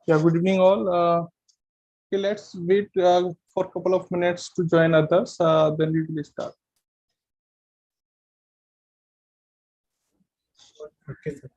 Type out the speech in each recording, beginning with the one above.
Yeah, good evening all. Okay, let's wait for a couple of minutes to join others. Then we will start. Okay, sir.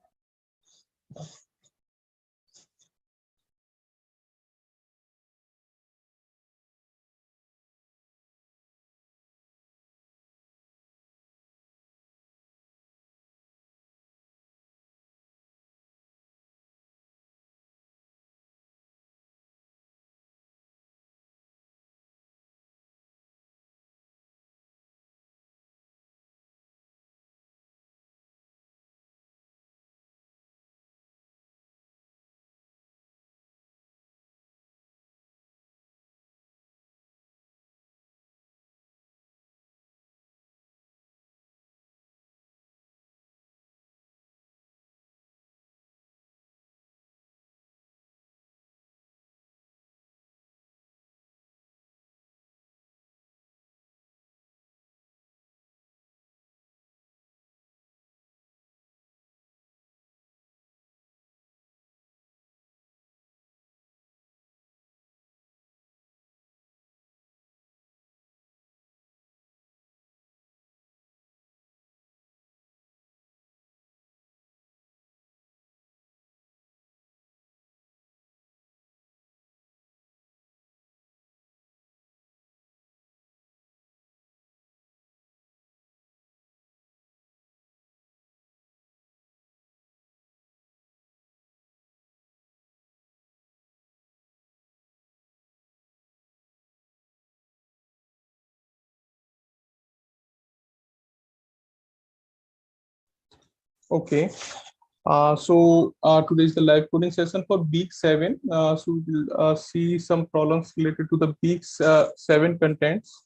Okay. Today is the live coding session for week 7. So we'll see some problems related to the week 7 contents.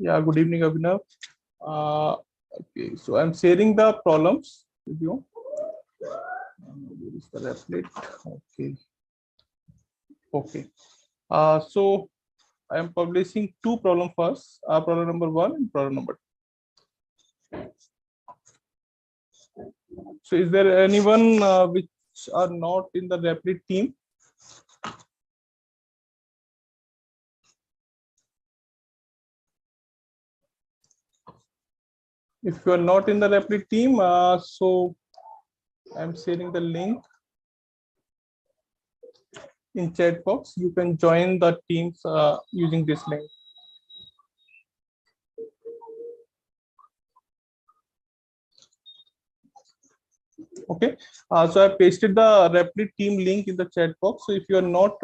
Yeah, good evening, Abhinav. Okay, so I'm sharing the problems with you. Where is the replit? Okay. Okay. So I am publishing two problems first. Problem number 1 and problem number 2. So is there anyone which are not in the Replit team? If you are not in the Replit team, so I'm sharing the link in chat box. You can join the teams using this link. Okay, so I pasted the Replit team link in the chat box. So if you are not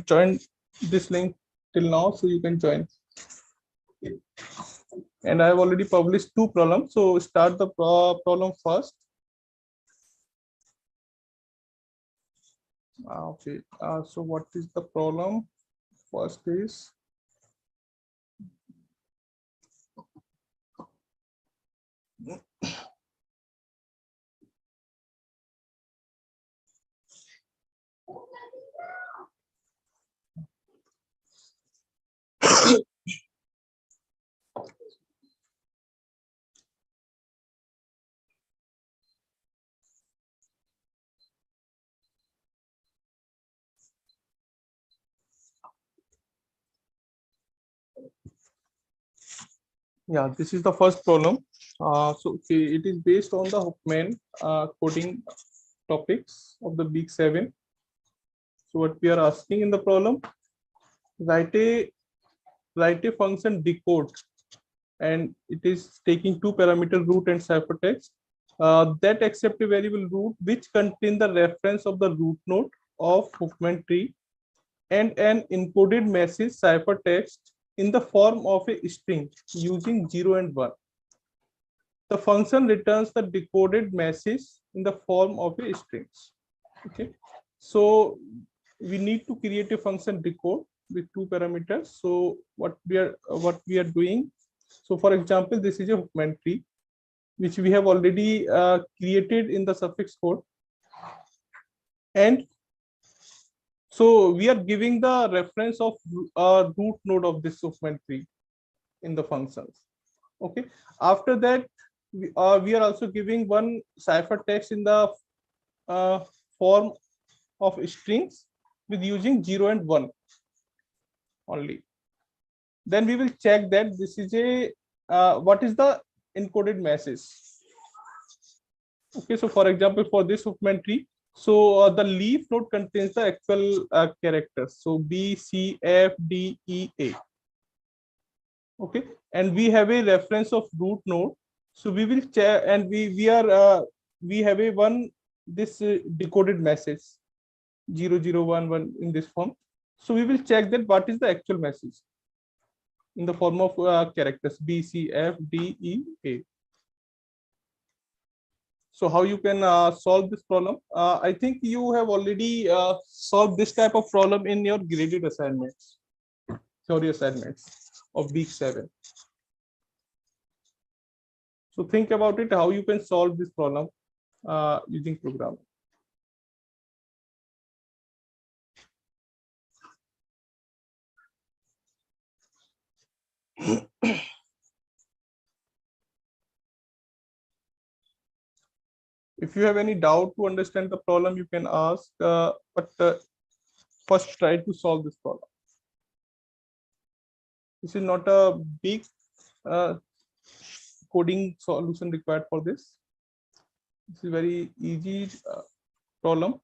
joined this link till now, so you can join. And I have already published two problems. So start the problem first. Okay, so what is the problem? First is yeah, this is the first problem. So okay, it is based on the Huffman coding topics of the week 7. So what we are asking in the problem, write a function decode, and it is taking two parameter root and ciphertext that accept a variable root which contain the reference of the root node of Huffman tree and an encoded message ciphertext in the form of a string using 0 and 1. The function returns the decoded message in the form of a string. Okay, so we need to create a function decode with two parameters. So what we are doing, so for example, this is a Huffman tree which we have already created in the suffix code, and so we are giving the reference of root node of this Huffman tree in the functions. Okay, after that we are also giving one ciphertext in the form of strings with using 0 and 1 only. Then we will check that this is a what is the encoded message. Okay, so for example, for this Huffman tree, so the leaf node contains the actual characters. So B, C, F, D, E, A. Okay, and we have a reference of root node. So we will check, and we have a one this decoded message 0011 in this form. So we will check that what is the actual message in the form of characters B, C, F, D, E, A. So how you can solve this problem? I think you have already solved this type of problem in your graded assignments, theory assignments of week 7. So think about it, how you can solve this problem using programming. If you have any doubt to understand the problem, you can ask, but first try to solve this problem. This is not a big coding solution required for this. This is very easy problem,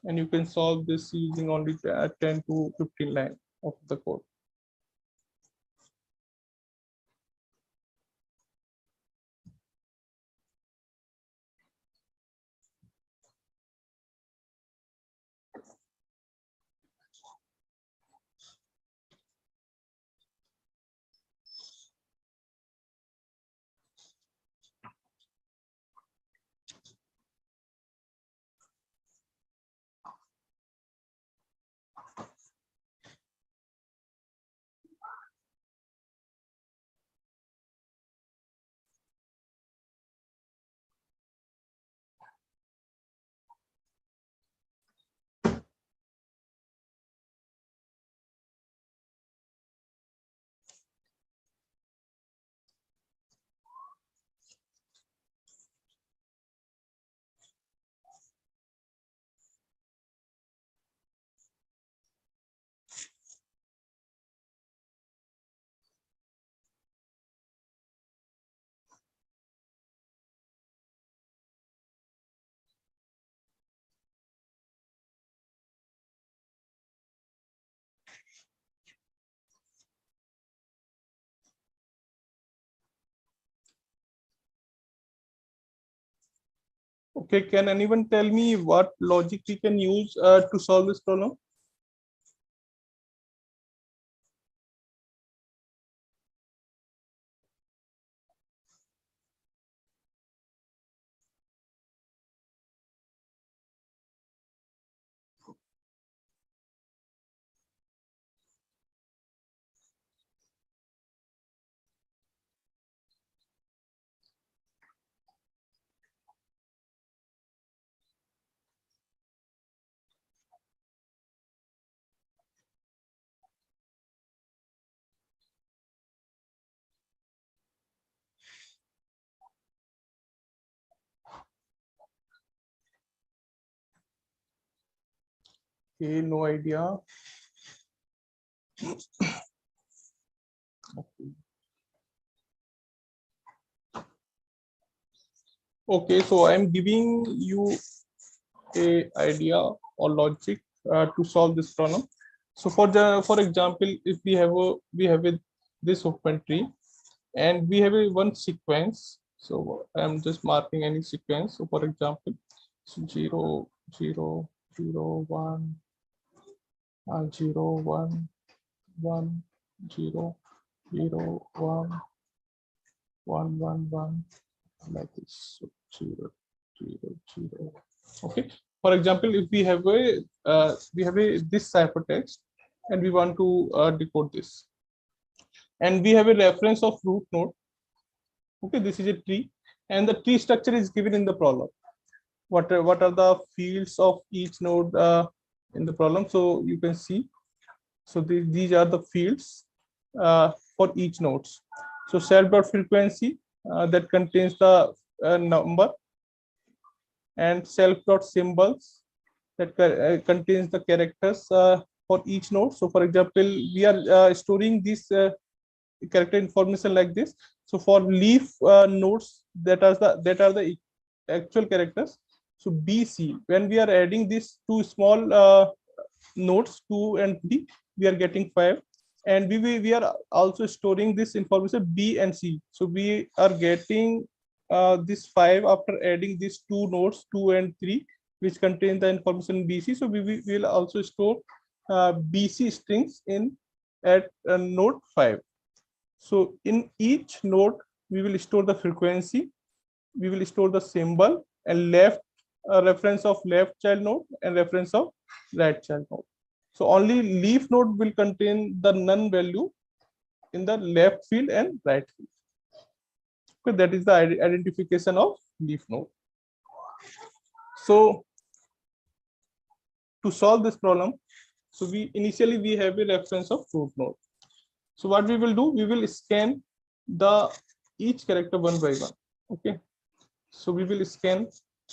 and you can solve this using only 10 to 15 lines of the code. Okay, can anyone tell me what logic we can use to solve this problem? Okay, no idea. Okay, so I'm giving you a idea or logic to solve this problem. So for example, if we have a this open tree, and we have a one sequence. So I'm just marking any sequence. So for example, so 0 0 0 1 0 1 1 0 0 1 1 1 1 like this. So 0 0 0. Okay, for example, if we have a this ciphertext, and we want to decode this, and we have a reference of root node. Okay, this is a tree, and the tree structure is given in the problem. What are the fields of each node in the problem? So you can see, so these are the fields for each nodes. So self dot frequency that contains the number, and self dot symbols that contains the characters for each node. So for example, we are storing this character information like this. So for leaf nodes, that are the actual characters. So BC, when we are adding these two small nodes 2 and 3, we are getting 5, and we are also storing this information B and C. So we are getting this 5 after adding these two nodes 2 and 3, which contain the information BC. So we will also store BC strings in at node 5. So in each node, we will store the frequency, we will store the symbol, and left reference of left child node and reference of right child node. So only leaf node will contain the none value in the left field and right field. Okay, that is the identification of leaf node. So to solve this problem, so we initially have a reference of root node. So what we will do, we will scan the each character one by one. Okay, so we will scan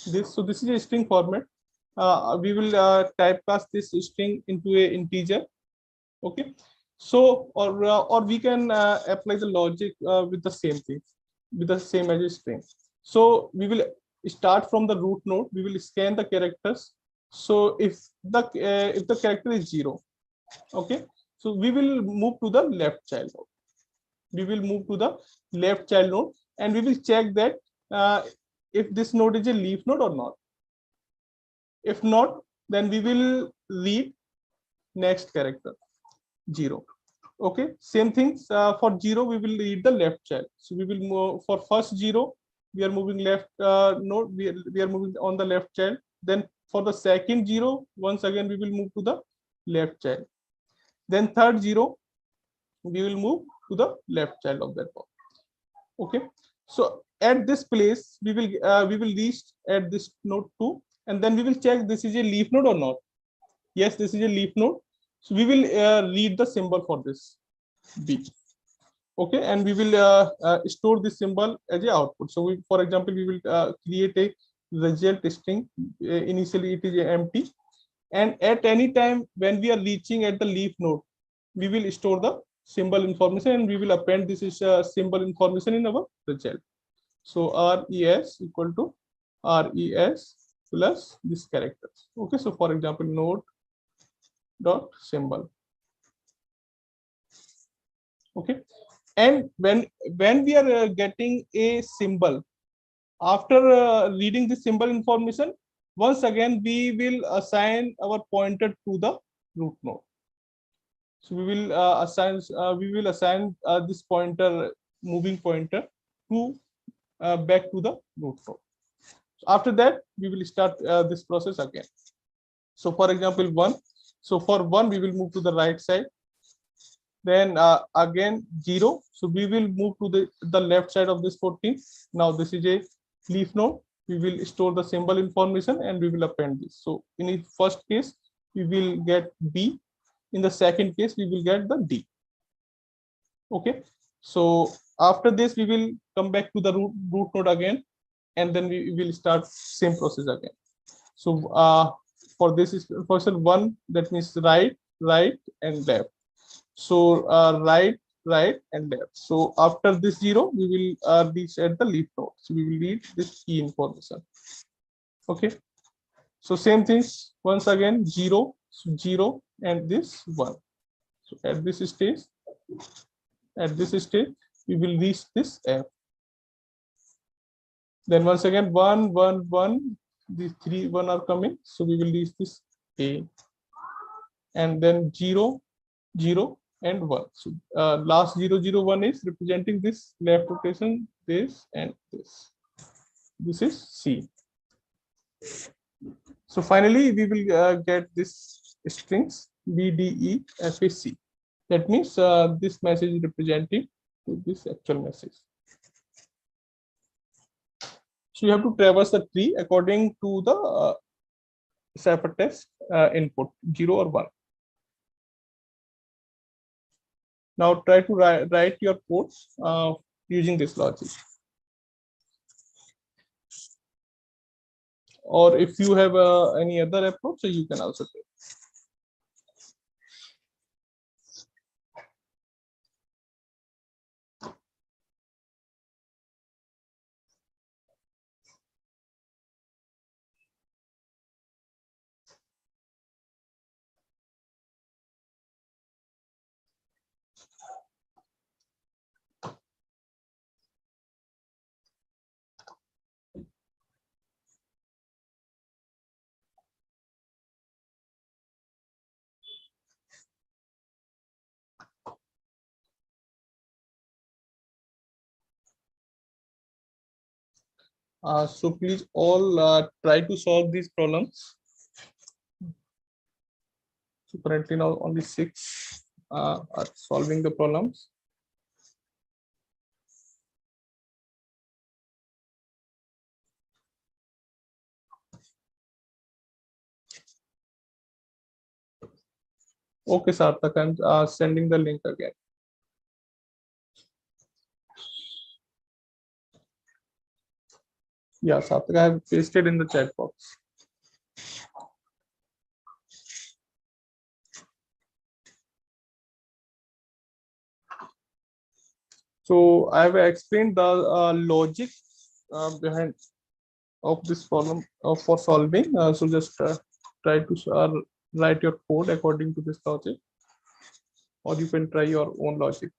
this. So this is a string format. We will typecast this string into a integer. Okay, so or we can apply the logic with the same thing, with the same as a string. So we will start from the root node. We will scan the characters. So if the character is 0, okay, so we will move to the left child node. We will move to the left child node, and we will check that if this node is a leaf node or not. If not, then we will read next character 0. Okay, same things for 0, we will read the left child. So we will move for first 0, we are moving left node, we are moving on the left child. Then for the second 0, once again we will move to the left child. Then third 0, we will move to the left child of that one. Okay, so at this place we will reach at this node 2, and then we will check this is a leaf node or not. Yes, this is a leaf node. So we will read the symbol for this B. Okay, and we will store this symbol as a output. So we, for example, we will create a result string. Initially it is empty, and at any time when we are reaching at the leaf node, we will store the symbol information, and we will append this is symbol information in our result. So res equal to res plus this characters. Okay, so for example, node dot symbol. Okay, and when we are getting a symbol, after reading the symbol information, once again we will assign our pointer to the root node. So we will assign this pointer, moving pointer, to back to the root node. So after that, we will start this process again. So for example, 1. So for 1, we will move to the right side. Then again 0. So we will move to the left side of this 14. Now this is a leaf node. We will store the symbol information, and we will append this. So in the first case, we will get B. In the second case, we will get the D. Okay. So after this, we will come back to the root node again, and then we will start same process again. So for this is person 1, that means right, and left. So right, and left. So after this 0, we will reach at the leaf node. So we will read this key information. Okay. So same things once again 0, so 0, and this 1. So at this stage, we will reach this F. Then once again 1, 1, 1. These 3, 1 are coming. So we will reach this A. And then 0, 0, and 1. So last 0, 0, 1 is representing this left rotation, this, and this. This is C. So finally, we will get this strings B, D, E, F, A, C. That means this message is representing this actual message. So you have to traverse the tree according to the ciphertext input 0 or 1. Now try to write your codes using this logic. or if you have any other approach, so you can also take. So please all try to solve these problems. So currently now only 6 are solving the problems. Okay, Sarthak, I'm sending the link again. Yeah, Sarthak, I have pasted in the chat box. So I have explained the logic behind of this problem for solving. So just try to write your code according to this logic, or you can try your own logic.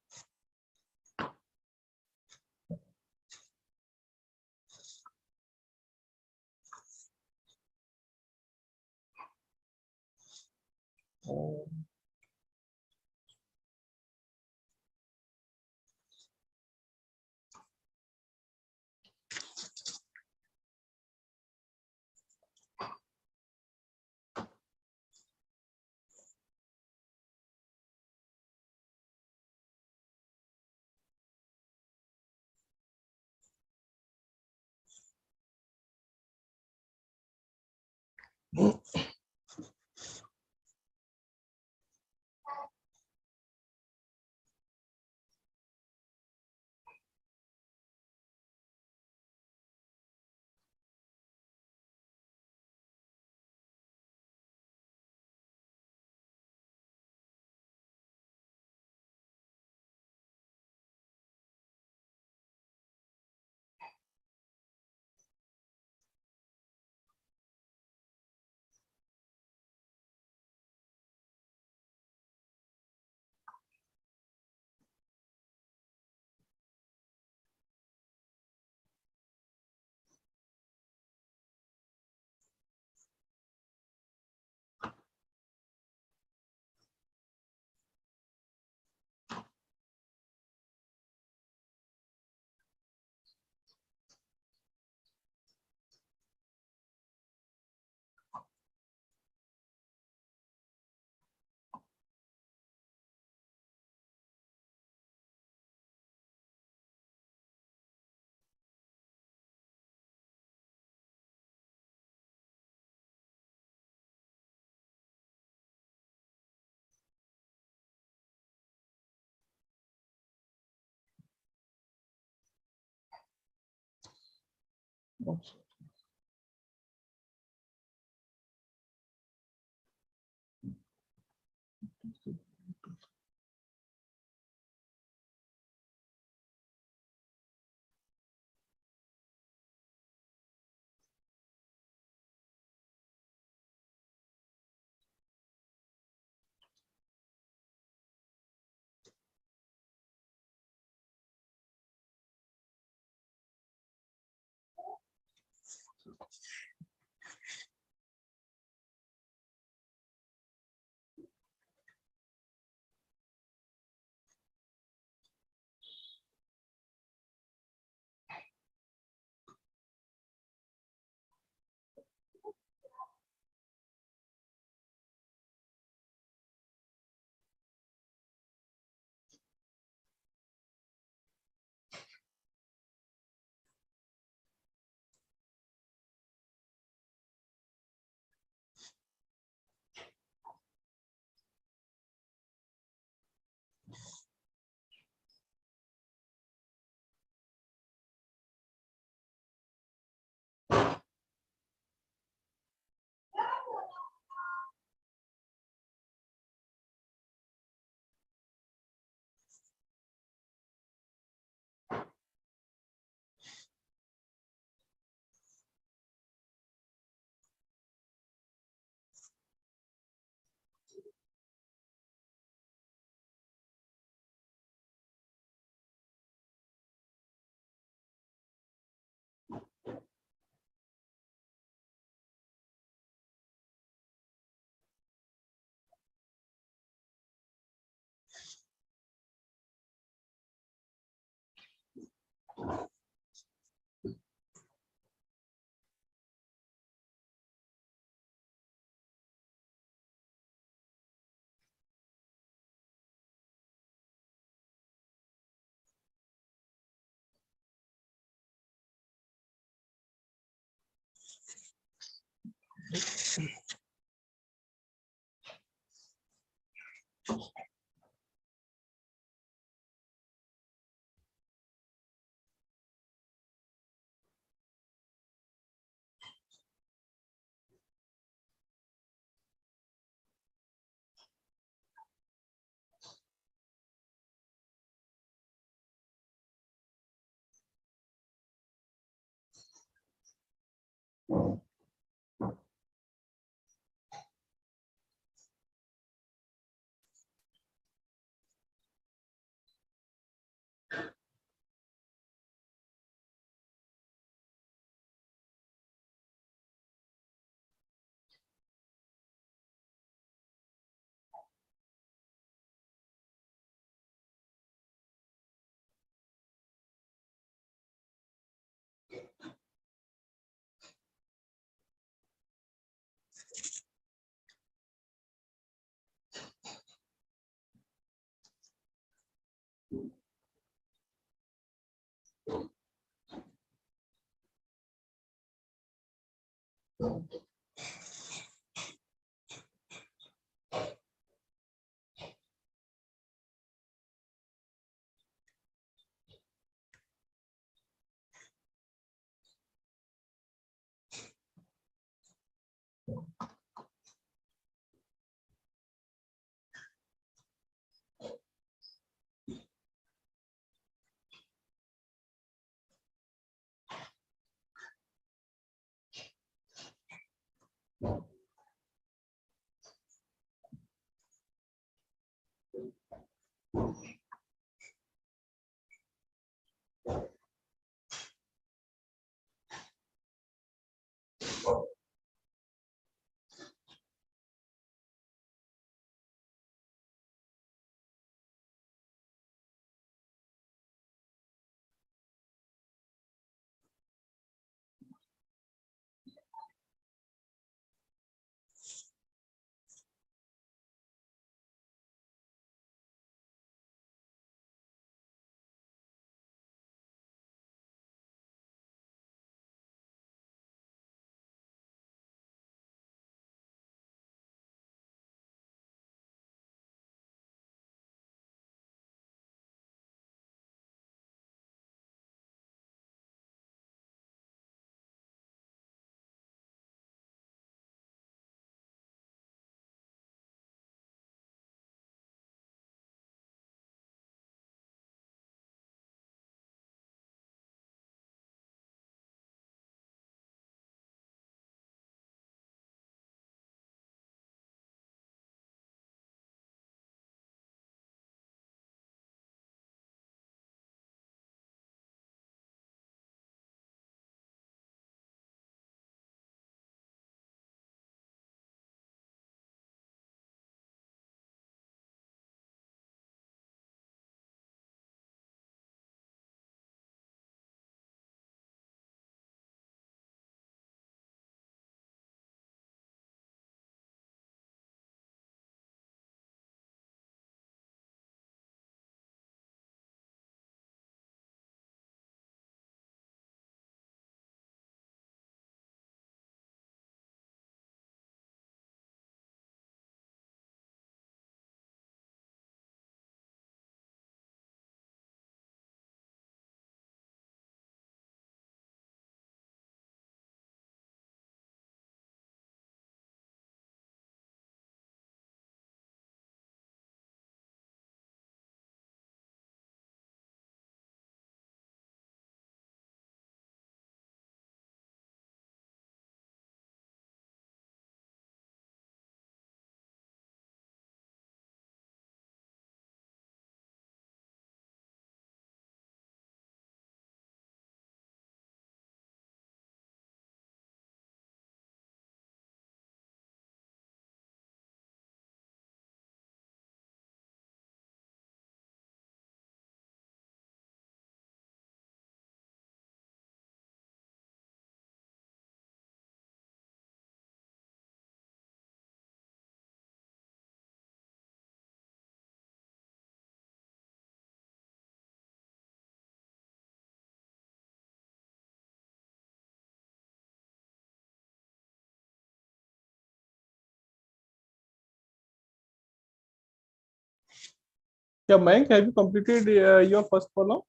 Yeah, Mayank, have you completed your first column?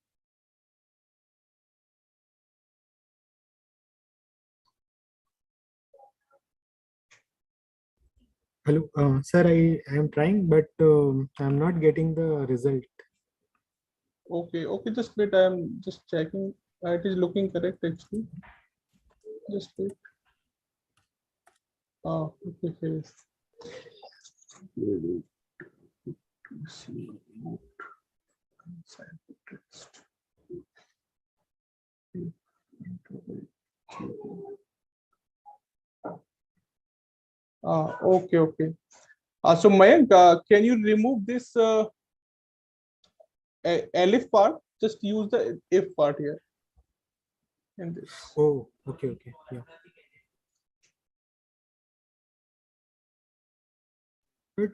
Hello, sir. I am trying, but I'm not getting the result. Okay, okay, just wait. I am just checking. It is looking correct actually. Just wait. Okay, okay. See. Okay, okay. So Mayank, can you remove this elif part? Just use the if part here in this. Oh, okay, okay, yeah. But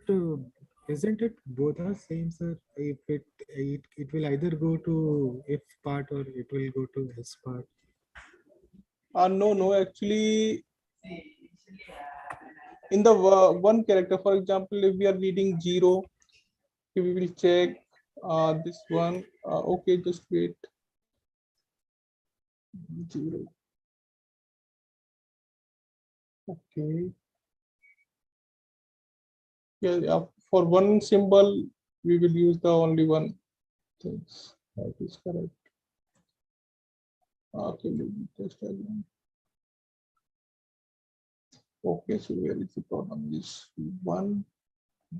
isn't it both are same, sir? If it will either go to if part or it will go to S part. No, no. Actually, in the one character, for example, if we are reading 0, we will check this one. Okay, just wait. 0. Okay. Yeah, yeah, for one symbol, we will use the only one thing. That is correct. Okay, let me test again. Okay, so where is the problem? This one.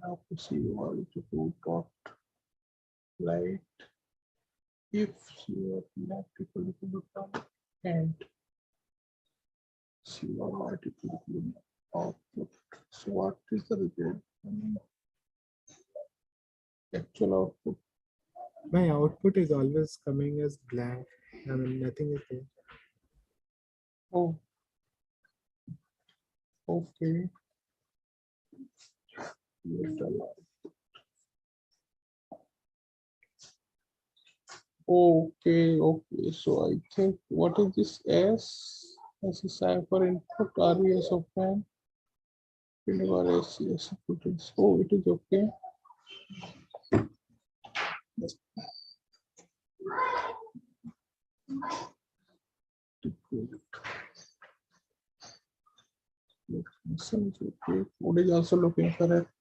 Now to see what is the two dot light. If your left equal to the and see what right equal to the output. So what is the result? Actual output. My output is always coming as blank. I mean, nothing is there. Oh, okay. Okay, okay. So I think what is this S? As a cipher input RES of man. Oh, it is okay. Okay. What is also looking correct?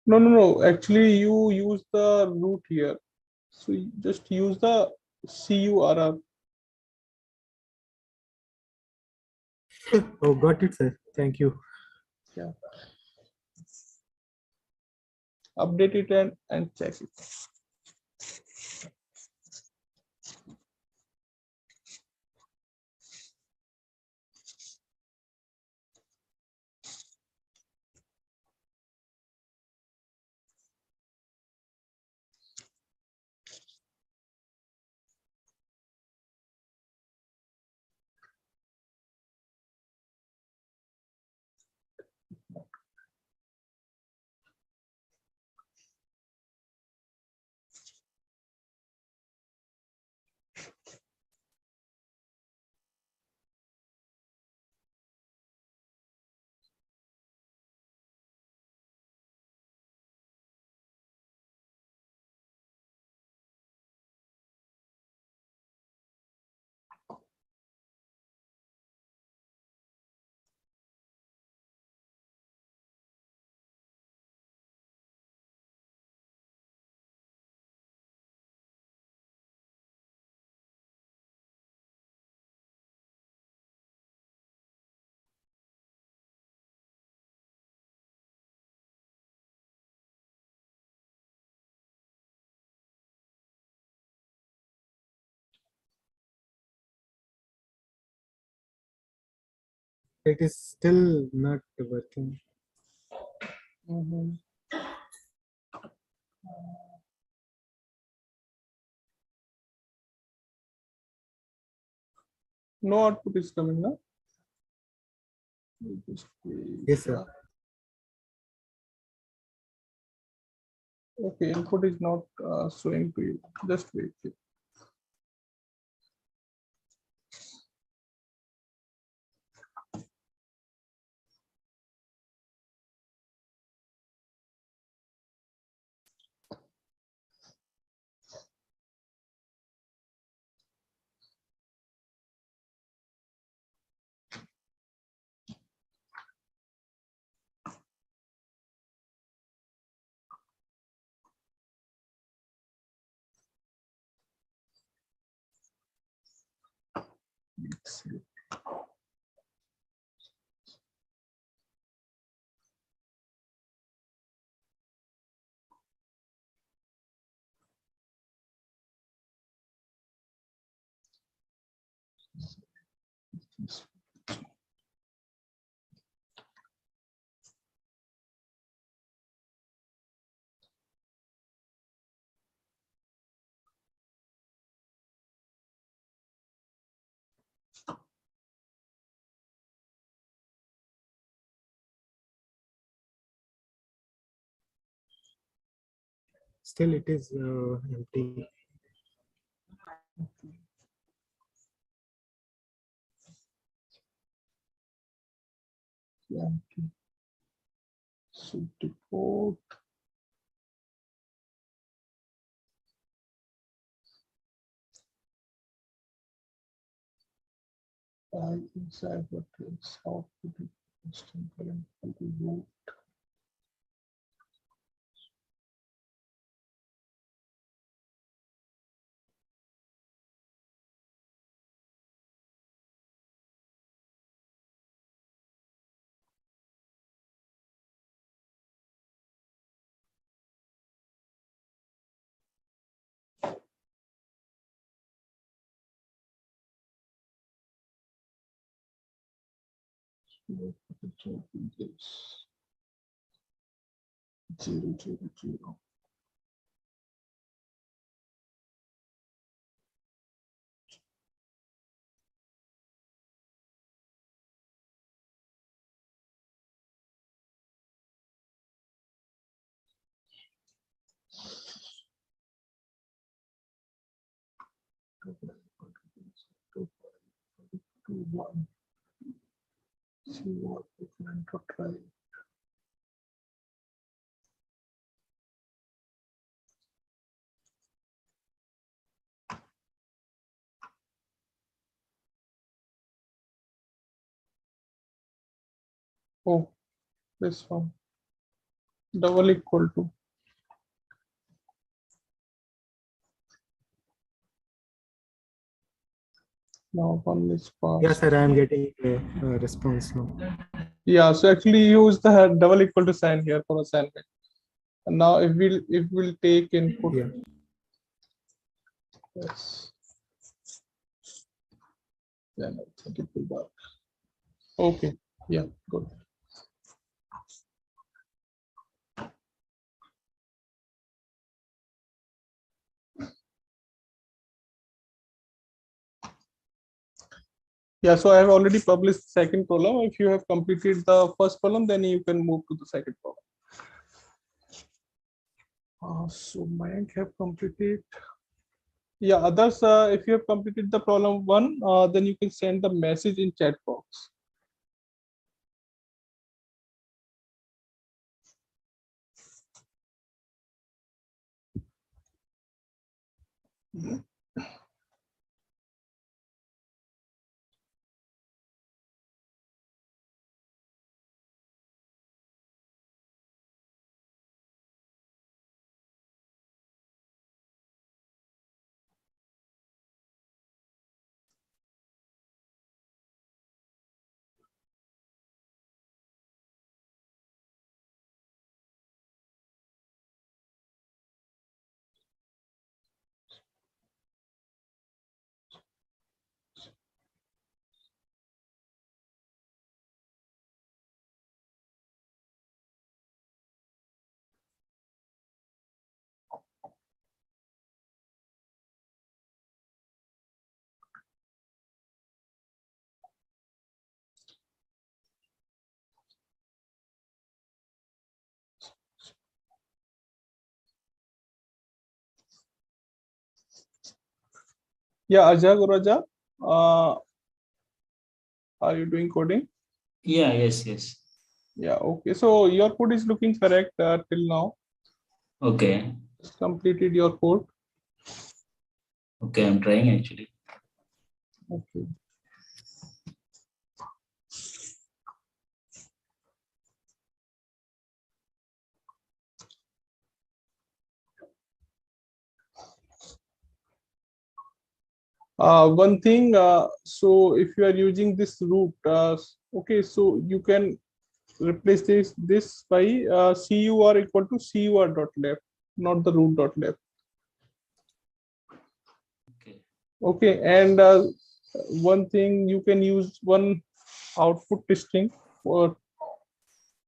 No, no, no. Actually, you use the root here. So you just use the CURR. Oh, got it, sir. Thank you. Yeah. Update it and check it. It is still not working. Mhm. No output is coming now. Yes, sir. Okay, input is not showing to you. Just wait. Still, it is empty. Yeah. So deport. Inside what is how to do system current root. Zero, zero, zero. Two, one. See what we can try. Oh, this one. Double equal to. Now one is passed. Yes, sir, I am getting a response now. Yeah, so actually use the double equal to sign here for assignment. And now if we'll take input. Yeah. Yes. Then I think it will work. Okay. Yeah, good. Yeah, so I have already published the second column. If you have completed the first column, then you can move to the second column. So Mayank have completed. Yeah, others, if you have completed the problem one, then you can send the message in chat box. Yeah, Ajag or Raja, are you doing coding? Yeah, yes. Yeah, okay. So your code is looking correct till now. Okay. Just completed your code. Okay, I'm trying actually. Okay. One thing, so if you are using this root, okay, so you can replace this by cur equal to cur dot left, not the root dot left. Okay. Okay, and one thing, you can use one output string for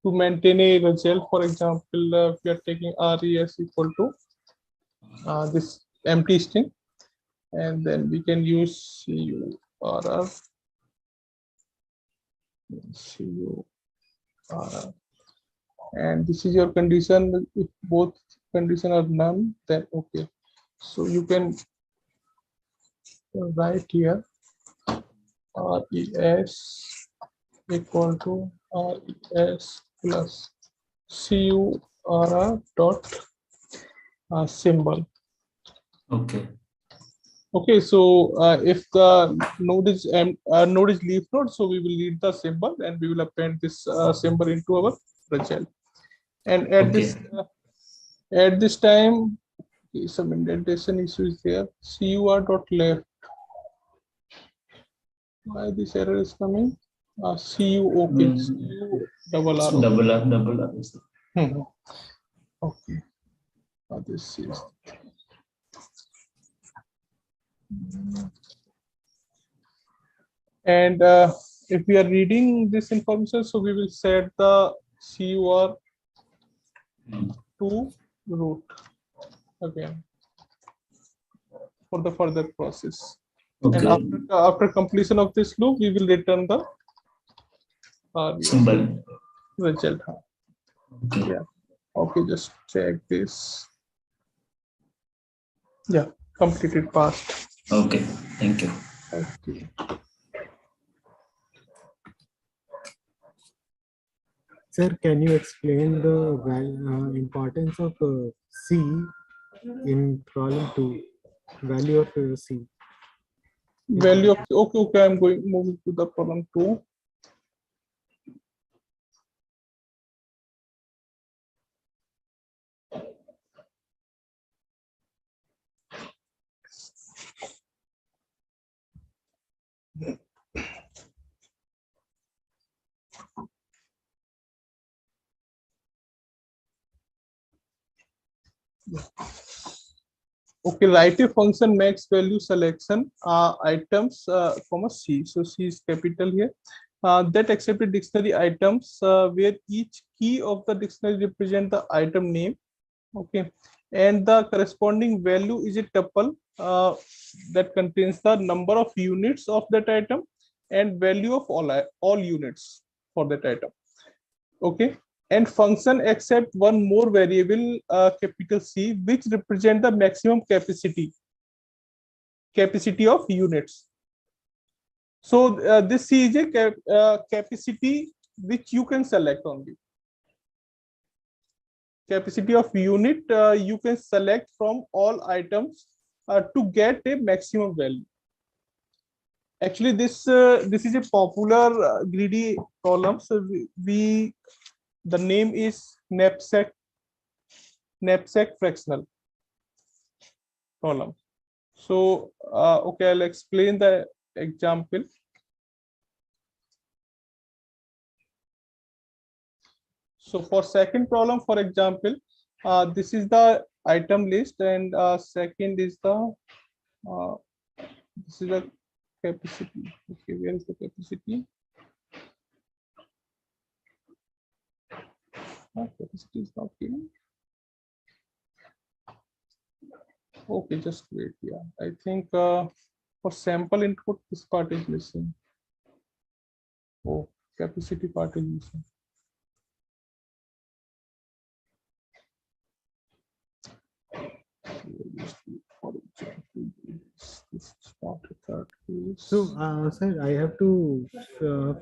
to maintain a result. For example, if you are taking res equal to this empty string, and then we can use curr curr, and this is your condition. If both condition are none, then okay. So you can write here res equal to res plus cur dot symbol. Okay. Okay, so if the node is leaf node, so we will read the symbol and we will append this symbol into our result. And at Okay. this time, some indentation issue is there. Cur dot left. Why this error is coming? Cu, okay, cu double It's r. double R, double R. Mhm. Okay, this is. And if we are reading this information, so we will set the cur to root again for the further process. Okay. And after completion of this loop, we will return the Symbol. result. Okay. Yeah. Okay, just check this. Yeah, completed passed. Okay. Thank you. Okay. Sir, can you explain the importance of C in problem 2? Value of C. Value of okay. I'm moving to the problem 2. Okay, write a function max value selection items comma C. So C is capital here. That accept the dictionary items where each key of the dictionary represent the item name. Okay, and the corresponding value is a tuple that contains the number of units of that item and value of all units for that item. Okay, and function accept one more variable capital C, which represent the maximum capacity of units. So this C is a capacity which you can select only. Capacity of unit you can select from all items to get a maximum value. Actually, this is a popular greedy column. So the name is knapsack fractional column. So okay, I'll explain the example. So for second problem, for example, this is the item list, and second is the this is the capacity. Okay, where is the capacity? Capacity is not given. Okay, just wait. Yeah, I think for sample input, this part is missing. Oh, capacity part is missing. So, sir, I have to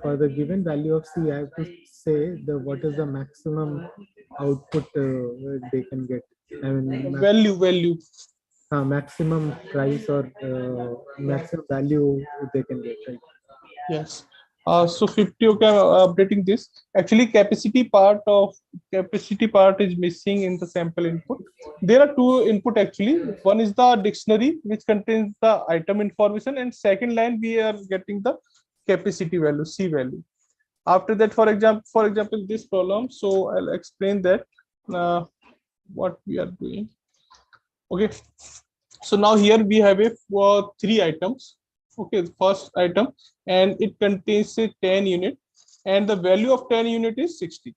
for the given value of C, I have to say the what is the maximum output they can get. I mean, value. maximum price or maximum value they can get. Right? Yes. So 50, okay, I'm updating this. Actually, capacity part is missing in the sample input. There are two input actually. One is the dictionary, which contains the item information, and second line we are getting the capacity value, C value. After that, for example, this problem. So I'll explain that what we are doing. Okay. So now here we have a three items. Okay, the first item, and it contains a 10 unit, and the value of 10 unit is 60.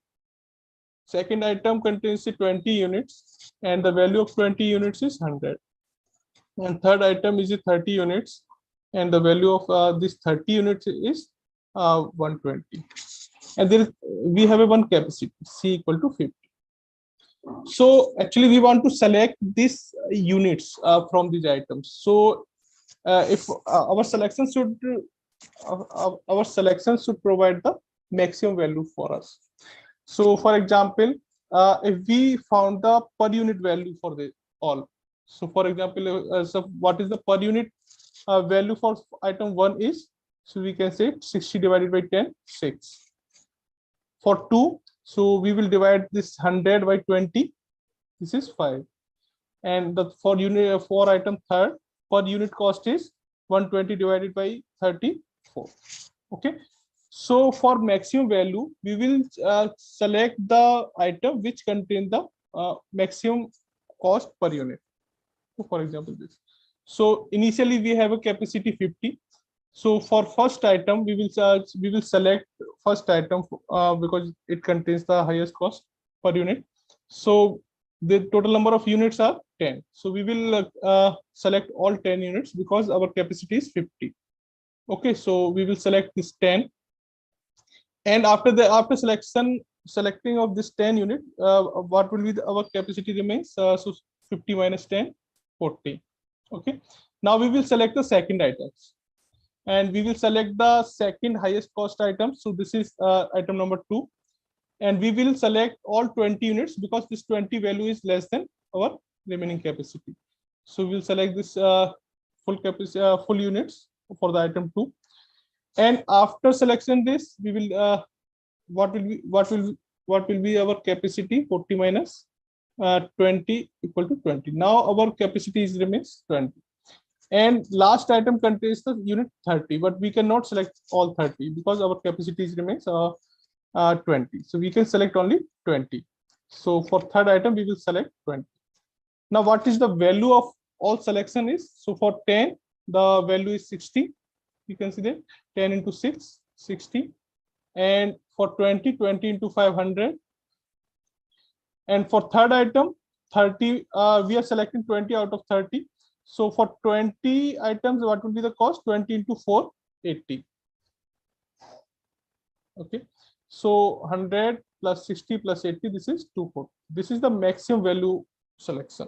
Second item contains a 20 units, and the value of 20 units is 100. And third item is a 30 units, and the value of this 30 units is 120. And there is, we have a one capacity, C equal to 50. So actually we want to select these units from these items. So if our selection should provide the maximum value for us. So for example, if we found the per unit value for the all. So for example, so what is the per unit value for item 1 is, so we can say 60 divided by 10, 6. For 2, so we will divide this 100 by 20, this is 5. And the for unit for item third, per unit cost is 120 divided by 34. Okay, so for maximum value we will select the item which contain the maximum cost per unit. So for example this, so initially we have a capacity 50. So for first item we will select first item because it contains the highest cost per unit. So the total number of units are 10. So we will select all 10 units because our capacity is 50. Okay, so we will select this 10. And after selecting of this 10 unit, what will be our capacity remains? So 50 minus 10, 40. Okay, now we will select the second items, and we will select the second highest cost item. So this is item number 2, and we will select all 20 units because this 20 value is less than our remaining capacity. So we'll select this full capacity, full units for the item 2. And after selection this, we will what will be our capacity? 40 minus 20 equal to 20. Now our capacity is remains 20. And last item contains the unit 30, but we cannot select all 30 because our capacity is remains 20. So we can select only 20. So for third item we will select 20. Now what is the value of all selection is? So for 10 the value is 60. You can see that 10 into 6, 60. And for 20, 20 into 500. And for third item 30, we are selecting 20 out of 30. So for 20 items, what will be the cost? 20 into 4, 80. Okay, so 100 plus 60 plus 80, this is 240. This is the maximum value selection.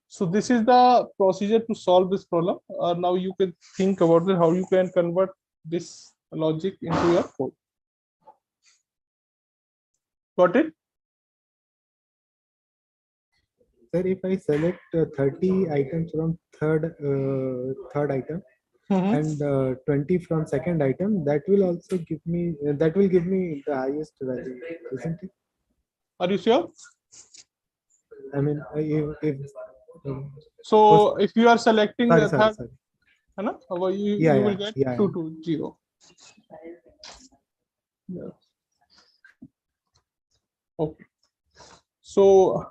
So this is the procedure to solve this problem. Now you can think about it, how you can convert this logic into your code. Got it? Sir, if I select 30 items from third item and 20 from second item, that will also give me the highest value, isn't it? Are you sure? I mean, if so if you are selecting sorry, the sorry, third, sorry. you will get 220. Yeah. Okay. So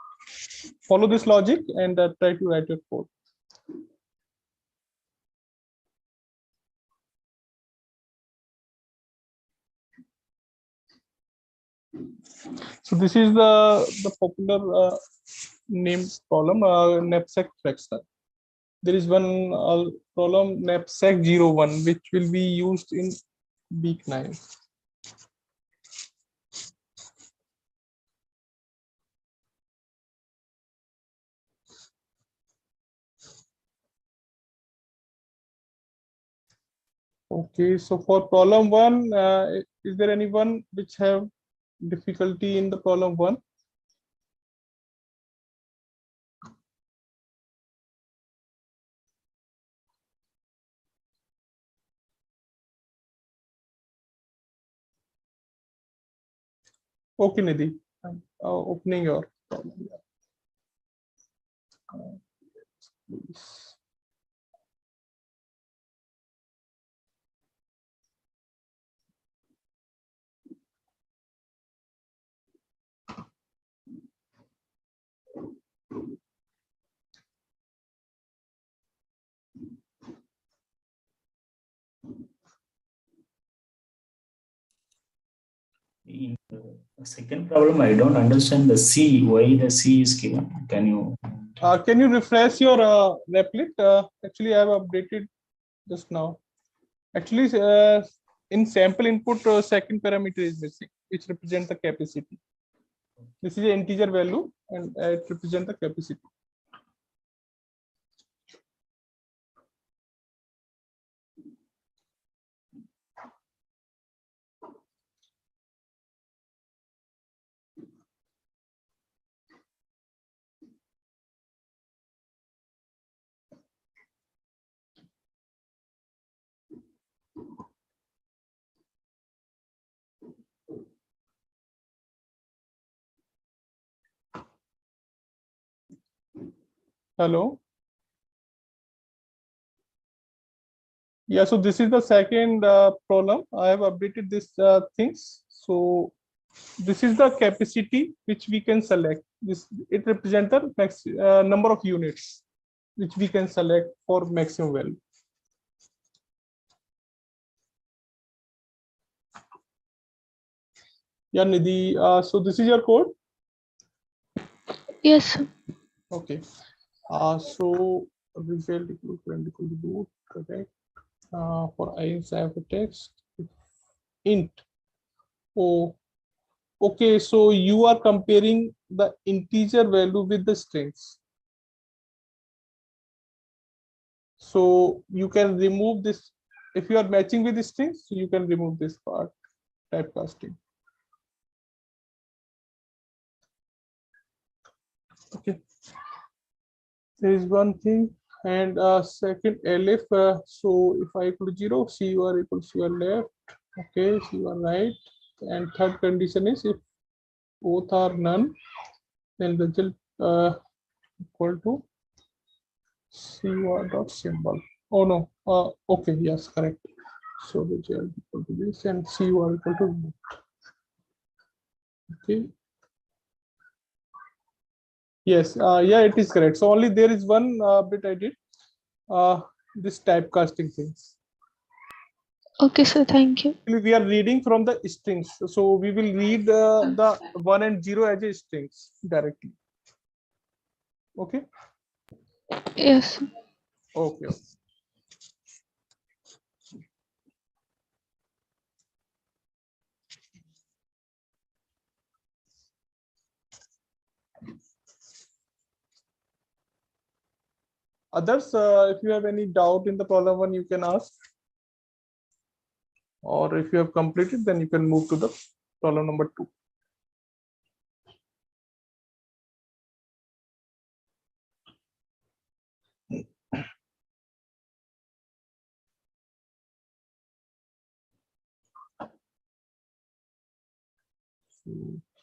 follow this logic and try to write your code. So this is the popular name problem, knapsack fractional. There is one problem knapsack 01 which will be used in week 9. Okay, so for problem 1, is there anyone which have difficulty in the problem 1? Okay, Nidhi, I'm opening your problem. Yeah. Please. In the second problem, I don't understand the C. Why the C is given? Can you refresh your replit? Actually, I have updated just now. Actually, in sample input, second parameter is missing, which represents the capacity. This is an integer value, and it represents the capacity. Hello. Yeah, so this is the second problem. I have updated this things. So this is the capacity which we can select. This it represents the max number of units which we can select for maximum value. Yeah, Nidhi. So this is your code. Yes. Okay. So result equal to and equal to boot. Correct. For I have a text int. Oh, okay. So you are comparing the integer value with the strings. So you can remove this if you are matching with the strings. So you can remove this part, typecasting. Okay. There is one thing, and second elif. So if I equal to 0, C you are equal to your left. Okay, so you are right. And third condition is if both are none, then result equal to CUR dot symbol. Oh no. Okay. Yes, correct. So result equal to this and CUR equal to root. Okay. Yes. Yeah, it is correct. So only there is one bit I did. This typecasting things. Okay, sir. Thank you. We are reading from the strings, so we will read the 1 and 0 as a strings directly. Okay. Yes. Okay. Others, if you have any doubt in the problem 1, you can ask, or if you have completed, then you can move to the problem number 2.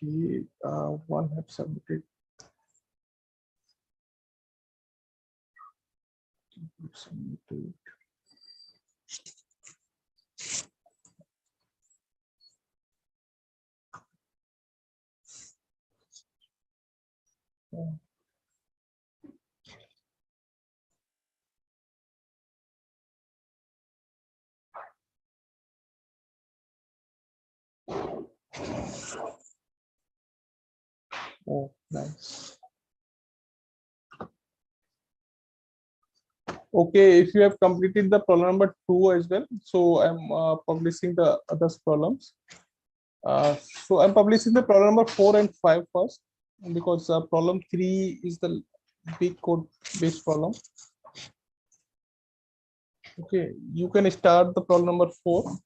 Okay, one have submitted. Submitted. Oh, nice. Okay, if you have completed the problem number 2 as well, so I'm publishing the others problems. So I'm publishing the problem number 4 and 5 first, because problem 3 is the big code based problem. Okay, you can start the problem number 4,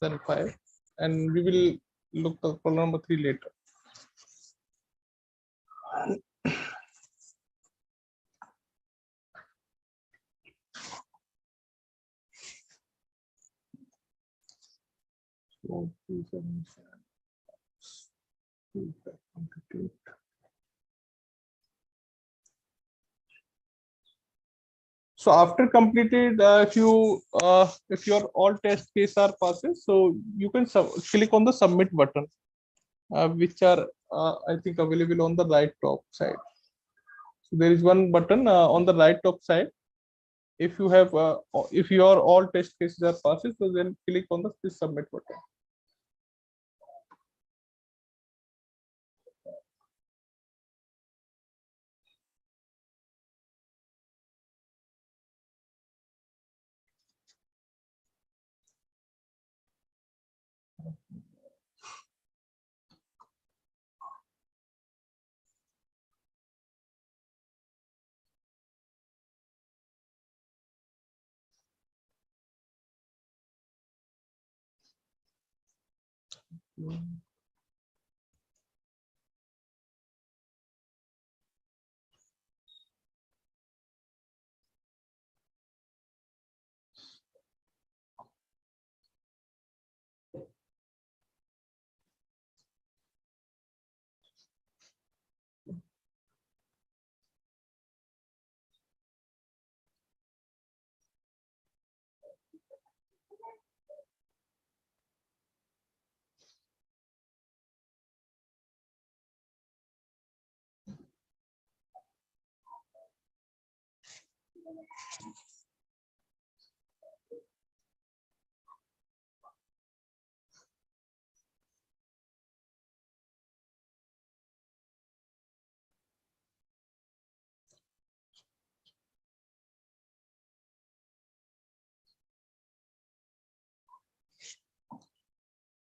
then 5, and we will look the problem number 3 later. So, So after completed, if your all test case are passes, so you can click on the submit button, which are I think available on the right top side. So there is one button on the right top side. If you have if your all test cases are passes, so then click on the this submit button.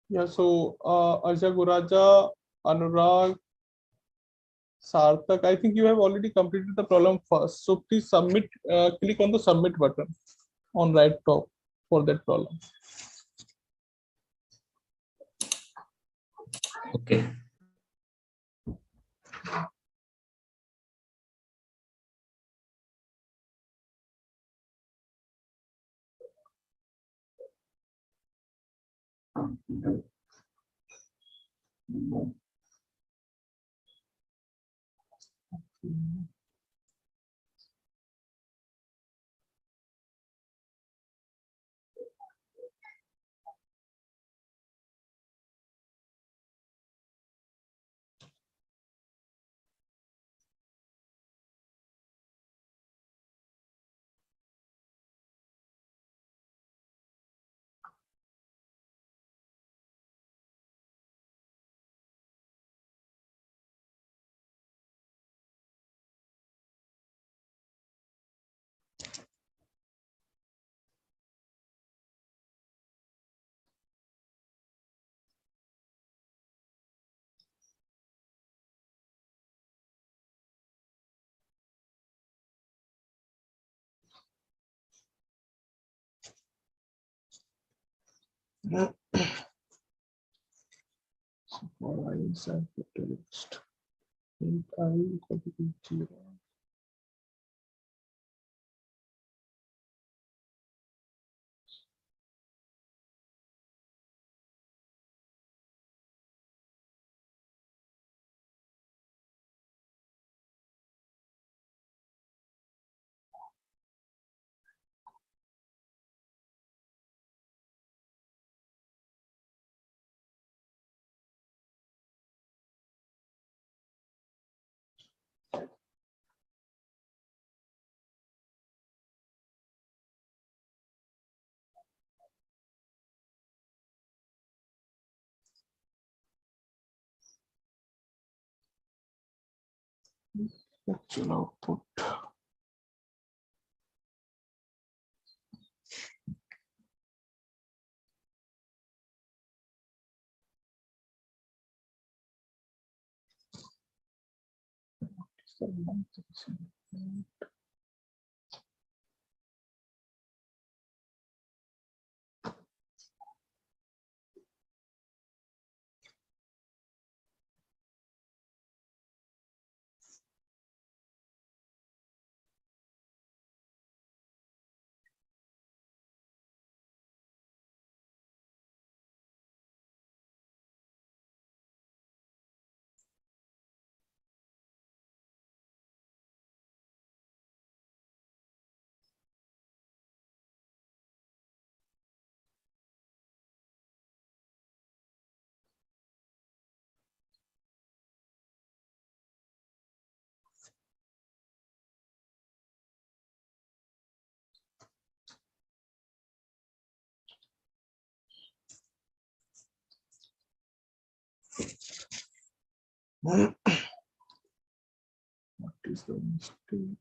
Yeah, so Ajay Guraja, Anurag, Sarthak, I think you have already completed the problem first. So please submit, click on the submit button on right top for that problem. Okay. For I inside the text, and I will copy to 0. Actual output. What is the mistake?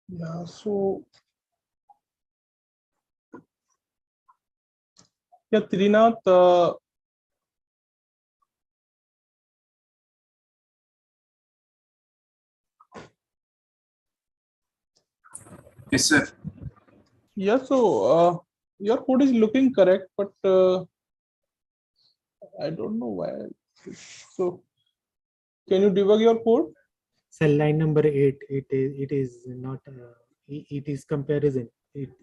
Yeah, so yeah, Trinath, Yes, sir. yeah, so your code is looking correct, but I don't know why. So can you debug your code? Cell line number 8, it is not it is comparison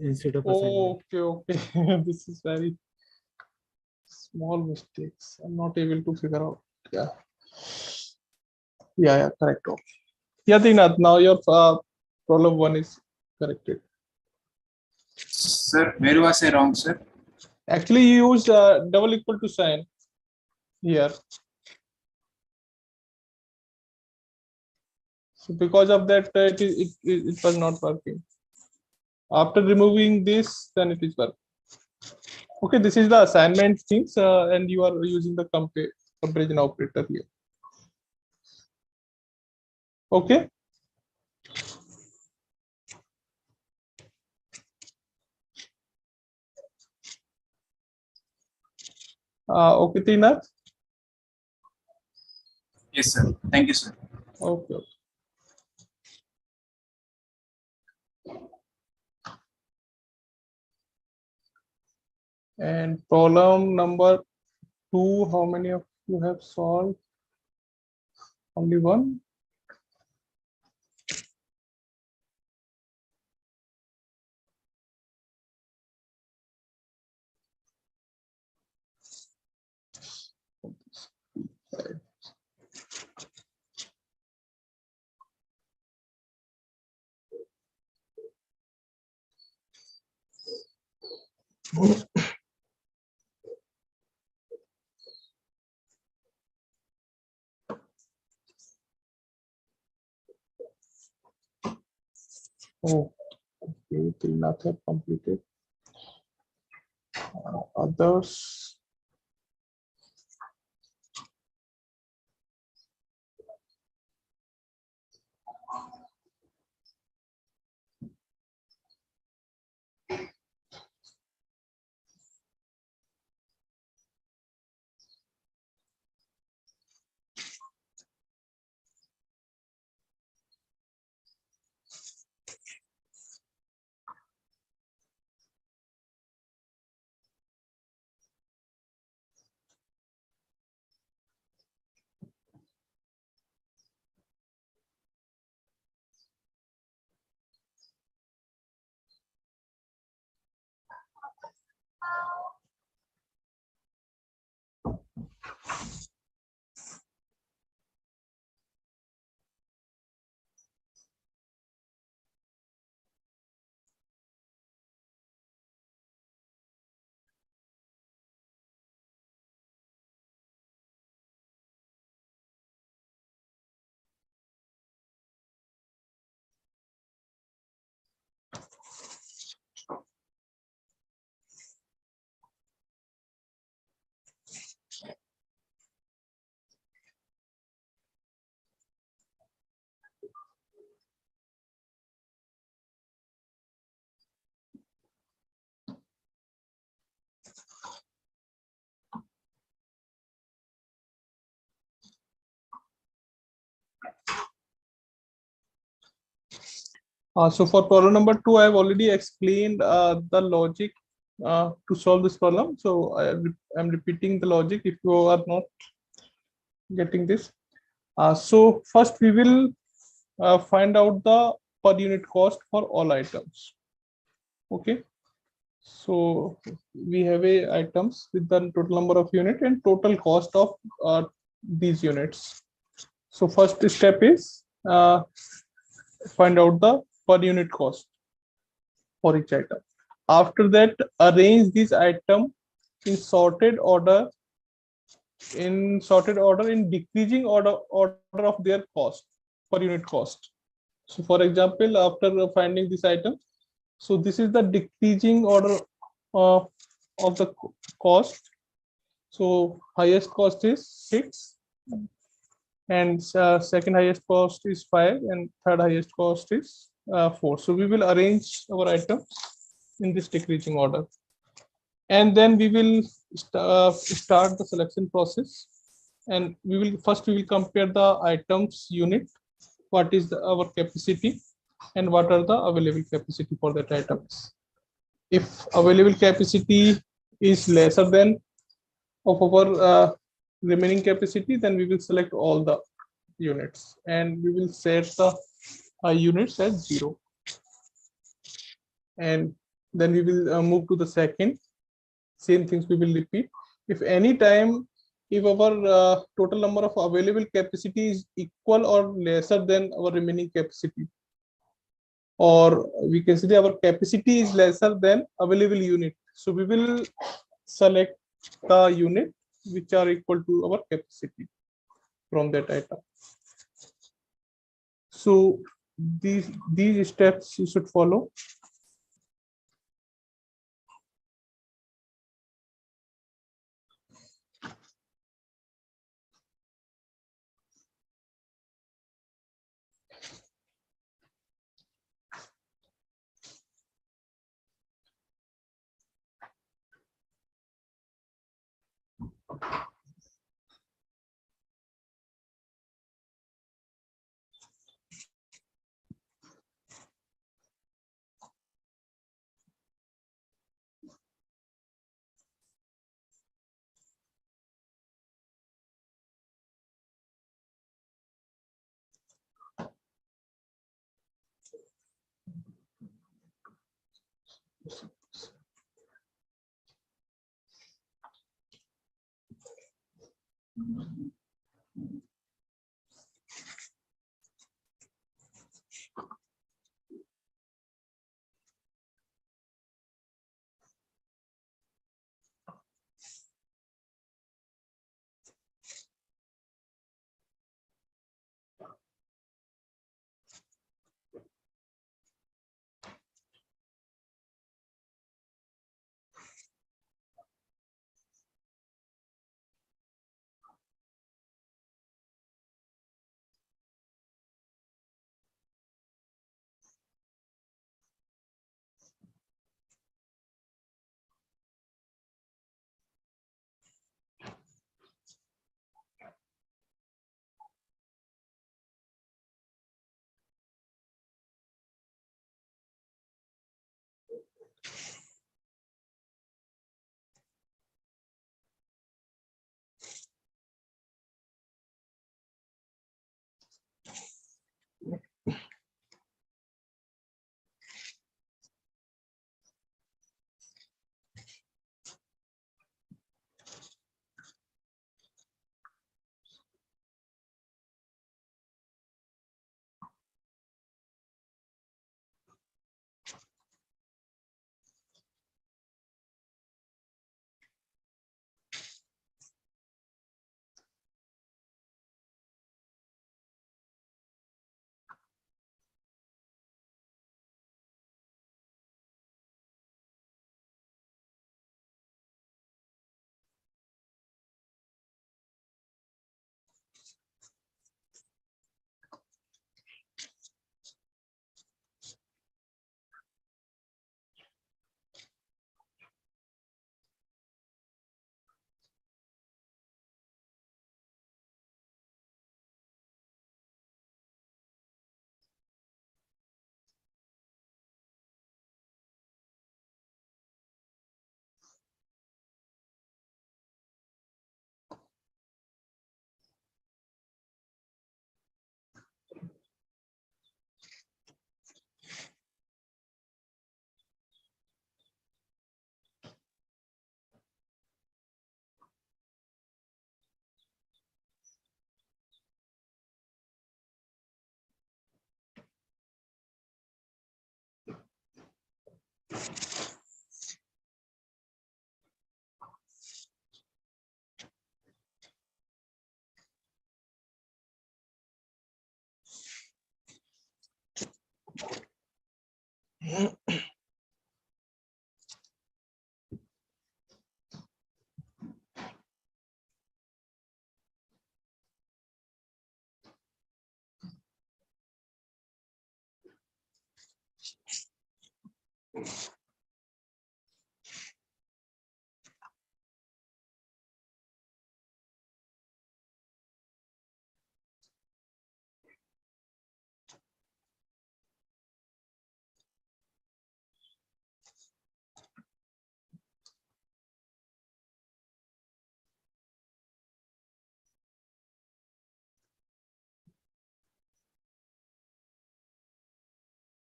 instead of assignment. Okay, okay. This is very small mistakes. I'm not able to figure out. Yeah. Yeah, correct. Okay. Yeah, Trinath, now your problem one is corrected. Sir, where was I wrong, sir? Actually, you used double equal to sign here. So because of that, it was not working. After removing this, then it is working. Okay, this is the assignment things, and you are using the comparison operator here. Okay. Okay, Trinath. Yes, sir. Thank you, sir. Okay. And problem number 2, how many of you have solved? Only one. Oh, okay, Trinath have completed. Others. So for problem number 2, I have already explained the logic to solve this problem. So I'm repeating the logic if you are not getting this. So first we will find out the per unit cost for all items. Okay. So we have a items with the total number of unit and total cost of these units. So first step is find out the per unit cost for each item. After that, arrange these item in sorted order in decreasing order of their cost per unit cost. So for example, after finding this item, so this is the decreasing order uh, of the cost. So highest cost is 6 and second highest cost is 5 and third highest cost is 4. So we will arrange our items in this decreasing order, and then we will start the selection process, and we will compare the items unit, what is our capacity and what are the available capacity for that items. If available capacity is lesser than of our remaining capacity, then we will select all the units and we will set the units as 0, and then we will move to the second. Same things we will repeat. If any time if our total number of available capacity is equal or lesser than our remaining capacity, or we can say our capacity is lesser than available unit, so we will select the unit which are equal to our capacity from that item. So these steps you should follow.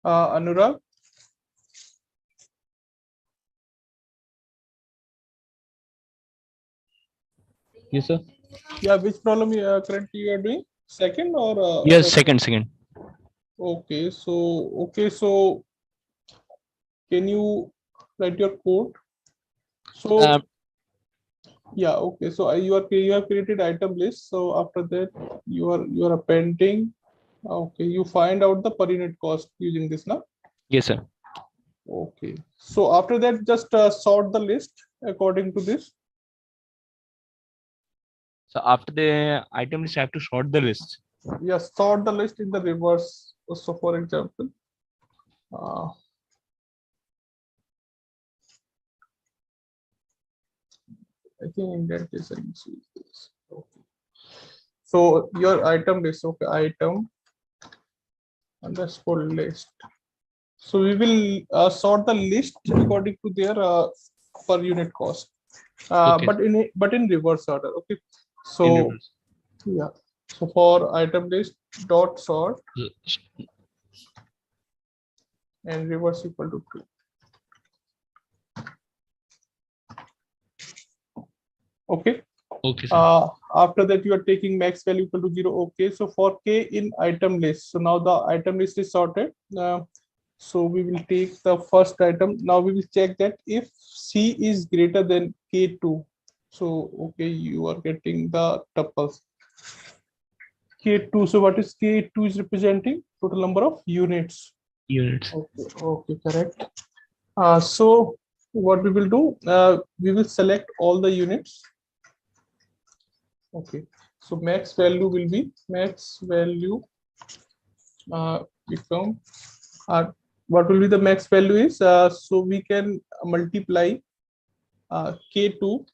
Anurag? Yes, sir. Yeah, which problem you currently you are doing? Second or Yes, other? second. Okay, so can you write your code? So Um, yeah, okay. So you have created item list. So after that, you are appending. Okay, you find out the per unit cost using this now. yes, sir. Okay. So after that, just sort the list according to this. So after the item list, I have to sort the list. Yes, sort the list in the reverse. So for example, uh, I think indentation is this. Okay. So your item list, okay, item underscore list. So we will sort the list according to their per unit cost, Okay. but in reverse order. Okay. In So reverse. yeah. So for item list dot sort and reverse equal to true. Okay. Okay, sir. After that, you are taking max value equal to 0. Okay. So for k in item list, so now the item list is sorted. So we will take the first item. Now we will check that if c is greater than k2. So okay, you are getting the tuples k2. So what is k2 is representing? Total number of units. Units. Okay, correct. So what we will do, we will select all the units. Okay, so max value will be max value become what will be the max value is, so we can multiply k2.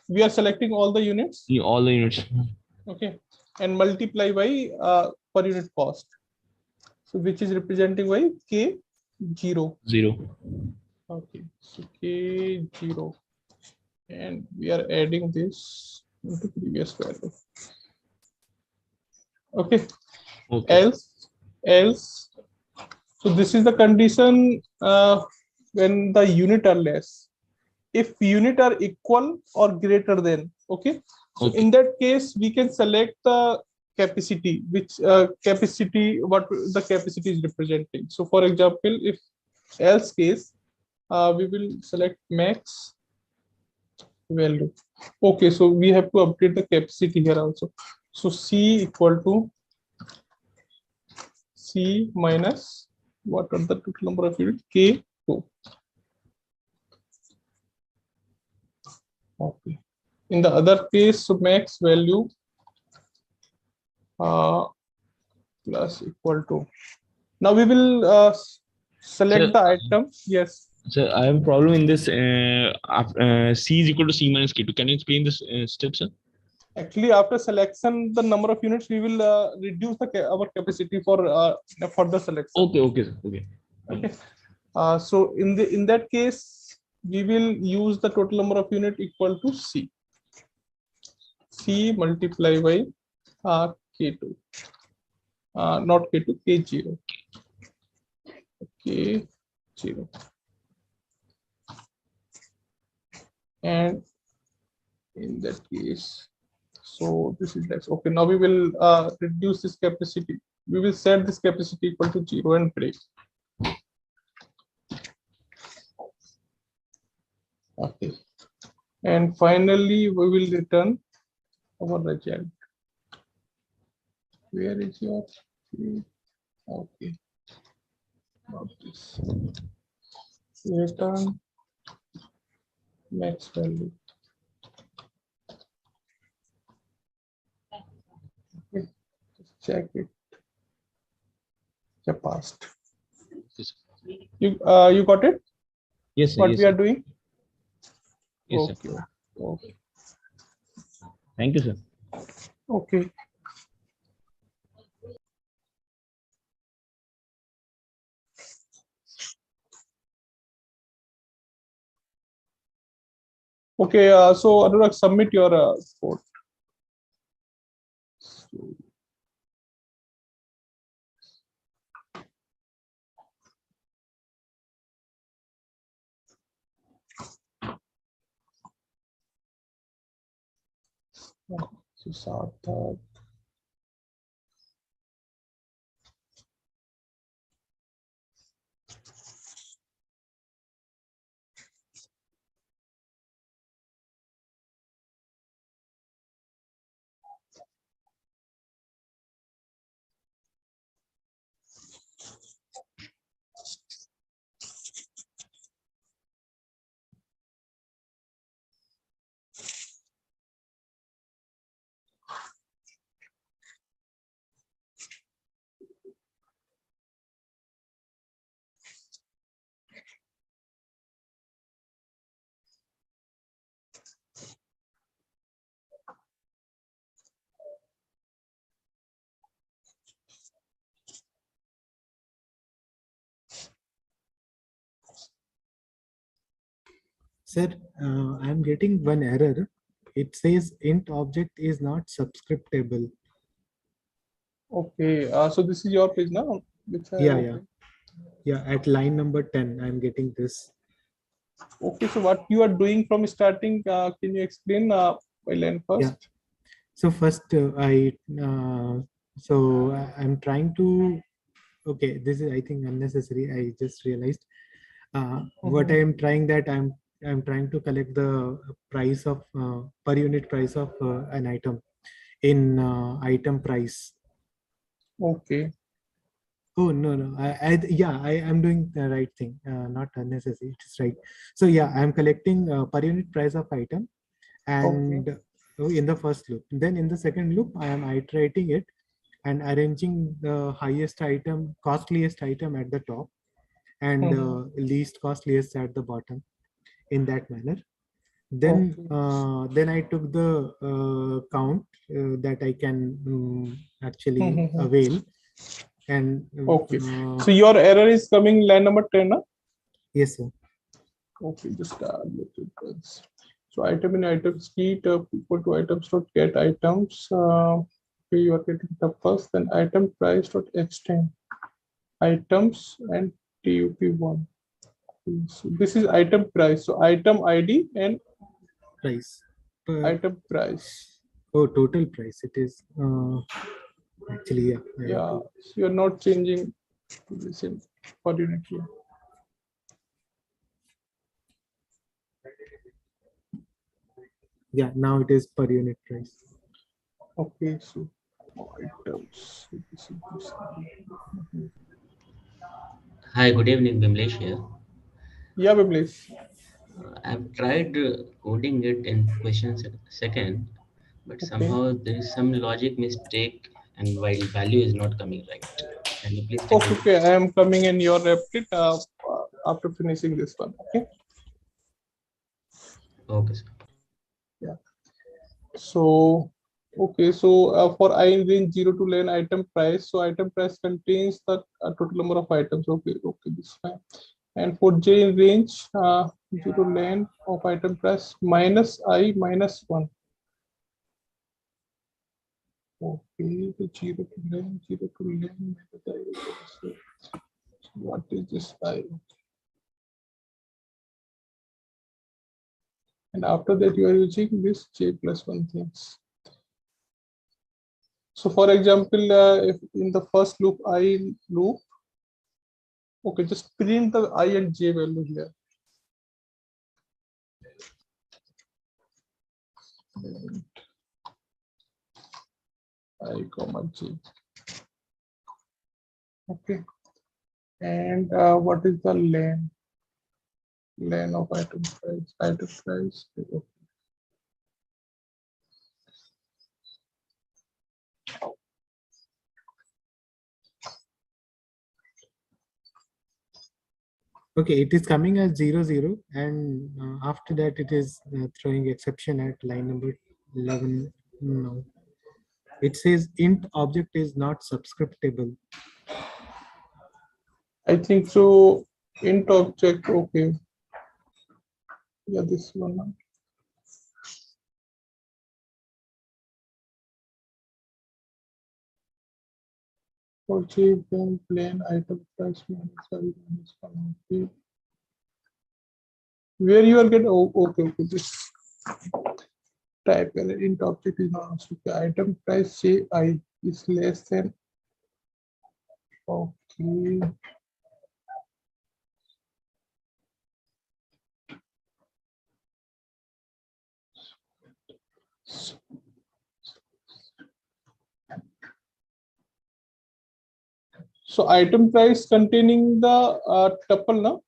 We are selecting all the units. All the units. Okay, and multiply by per unit cost, so which is representing by k0. 0. Okay, so k0, and we are adding this into previous value. Okay. Okay. Else so this is the condition when the unit are less. If unit are equal or greater than, okay, so Okay. in that case we can select the capacity, which capacity, what the capacity is representing. So for example, if else case, we will select max value. Okay, so we have to update the capacity here also. So c equal to c minus what are the total number of units, k2. Okay. In the other case, so max value plus equal to. Now we will select Sir, the item. Yes. sir, I have a problem in this. C is equal to C minus K2. Can you explain this step, sir? Actually, after selection, the number of units, we will reduce our capacity for further selection. Okay, sir. Okay. Okay. So in that case, we will use the total number of unit equal to C. C multiply by K2. Not K2, K0. K0. And in that case, so this is less. Okay, now we will reduce this capacity. We will set this capacity equal to 0 and break. Okay. And finally, we will return our result. Where is your? Okay. Not this. Return max value. Okay. Just check it. Yeah, passed. Yes, You got it? yes, sir. What Yes, we are sir. doing? Yes, sir. Okay. Okay. Thank you, sir. Okay. Okay. So Anurag, submit your report. So Sarthak. Sir, I'm getting one error. It says int object is not subscriptable. Okay. So this is your page now, which I Yeah, opened. yeah. At line number 10, I'm getting this. Okay. So what you are doing from starting? Can you explain? By line first. Yeah. So first, I'm trying to. Okay, this is I think unnecessary. I just realized. What I am trying that I'm trying to collect the price of per unit price of an item in item price. Okay. Oh no, I am doing the right thing, not unnecessary. It's right. So yeah, I'm collecting per unit price of item, and in the first loop. Then in the second loop, I am iterating it and arranging the highest item, costliest item at the top, and least costliest at the bottom. In that manner. Then I took the count that I can actually avail. And Okay. So your error is coming line number 10. Huh? yes, sir. Okay, just look at this. So item in item sheet equal to items dot get items. Okay, you are getting the first, then item price dot extend items and TUP1. So this is item price. So item ID and Price. item price. Oh, total price. It is actually yeah. Yeah, so you're not changing to this in per unit here. Yeah, now it is per unit price. Okay, so items. Hi, good evening, Bimlesh here. Yeah, please. I've tried coding it in question second, but somehow there is some logic mistake and while value is not coming right. Can you please take a look? Okay, I am coming in your replit after finishing this one. Okay. Okay, sir. Yeah. So, okay, so for I in range 0 to 11 item price, so item price contains the total number of items. Okay, this is fine. And for J in range 0 to 11 of item price minus I minus 1. Okay, the 0 to 11, 0 to 11. What is this I? And after that, you are using this J plus 1 things. So for example, if in the first loop, I loop, okay, just print the I and J value here. I comma j. Okay. And what is the len? Len of item price. Item price. Okay. Okay, it is coming as 0, and after that it is throwing exception at line number 11. No, it says int object is not subscriptable. I think so. Int object. Okay. Yeah, this one. Achieve then plain item price minus 1. Okay. Where you are getting, oh, okay, this type int object is not okay. Item price say I is less than, okay. So item price containing the tuple, no?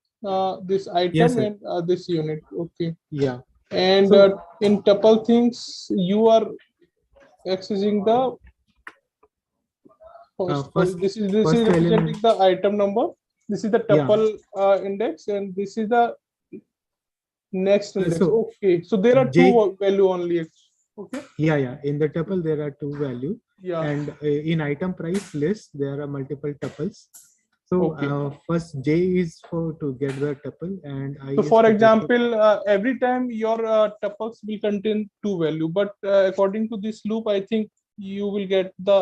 This item, Yes, sir. and this unit. Okay. Yeah. And So- in tuple things, you are accessing the first- this is first representing element. the item number. This is the Yeah. tuple index, and this is the next index. So, Okay, so there are J- two value only. Okay. Yeah. In the tuple, there are two value. Yeah. And in item price list, there are multiple tuples. So Okay. first J is for to get the tuple, and I. So is for to get the- example, every time your tuples will contain two value, but according to this loop, I think you will get the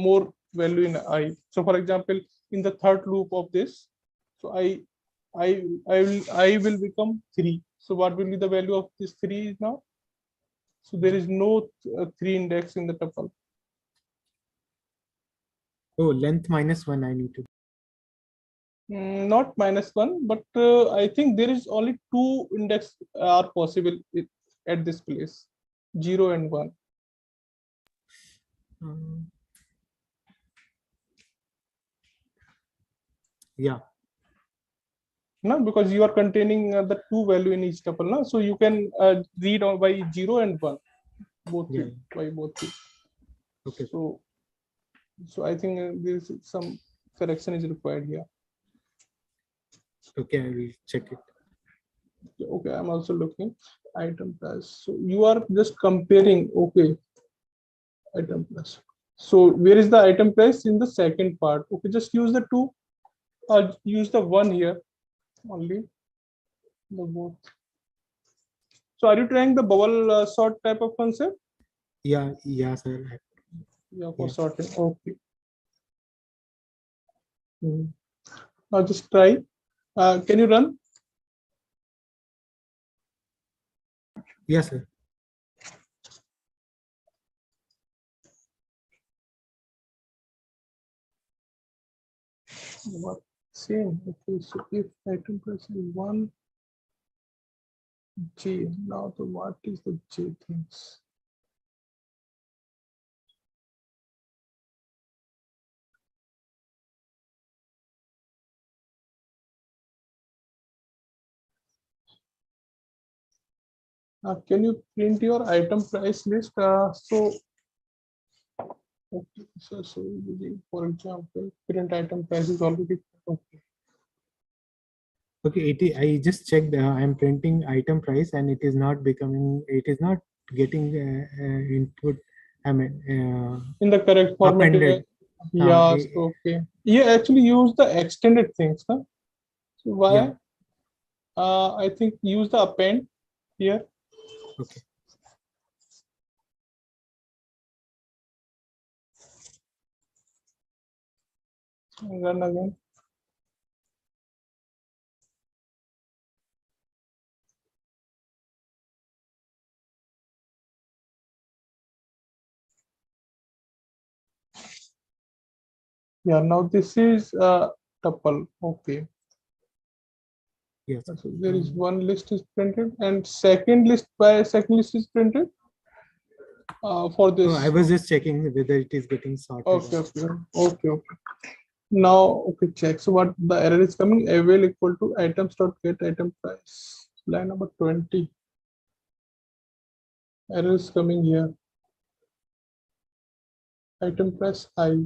more value in I. So for example, in the third loop of this, so I will become 3. So what will be the value of this 3 now? So there is no 3 index in the tuple. Oh, length -1 I need to. Not -1, but I think there is only 2 index are possible at this place, 0 and 1. Yeah. No, because you are containing the 2 value in each tuple, no? So you can read on by 0 and 1, both Yeah. by both. Okay. So I think there is some correction is required here. Okay, I will check it. Okay, I'm also looking item plus. So you are just comparing. Okay, item plus. So where is the item price in the second part? Okay, just use the 2. Use the 1 here only. The both. So are you trying the bubble sort type of concept? Yeah, sir. Yeah, for Yeah. sorting. Okay. Now just try. Can you run? Yes, sir. What? Same. Okay. So if item price is 1 J, now the what is the J things? Can you print your item price list? Okay, so using, for example, print item price is already okay. Okay, I just checked. I'm printing item price, and it is not becoming. It is not getting input. I mean, In the correct format. appended. Yes, okay. Yeah, actually use the extended things. Huh? So why? Yeah. I think use the append here. Okay. Run again. Yeah, now this is tuple. Okay. Yes. So there is one list is printed, and second list is printed. For this. So I was just checking whether it is getting sorted. Okay. Now, okay, check. So what the error is coming? Avail equal to items dot get item price. Line number 20. Error is coming here. Item price I.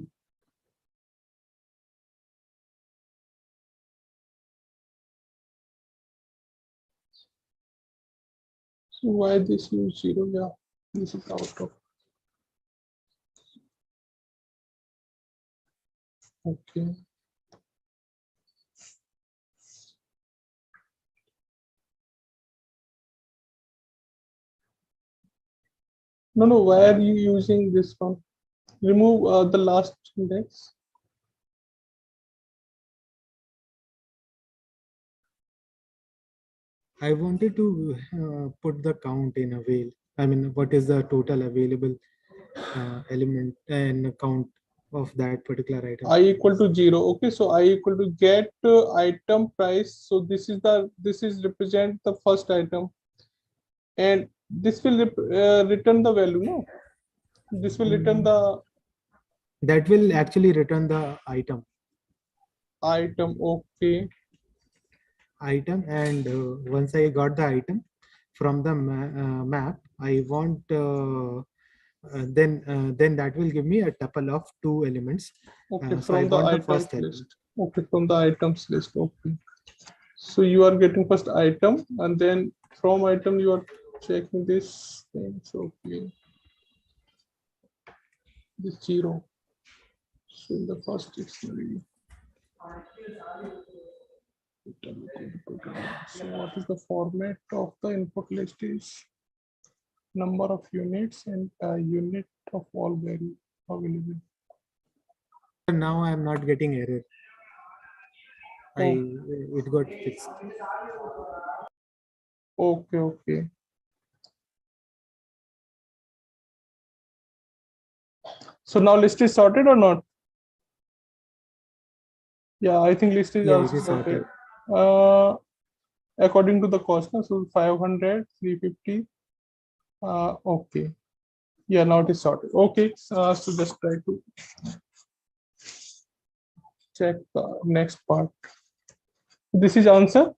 So why this is 0? Yeah, this is out of. Okay. No, why are you using this one? Remove the last index. I wanted to put the count in avail. I mean, what is the total available element and count of that particular item? I equal to 0. Okay, so I equal to get item price. So this is represent the first item, and this will return the value. No, this will return the that will actually return the item. Okay. Item, and once I got the item from the map, I want then that will give me a tuple of 2 elements. Okay, so I from the want the items first element. list. Okay, from the items list. Okay. So you are getting first item, and then from item you are checking this thing. So okay. This 0. So in the first dictionary. So what is the format of the input list is number of units and unit of all value available. Now I am not getting error. It got fixed. Okay. So now list is sorted or not? Yeah, I think list is also sorted. According to the cost, so 500, 350. Okay. Yeah, now it is sorted. Okay. So just try to check the next part. This is answer.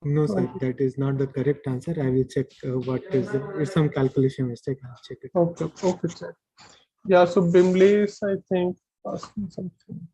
No, sir, that is not the correct answer. I will check what is it's some calculation mistake. I'll check it. Okay, check. Yeah, so Bimley is, I think, asking something.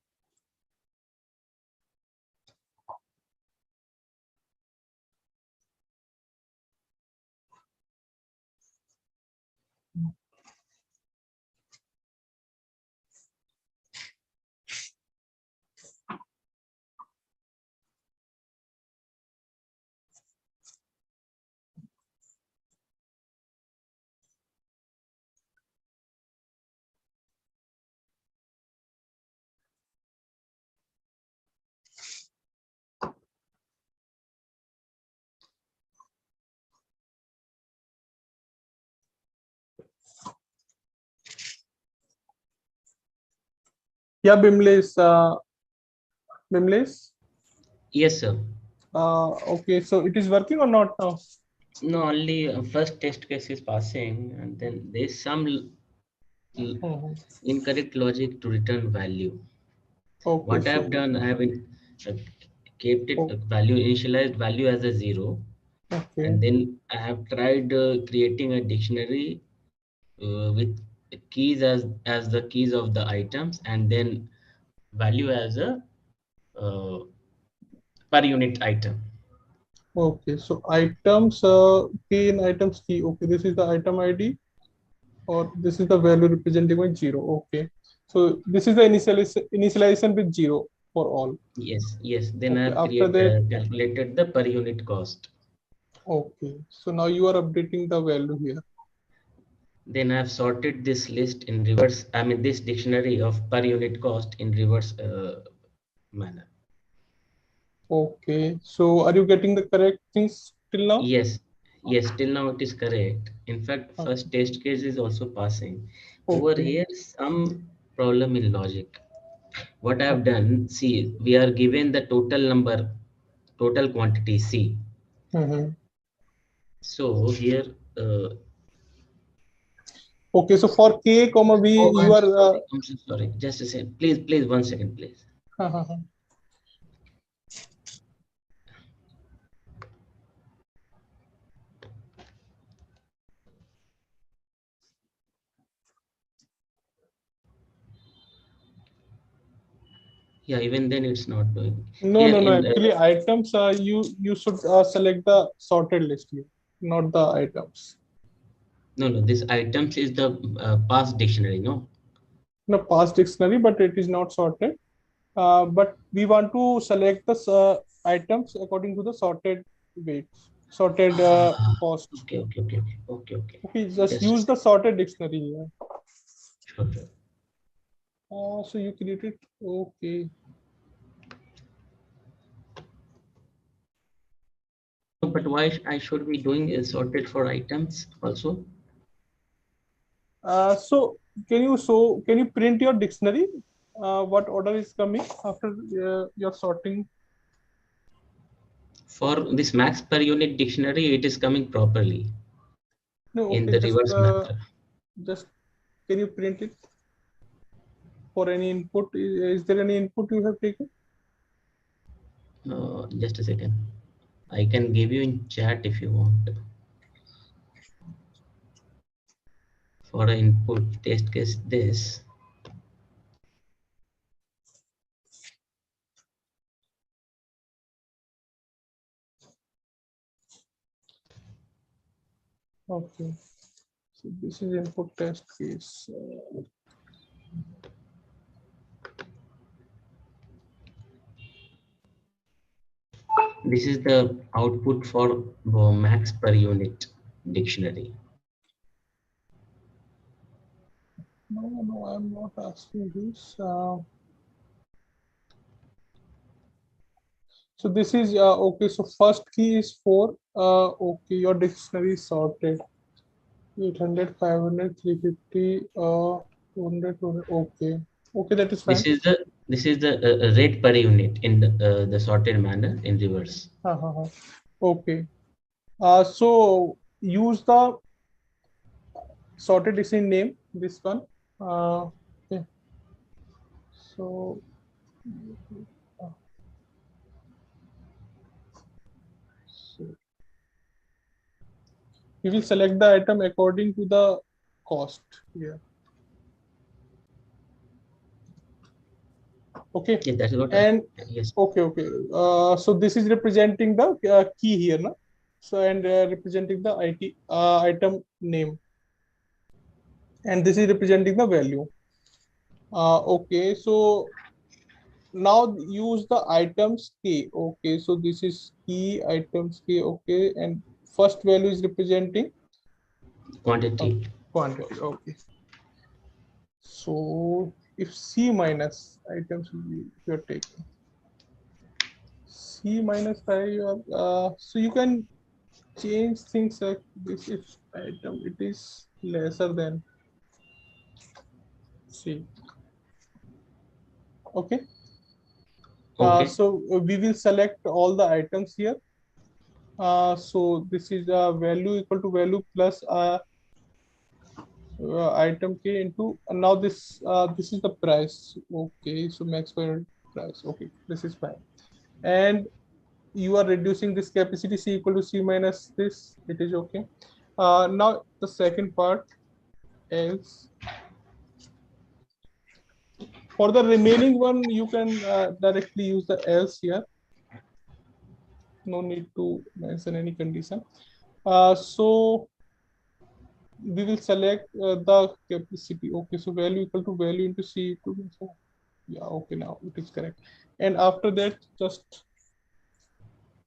Yeah, Bimley's. Yes, sir. Okay, so it is working or not now? No, only first test case is passing, and then there is some incorrect logic to return value. Okay, What I have done, I have kept it value initialized value as a 0, and then I have tried creating a dictionary with keys as the keys of the items, and then value as a per unit item. Okay, so items key in items key. Okay, this is the item ID, or this is the value representing by 0. Okay, so this is the initialization with 0 for all. Yes. Then Okay, I have calculated the per unit cost. Okay, so now you are updating the value here. Then I have sorted this list in reverse. I mean, this dictionary of per unit cost in reverse manner. Okay, so are you getting the correct things till now? Yes, till now it is correct. In fact, first test case is also passing. Over here, some problem in logic. What I have done, see, we are given the total quantity C. So here, Okay, so for k comma b, Oh, you are I'm so sorry. Just a second. Please, 1 second, please. Yeah, even then it's not doing. no, Here no, no. in Actually, items. You should select the sorted list here, not the items. no, this items is the past dictionary, no? No, past dictionary, but it is not sorted. But we want to select the items according to the sorted weights, sorted cost. Okay. Okay, just Just a use the second. sorted dictionary here. Sure. So you created, okay. But why I should be doing is sorted for items also? So can you print your dictionary? What order is coming after your sorting? For this max per unit dictionary, it is coming properly No, in okay, the reverse manner. just can you print it for any input? Is there any input you have taken? Just a second. I can give you in chat if you want. For an input test case this. Okay, so this is input test case. This is the output for max per unit dictionary. No, I'm not asking this. So this is okay. So first key is 4. Okay, your dictionary is sorted. 800, 500, 350, 200, 200. Okay, okay, that is fine. This is the rate per unit in the sorted manner in reverse. Okay. So use the sorted dictionary name. This one. Okay. So we will select the item according to the cost here. Okay. Yeah, that's what. And Yes. okay. So this is representing the key here, no? So and representing the item name, and this is representing the value. Okay, so now use the items k. Okay, so this is key items k. Okay, and first value is representing Quantity. quantity. Okay, so if c minus items you're taking c minus 5, you are so you can change things like this. If item it is lesser than c. Okay. So we will select all the items here. So this is a value equal to value plus item k into, and now this is the price. Okay, so max per price. Okay, this is fine. And you are reducing this capacity c equal to c minus this. It is okay. Now the second part, else. For the remaining one, you can directly use the else here. No need to mention any condition. So we will select the capacity. Okay, so value equal to value into c to yeah, okay, now it is correct. And after that, just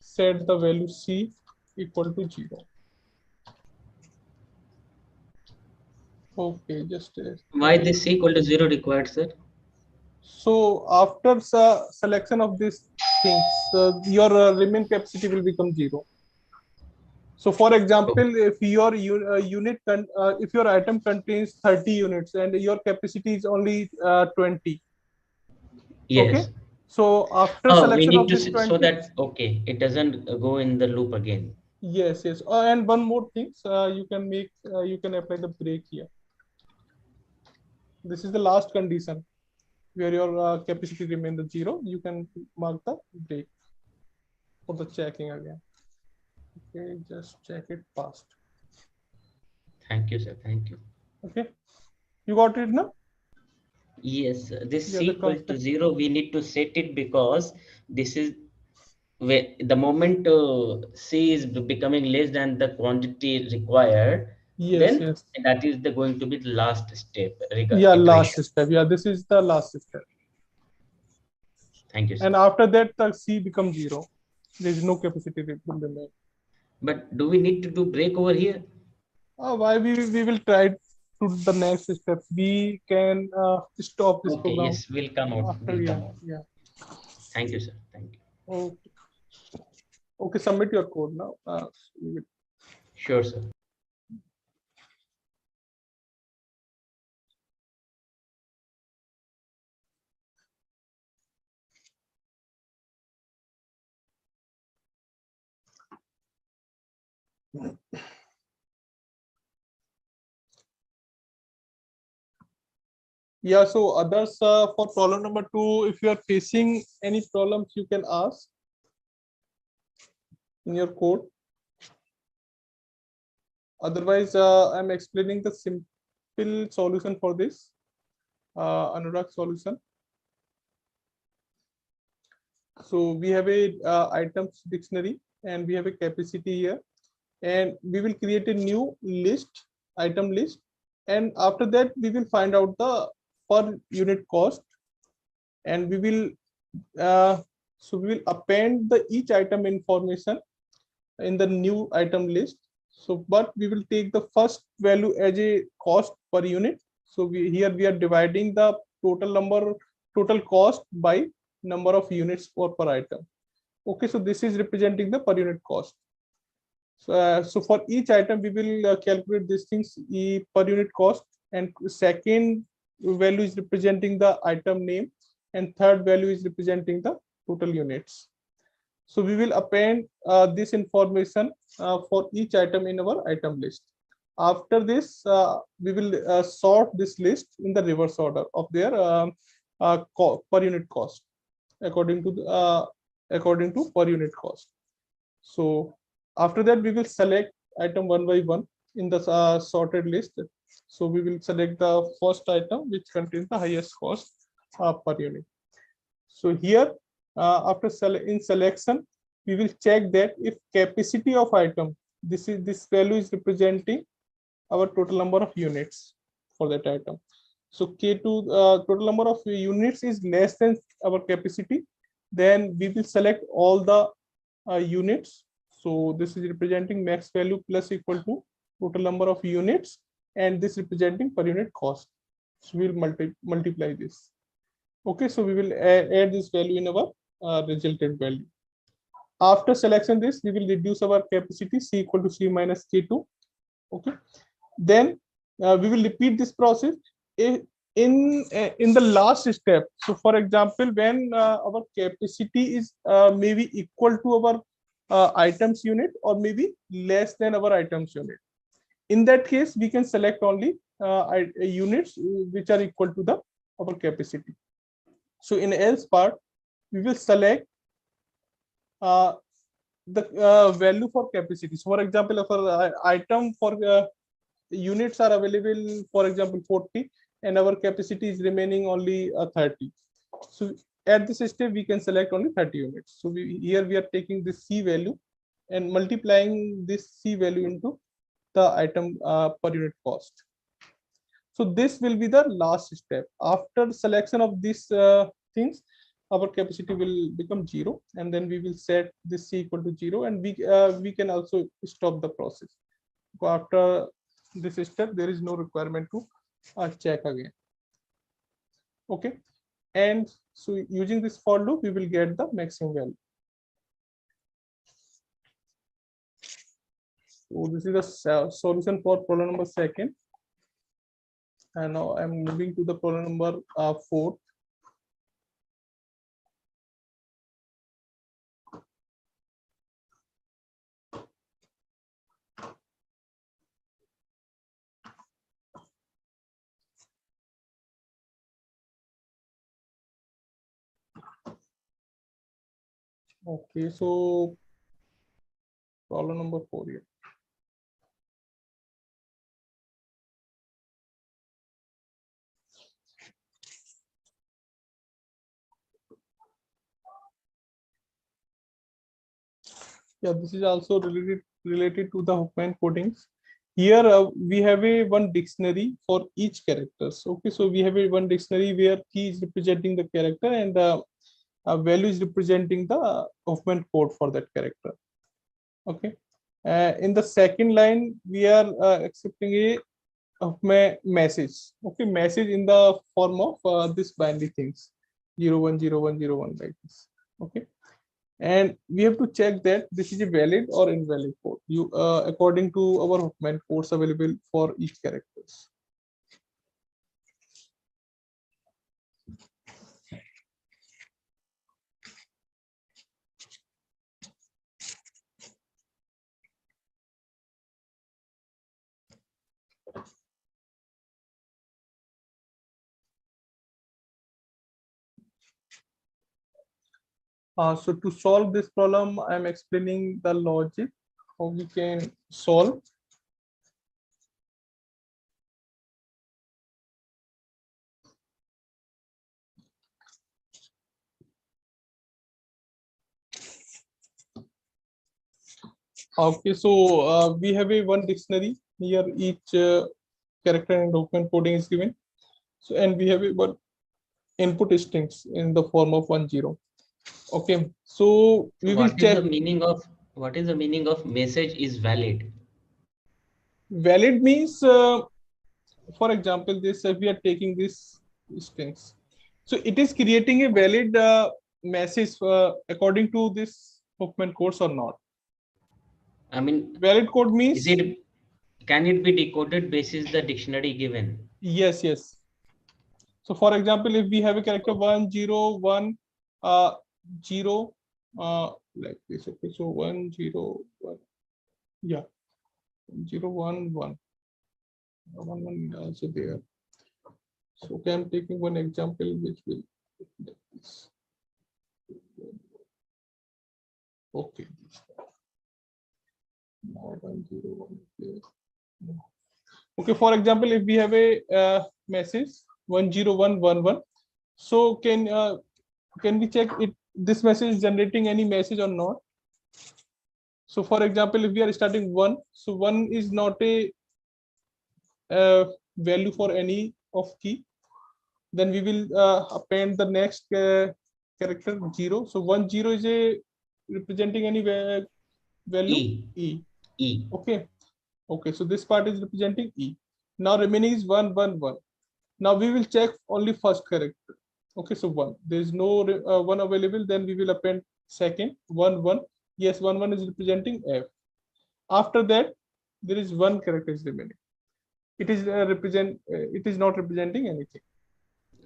set the value c equal to 0. Okay, just Why this c equal to 0 required, sir? so after selection of these things, your remain capacity will become 0. So for example, if your if your item contains 30 units and your capacity is only 20. Yes. Okay. So after we selection need of to this 20, so that it doesn't go in the loop again. yes. And one more thing, you can apply the break here. This is the last condition where your capacity remains the 0. You can mark the break for the checking again. Okay, just check it fast. Thank you, sir. Thank you. Okay, you got it now? Yes, this Yeah, C the equal to constant. 0, we need to set it because this is where the moment C is becoming less than the quantity required, Yes, then yes. that is going to be the last step Yeah, last iteration. step. Yeah, this is the last step. Thank you, sir. And after that, the C becomes 0. There is no capacity will remain. But do we need to do break over here? Why we will try to the next step. We can stop this Okay, program yes, we'll come out. after. We'll Yeah, come out. yeah. Thank you, sir. Thank you. Okay. Okay, submit your code now. We will- Sure, sir. Yeah, so others for problem number 2, if you are facing any problems, you can ask in your code. Otherwise, I'm explaining the simple solution for this Anurag solution. So we have a items dictionary and we have a capacity here, and we will create a new list, item list, and after that we will find out the per unit cost, and we will so we will append the each item information in the new item list. So but we will take the first value as a cost per unit. So here we are dividing the total cost by number of units per item. Okay, so this is representing the per unit cost. So for each item we will calculate these things per unit cost, and second value is representing the item name, and third value is representing the total units. So we will append this information for each item in our item list. After this, we will sort this list in the reverse order of their per unit cost according to per unit cost. So after that, we will select item one by one in the sorted list. So we will select the first item which contains the highest cost per unit. So here, after in selection, we will check that if capacity of item, this value is representing our total number of units for that item. So K2 total number of units is less than our capacity, then we will select all the units. So this is representing max value plus equal to total number of units, and this representing per unit cost. So we'll multiply this. Okay, so we will add this value in our resultant value. After selection this, we will reduce our capacity C equal to C minus K2. Okay, then we will repeat this process in the last step. So for example, when our capacity is maybe equal to our items unit or maybe less than our items unit, in that case we can select only units which are equal to the our capacity. So in else part, we will select the value for capacity. So for example, if our item for units are available, for example 40, and our capacity is remaining only 30. So at this step we can select only 30 units. So here we are taking this C value and multiplying this C value into the item per unit cost. So this will be the last step. After selection of these things, our capacity will become 0, and then we will set this C equal to 0, and we can also stop the process. So after this step, there is no requirement to check again. Okay, and so using this for loop, we will get the maximum value. So this is the solution for problem number 2. And now I'm moving to the problem number 4. Okay, so problem number 4 here. Yeah, this is also related to the Huffman codings. Here we have a one dictionary for each characters. Okay, so we have a one dictionary where key is representing the character and value is representing the Huffman code for that character. Okay, in the second line we are accepting a Huffman message. Okay, message in the form of this binary things 010101 like this. Okay, and we have to check that this is a valid or invalid code you according to our Huffman codes available for each characters. So to solve this problem, I'm explaining the logic how we can solve. Okay, so we have a one dictionary here. Each character and document coding is given. So and we have a one input strings in the form of 10. Okay, so we will What is check. the meaning of message is valid? Valid means, for example, this if we are taking this strings, so it is creating a valid message according to this Huffman codes or not. I mean, Valid code means can it be decoded basis the dictionary given? yes, yes. So, for example, if we have a character 101 0 like this, okay, so 101, yeah, 011 11 is also there. So, okay, I'm taking one example which will like this. Okay. Now 101 here. Okay, for example, if we have a message 10111, so can we check it this message is generating any message or not? So for example, if we are starting 1, so 1 is not a value for any of key, then we will append the next character 0. So 10 is a representing any value E. Okay, okay, so this part is representing E. Now remaining is 111. Now we will check only first character. Okay, so 1. There is no 1 available, then we will append second 1 1. Yes, 1 1 is representing F. After that, there is one character is remaining. It is it is not representing anything.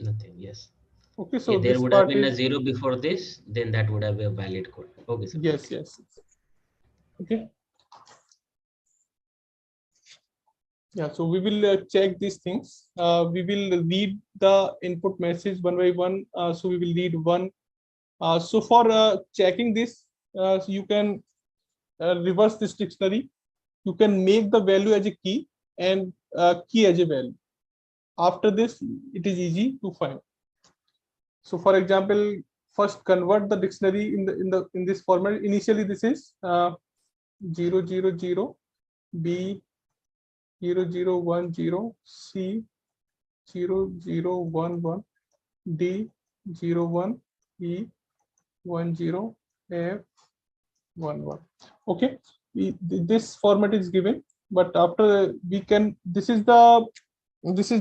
Nothing. Yes. Okay, so There this would have part been a is 0 before this, then that would have been a valid code. Okay, sir. yes, yes. Okay. Yeah, so we will check these things. We will read the input message one by one. So we will read one. So for checking this, so you can reverse this dictionary. You can make the value as a key and key as a value. After this, it is easy to find. So for example, first convert the dictionary in this format. Initially, this is 000 B 0010 C 0011 D 01 E 10 F 11. Okay, this format is given, but after we can this is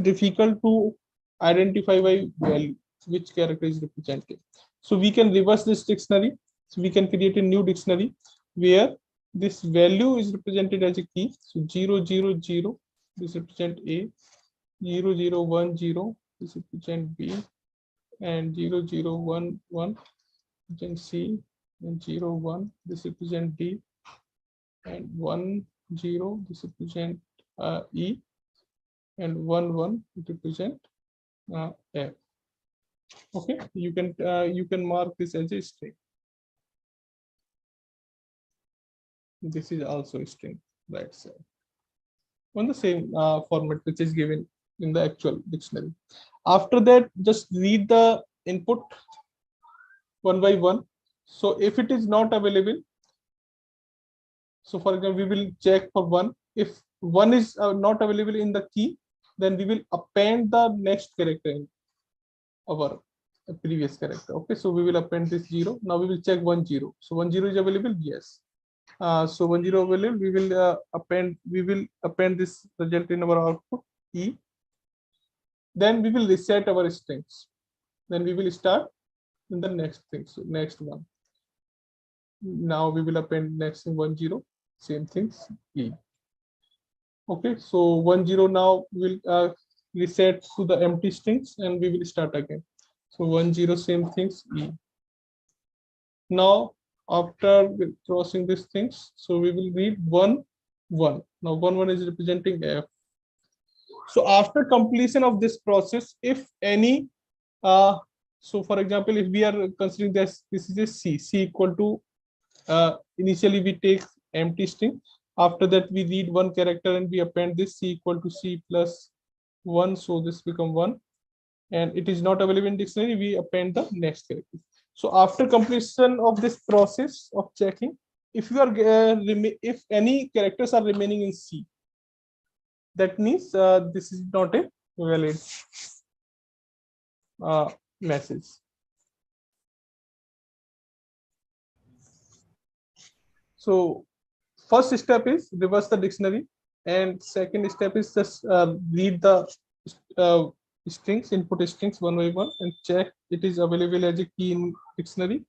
difficult to identify by value which character is represented. So we can reverse this dictionary. So we can create a new dictionary where this value is represented as a key. So 000 this represent A, 0010 this represent B, and 0011 represent C, and 01 this represent D, and 10 this represent E, and 11 it represent F. Okay, you can mark this as a string. This is also a string, that's it. On the same format which is given in the actual dictionary. After that, just read the input one by one. So if it is not available, so for example, we will check for one. If one is not available in the key, then we will append the next character in our previous character. Okay, so we will append this 0. Now we will check 10. So 10 is available, yes. So 10 available, we will append this result in our output E. Then we will reset our strings. Then we will start in the next thing. So next one. Now we will append next thing 10. Same things E. Okay, so 10 now will reset to the empty strings and we will start again. So 10 same things E. Now after crossing these things, so we will read 1 1. Now 1 1 is representing F. So after completion of this process, if any so for example, if we are considering this is a C equal to initially we take empty string. After that we read one character and we append this C equal to C plus 1, so this become 1, and it is not available in dictionary, we append the next character. So after completion of this process of checking, if you are if any characters are remaining in C, that means this is not a valid message. So first step is reverse the dictionary, and second step is just read the uh, strings, input strings one by one, and check it is available as a key in dictionary.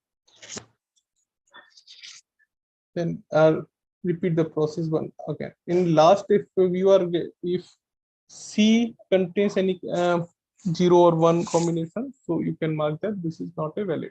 Then repeat the process one again. In last, if C contains any 0 or 1 combination, so you can mark that this is not a valid.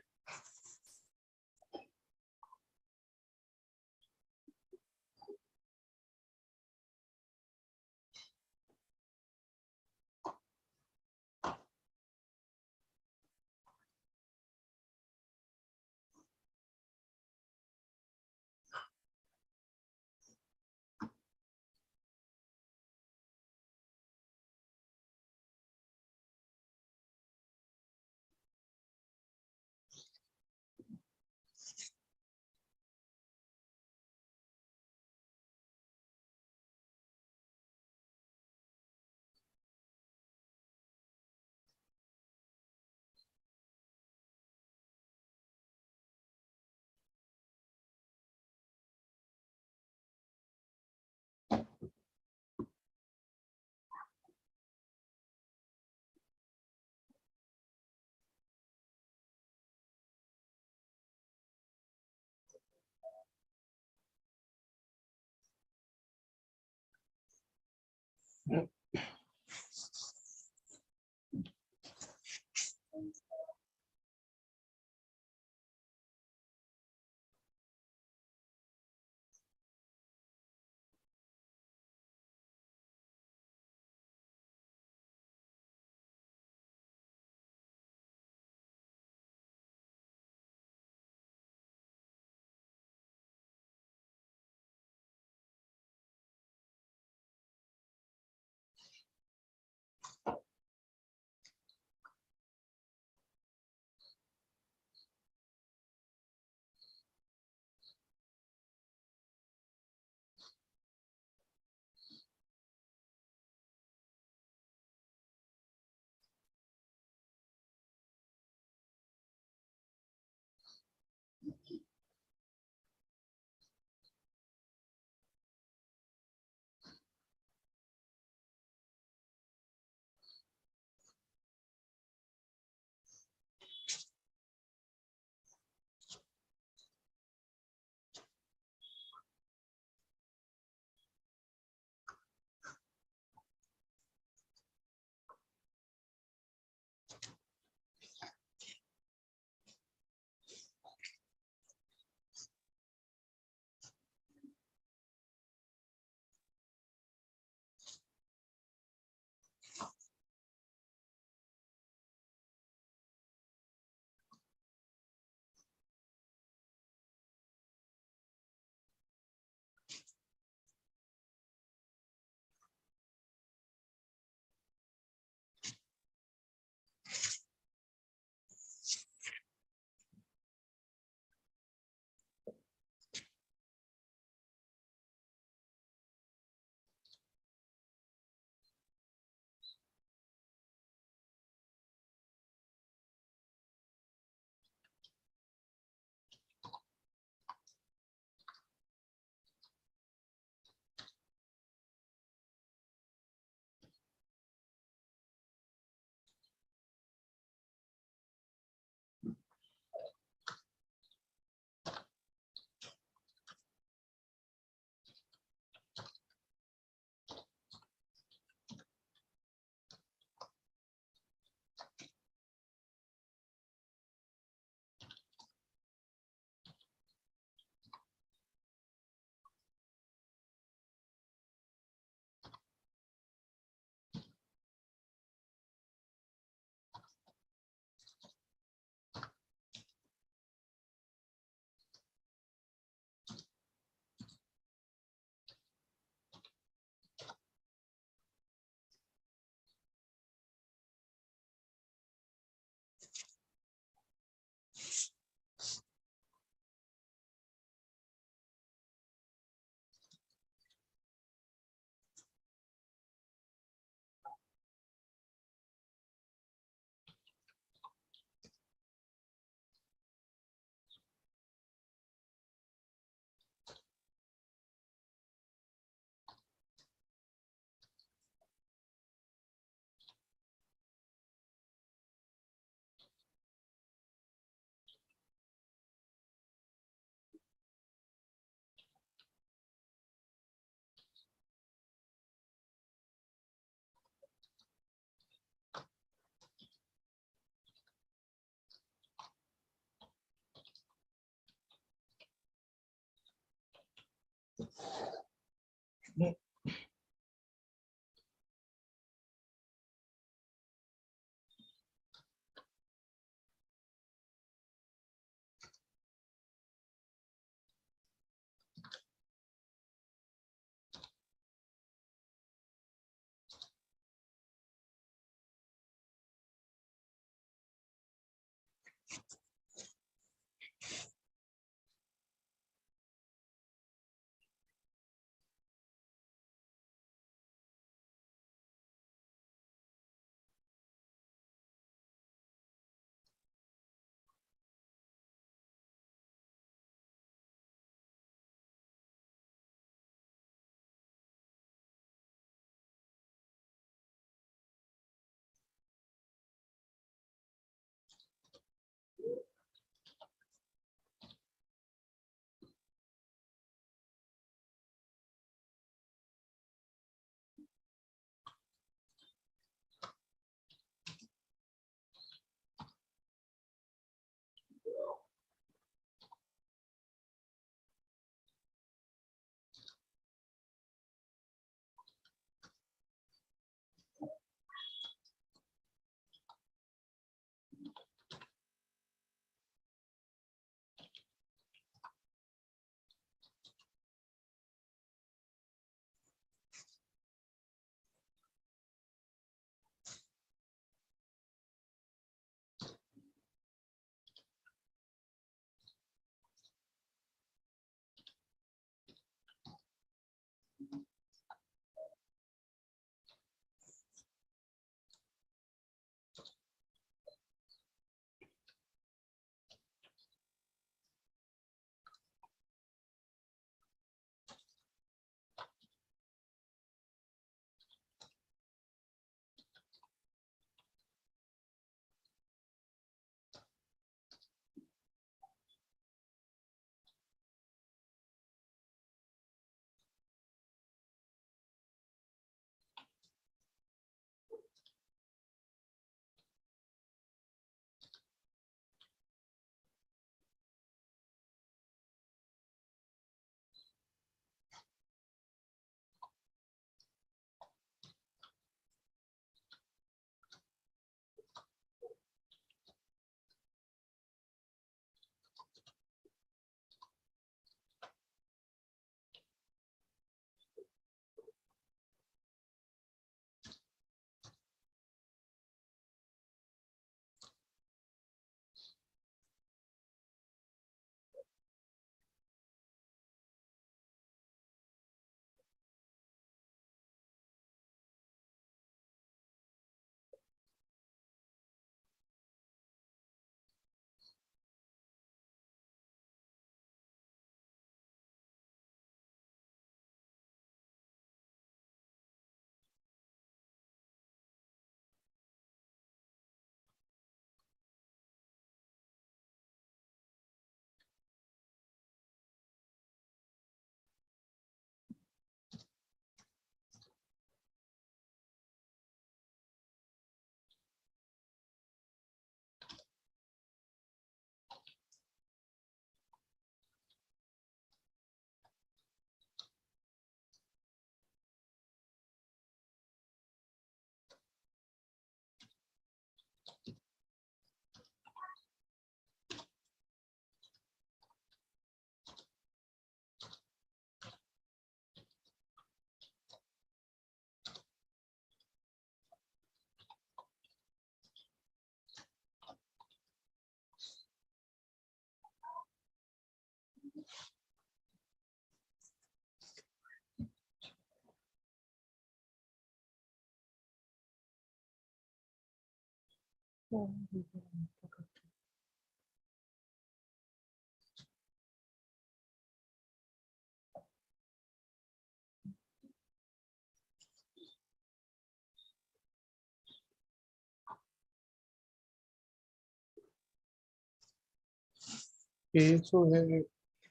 Okay, so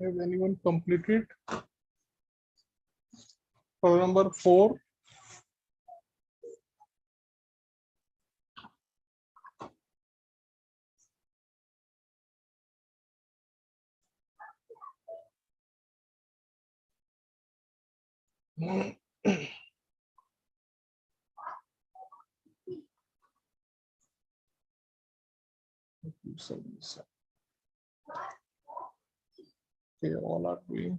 have anyone completed problem number 4? They all are doing.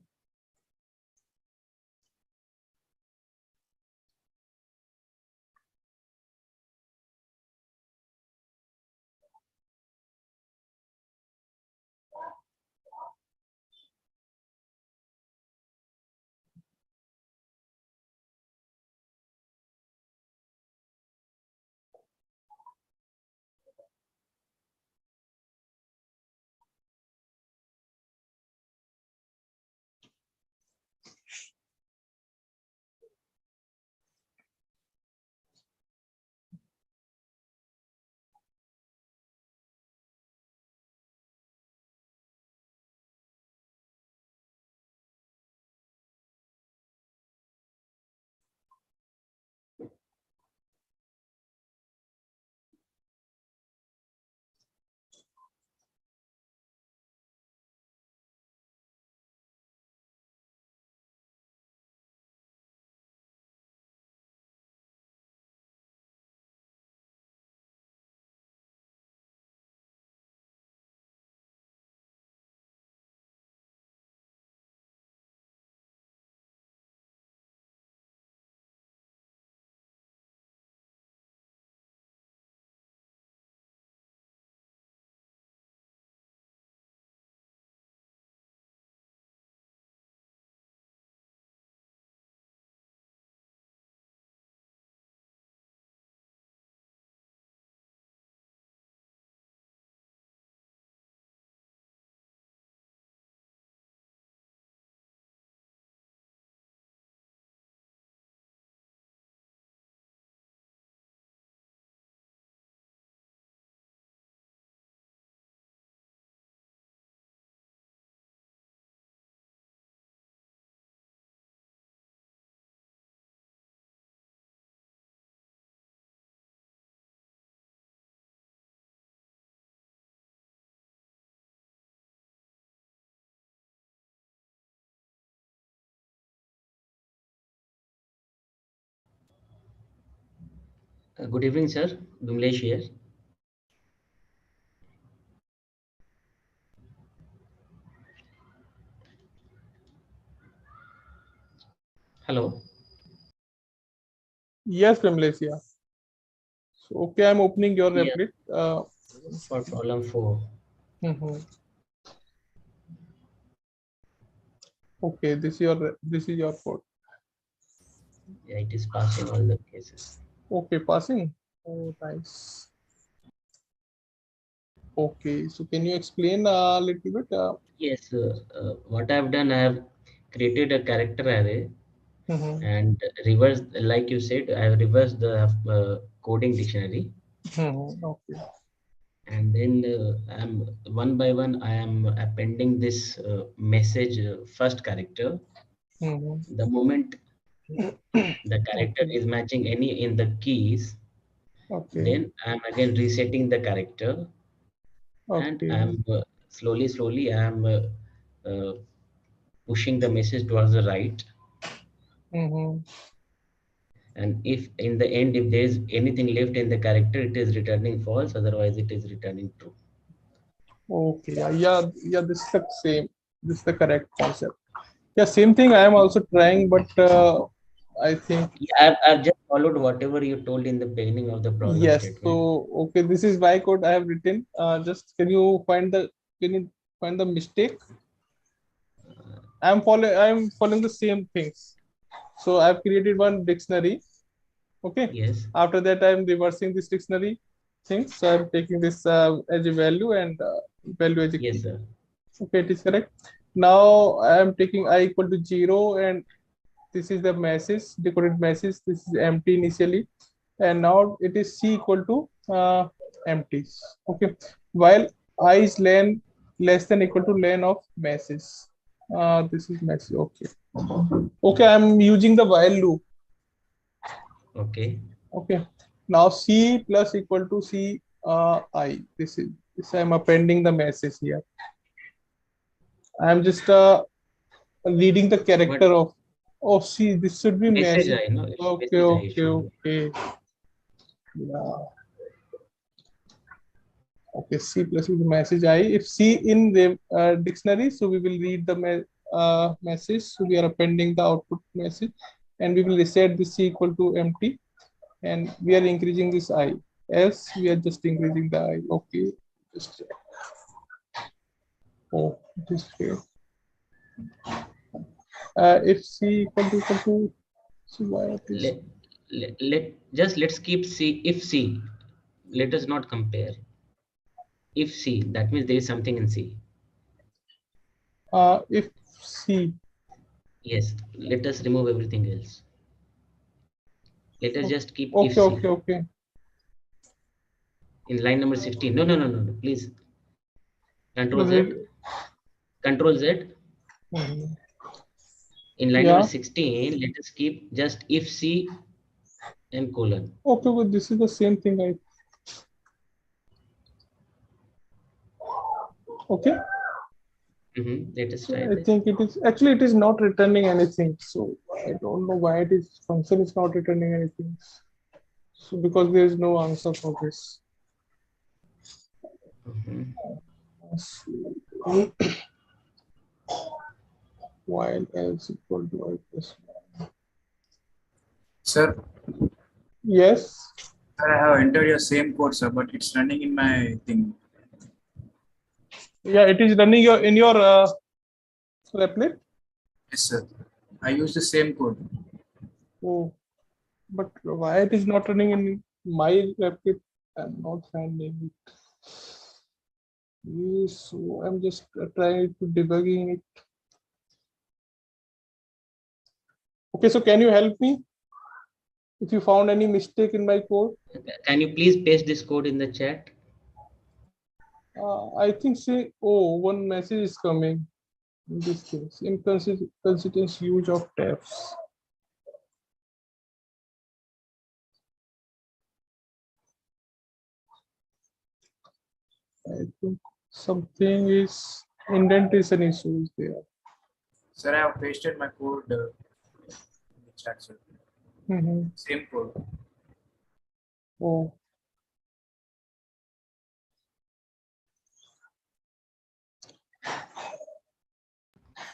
Good evening, sir. Bimlesh here. Hello. Yes, Vimlesh, yeah. So, okay, I'm opening your Yeah. replit. For problem 4. Okay, this is your code. Yeah, it is passing all the cases. Okay, passing. Oh, nice. Okay, so can you explain a little bit? Yes, what I've done, I have created a character array and reversed, like you said, I have reversed the coding dictionary. Okay. And then I'm one by one, I am appending this message first character. The moment the character Okay. is matching any in the keys, Okay. then I'm again resetting the character, and Okay. I'm slowly I'm pushing the message towards the right. And if in the end, if there's anything left in the character, it is returning false, otherwise it is returning true. Okay. Yeah. This is the same. This is the correct concept. Yeah, same thing. I am also trying, but I think Yeah, I've just followed whatever you told in the beginning of the problem yes. statement. So okay, this is my code I have written. Just can you find the mistake? I'm following the same things. So I've created one dictionary. Okay. Yes. After that, I'm reversing this dictionary thing. So I'm taking this as a value and value as a Yes, key. sir. Okay, it is correct. Now I am taking I equal to 0, and this is the message, decoded message. This is empty initially, and now it is C equal to empty. Okay, while I is less than equal to len of message. This is message. Okay. Okay, I'm using the while loop. Okay. Okay. Now C plus equal to C I. This I'm appending the message here. I'm just reading the character Oh, see, this should be Message message. I know. Okay, okay. Yeah. Okay, C plus is message I. If C in the dictionary, so we will read the message. So we are appending the output message, and we will reset this C equal to empty, and we are increasing this I. Else we are just increasing the I. Okay. Just this way. If C equal to so why it is Let's keep C. If C, let us not compare. If C, that means there is something in C. if C. Yes, let us remove everything else. Let us just keep if C. Okay. In line number 16. No. Please. Control Z. Control Z. In line number 16, let us keep just if C and colon. Okay, but this is the same thing. Okay. Let us try I this. think it is not returning anything. So I don't know why function is not returning anything. So because there is no answer for this. While else equal to I plus 1. Sir, Yes. sir, I have entered your same code, sir, but it's running in my thing. Yeah, it is running in your replit. Yes, sir. I use the same code. Oh, but why it is not running in my replit? I'm not finding it. Yes, so I'm just trying to debugging it. Okay, so can you help me? If you found any mistake in my code? Can you please paste this code in the chat? I think one message is coming. In this case, inconsistent use of tabs. I think something is indentation issues there. Sir, I have pasted my code in the chat, sir. Same code. Oh.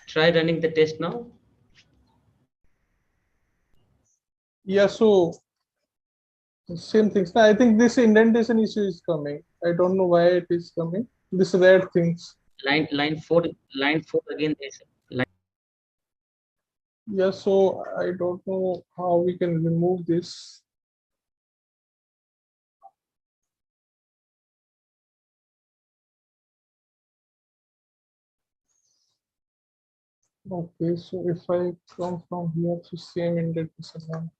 Try running the test now. Yeah, so same things. I think this indentation issue is coming. I don't know why it is coming. This red things. Line 4 again. Yeah, so I don't know how we can remove this. Okay, so if I come from here to same indentation now.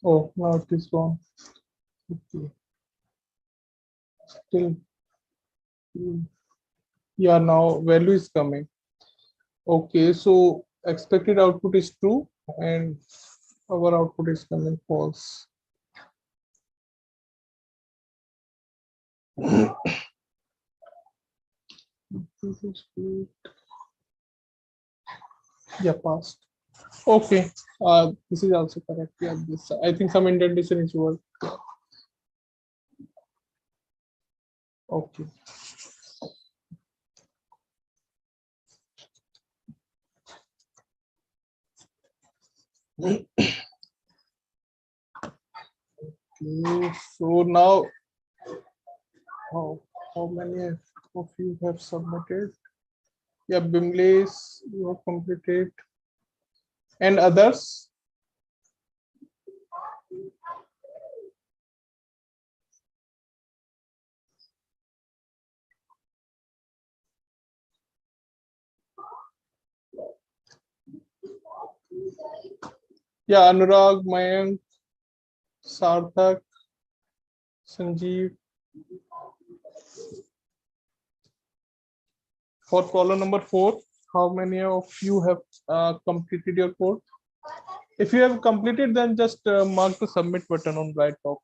Oh, now it is gone. Okay. Still, yeah, now value is coming. Okay, so expected output is true and our output is coming false. Yeah, passed. Okay, this is also correct. Yeah, this I think some indentation is work. Okay. Okay, so now how many of you have submitted? Yeah, Bimlesh, you have completed. And others? Yeah, Anurag, Mayank, Sarthak, Sanjeev. For column number 4, how many of you have completed your code? If you have completed, then just mark the submit button on right top.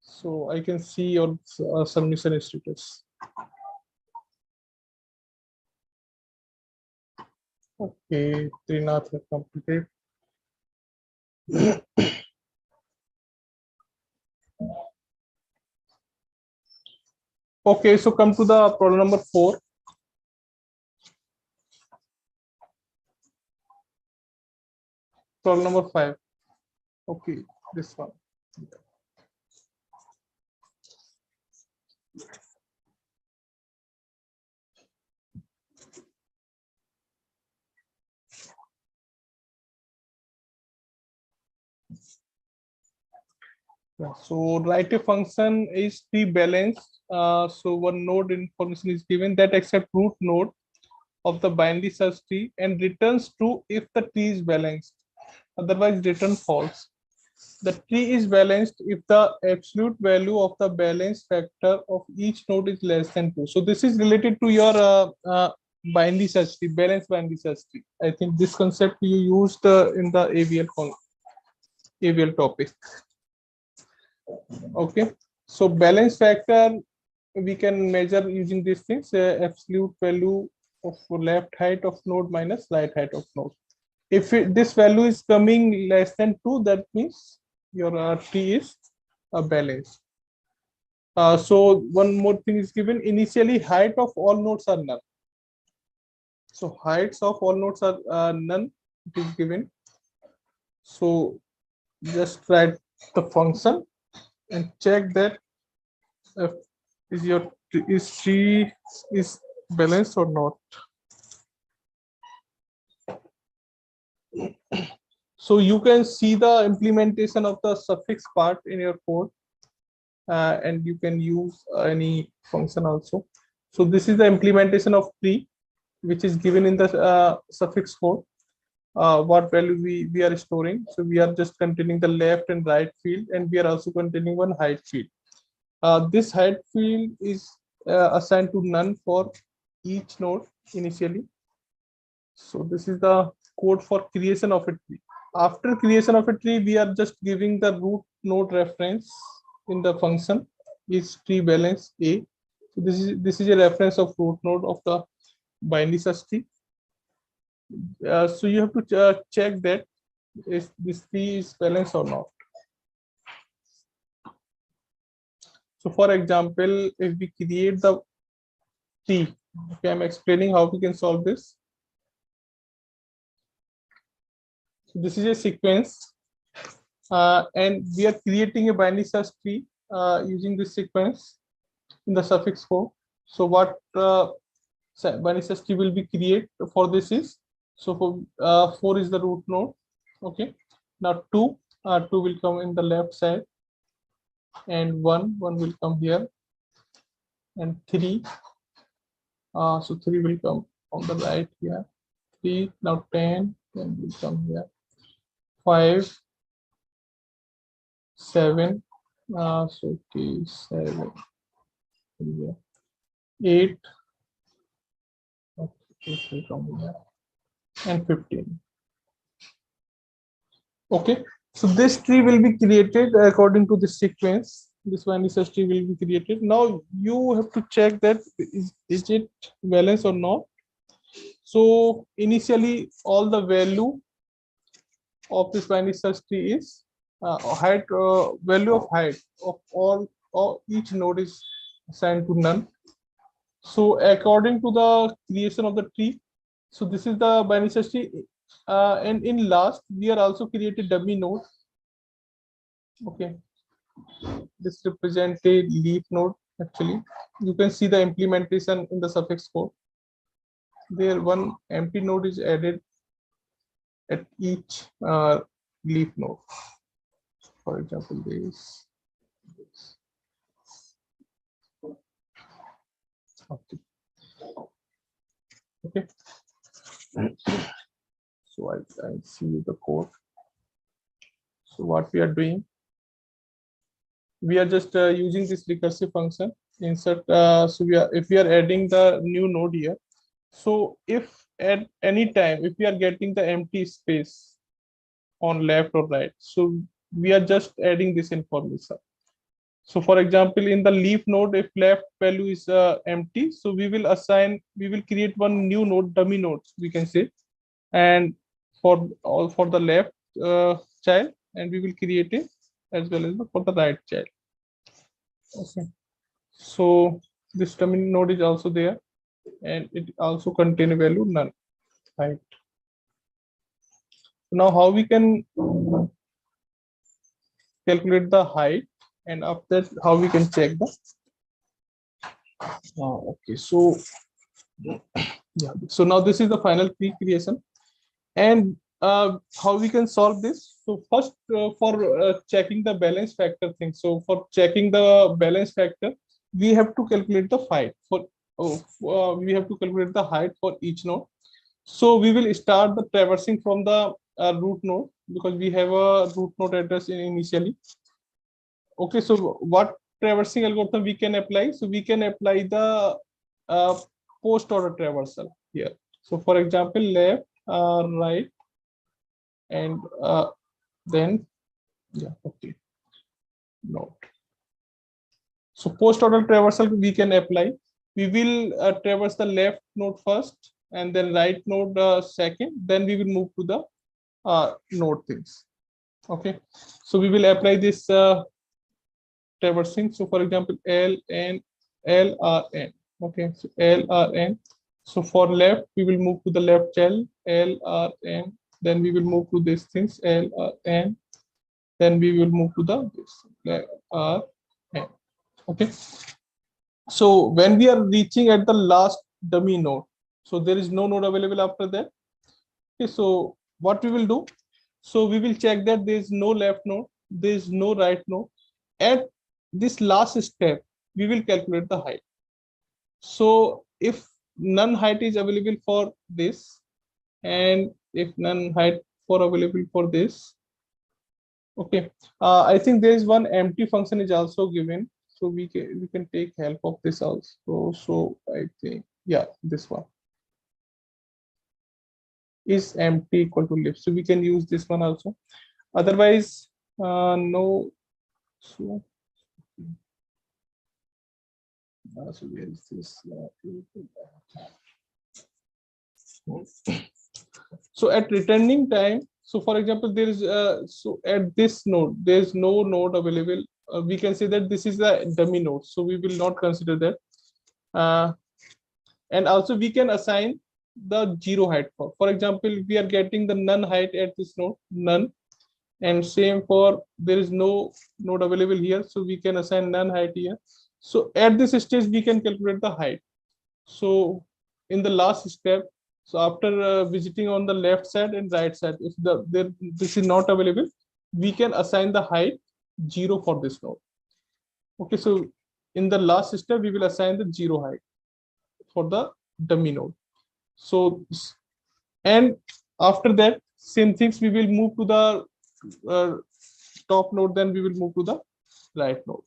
So I can see your submission status. Okay, Trinath has completed. Okay, so come to the problem number 4. Problem number 5. Okay, this one. Yeah, so write a function is tree balanced. So one node information is given that accept root node of the binary search tree and returns true if the tree is balanced. Otherwise, return false. The tree is balanced if the absolute value of the balance factor of each node is less than 2. So this is related to your binary search tree, balanced binary search tree. I think this concept you used in the AVL topic. Okay, so balance factor we can measure using these things, absolute value of left height of node minus right height of node. If this value is coming less than 2, that means your tree is balanced. So one more thing is given, initially height of all nodes are none. So heights of all nodes are none, it is given. So just write the function and check that is your tree is balanced or not. So you can see the implementation of the suffix part in your code, and you can use any function also. So this is the implementation of tree, which is given in the suffix code. What value we are storing. So we are just containing the left and right field, and we are also containing one height field. This height field is assigned to none for each node initially. So this is the code for creation of a tree. After creation of a tree, we are just giving the root node reference in the function is tree balance A. So this is a reference of root node of the binary search tree. So you have to check that if this tree is balanced or not. So for example, if we create the tree, okay, I'm explaining how we can solve this. So this is a sequence, and we are creating a binary search tree using this sequence in the suffix 4. So what binary search tree will be created for this is, so for 4 is the root node. Okay, now 2 will come in the left side, and 1 will come here, and 3 so 3 will come on the right here. 3 now 10 will come here. 5 7 so okay, 7 here. 8 okay, will come here, and 15. Okay, so this tree will be created according to this sequence. This binary search tree will be created. Now you have to check that is it balanced or not. So initially all the value of this binary search tree is height, value of height of all, or each node is assigned to none. So according to the creation of the tree, so this is the binary search tree, and in last we are also created dummy node. Okay, this represents a leaf node. Actually, you can see the implementation in the suffix code. There one empty node is added at each leaf node. For example, this. Okay. So I see the code. So what we are doing, we are just using this recursive function insert. So if we are adding the new node here, so if at any time if we are getting the empty space on left or right, so we are just adding this information. So for example, in the leaf node, if left value is empty, so we will create one new node, dummy node, we can say, and for the left child, and we will create it as well as for the right child. Okay. So this dummy node is also there, and it also contain a value none. Right. Now how we can calculate the height, and after that how we can check the okay, so yeah, so now this is the final key creation, and how we can solve this. So first, for checking the balance factor thing, so for checking the balance factor, we have to calculate the height for we have to calculate the height for each node. So we will start the traversing from the root node, because we have a root node address initially. Okay, so what traversing algorithm we can apply? So we can apply the post order traversal here. So for example, left, right, and then yeah, okay, node. So post order traversal we can apply. We will traverse the left node first, and then right node second. Then we will move to the node things. Okay, so we will apply this traversing. So for example, L N L R N. Okay, so L R N. So for left, we will move to the left child, L R N. Then we will move to these things, L R N. Then we will move to the this R N. Okay. So when we are reaching at the last dummy node, so there is no node available after that. Okay, so what we will do? So we will check that there is no left node, there is no right node. At this last step, we will calculate the height. So if none height is available for this, and if none height for available for this, okay, I think there is one empty function is also given, so we can take help of this also. So I think, yeah, this one is empty equal to left, so we can use this one also. Otherwise, no. So so where is this? So at returning time, so for example, there is so at this node there is no node available. We can say that this is a dummy node, so we will not consider that. And also we can assign the zero height for example, we are getting the none height at this node, none, and same for there is no node available here, so we can assign none height here. So at this stage we can calculate the height. So in the last step, so after visiting on the left side and right side, if this is not available, we can assign the height 0 for this node. Okay, so in the last step we will assign the 0 height for the dummy node. So and after that, same things, we will move to the top node, then we will move to the right node.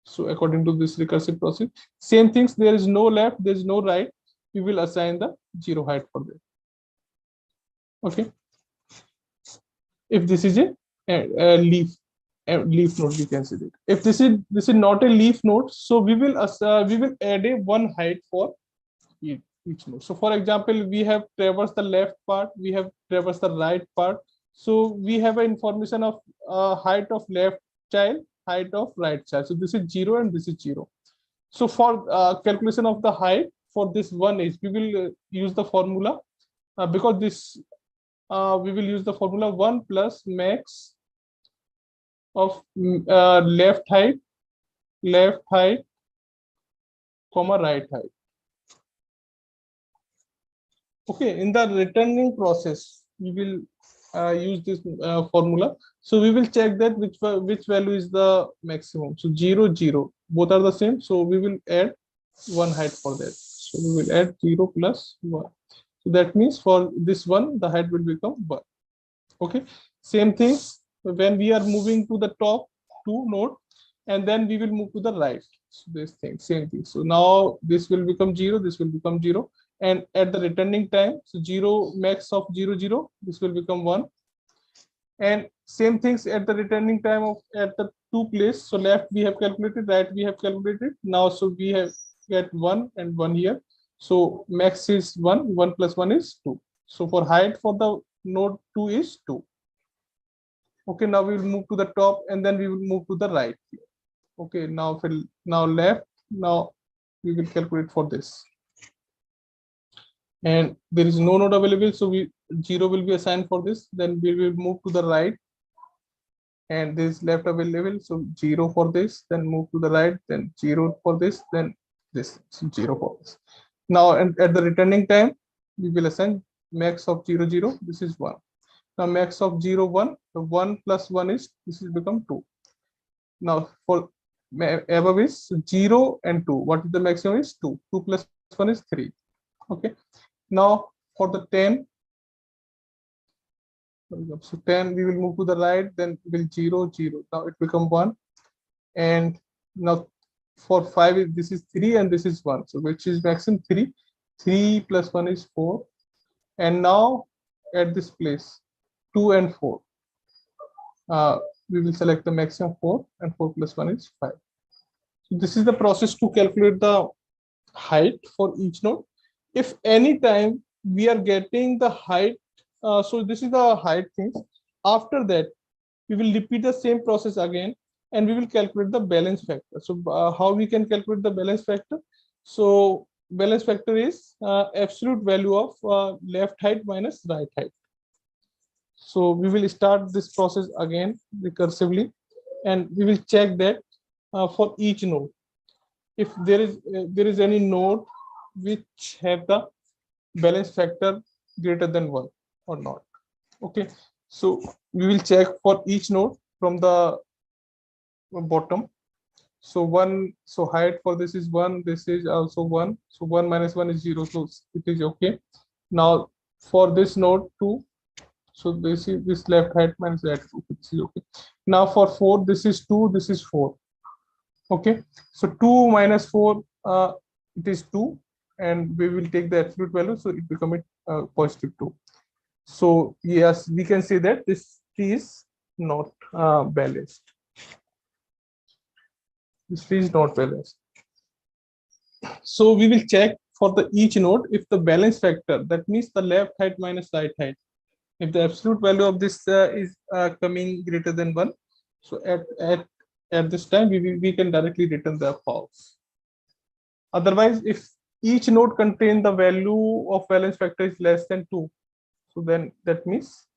So according to this recursive process, same things, there is no left, there is no right, we will assign the 0 height for that. Okay, if this is a leaf node, we can see that. If this is not a leaf node, so we will add a 1 height for each node. So for example, we have traversed the left part, we have traversed the right part, so we have an information of height of left child, height of right child. So this is 0 and this is 0. So for calculation of the height for this one is, we will use the formula because this we will use the formula 1 plus max of left height, comma right height. Okay, in the returning process, we will use this formula. So we will check that which value is the maximum. So 0, 0, both are the same. So we will add 1 height for that. So we will add 0 plus 1. So that means for this one, the height will become 1. Okay, same thing when we are moving to the top 2 node, and then we will move to the right. So this thing, same thing. So now this will become 0, this will become 0. And at the returning time, so 0 max of 0, 0, this will become 1. And same things at the returning time of at the two places. So left we have calculated, right we have calculated. Now so we have get 1 and 1 here. So max is 1, 1 plus 1 is 2. So for height for the node 2 is 2. Okay, now we will move to the top and then we will move to the right. Okay, now left. Now we will calculate for this. And there is no node available, so 0 will be assigned for this. Then we will move to the right, and this left available, so 0 for this. Then move to the right, then 0 for this, then this 0 for this. Now and at the returning time, we will assign max of 0 0. This is 1. Now max of 0 1. The 1 plus 1 is this is become 2. Now for above is 0 and 2. What is the maximum is 2. 2 plus 1 is 3. Okay. Now for the 10, so 10 we will move to the right, then will 0 0. Now it become 1. And now for 5 this is 3 and this is 1. So which is maximum 3. 3 plus 1 is 4. And now at this place 2 and 4. We will select the maximum 4, and 4 plus 1 is 5. So this is the process to calculate the height for each node. If any time we are getting the height, so this is the height things. After that, we will repeat the same process again, and we will calculate the balance factor. So how we can calculate the balance factor? So balance factor is absolute value of left height minus right height. So we will start this process again recursively, and we will check that for each node. If there is any node which have the balance factor greater than 1 or not. Okay, so we will check for each node from the bottom. So height for this is 1, this is also 1. So 1 minus 1 is 0, so it is okay. Now for this node 2, so this is this left height minus that 2, this is okay. Now for 4, this is 2, this is 4. Okay, so 2 minus 4, it is 2, and we will take the absolute value, so it becomes positive 2. So yes, we can say that this tree is not balanced. This tree is not balanced. So we will check for the each node if the balance factor, that means the left height minus right height, if the absolute value of this is coming greater than 1, so at this time we can directly return the false. Otherwise, if each node contains the value of balance factor is less than 2, so then that means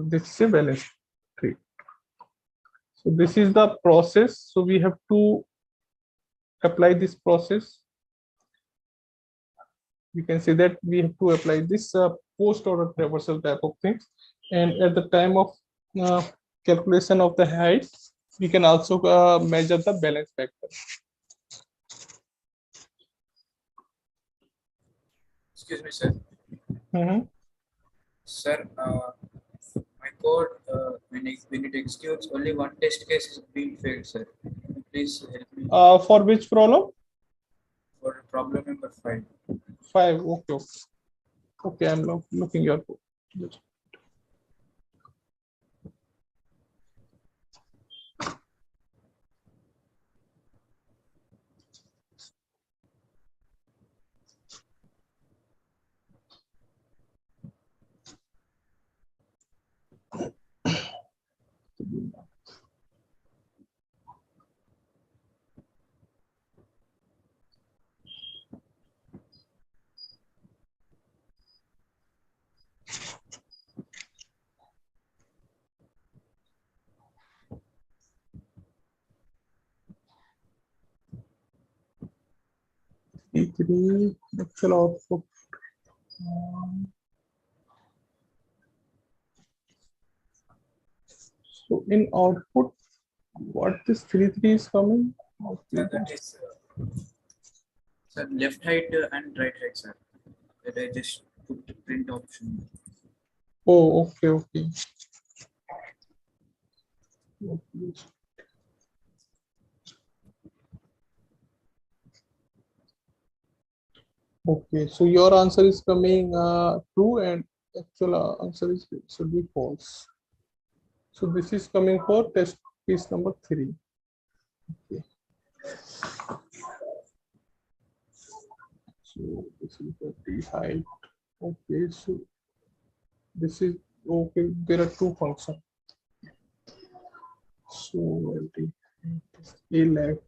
this is a balanced tree. So this is the process. So we have to apply this process. We can say that we have to apply this post-order traversal type of things, and at the time of calculation of the height, we can also measure the balance factor. Excuse me, sir. Mm-hmm. Sir, my code, when it executes, only one test case is being failed, sir. Please help me. For which problem? For problem number 5. 5. Okay. Okay, I'm looking your code. E3 actual output. So in output, what this 3 is coming? Sir, that is sir, left height and right height, sir. That I just put the print option. Oh, okay. Okay, so your answer is coming true, and actual answer should be false. So this is coming for test piece number 3. So this is the t height. Okay, so this is okay. There are two functions. So a left.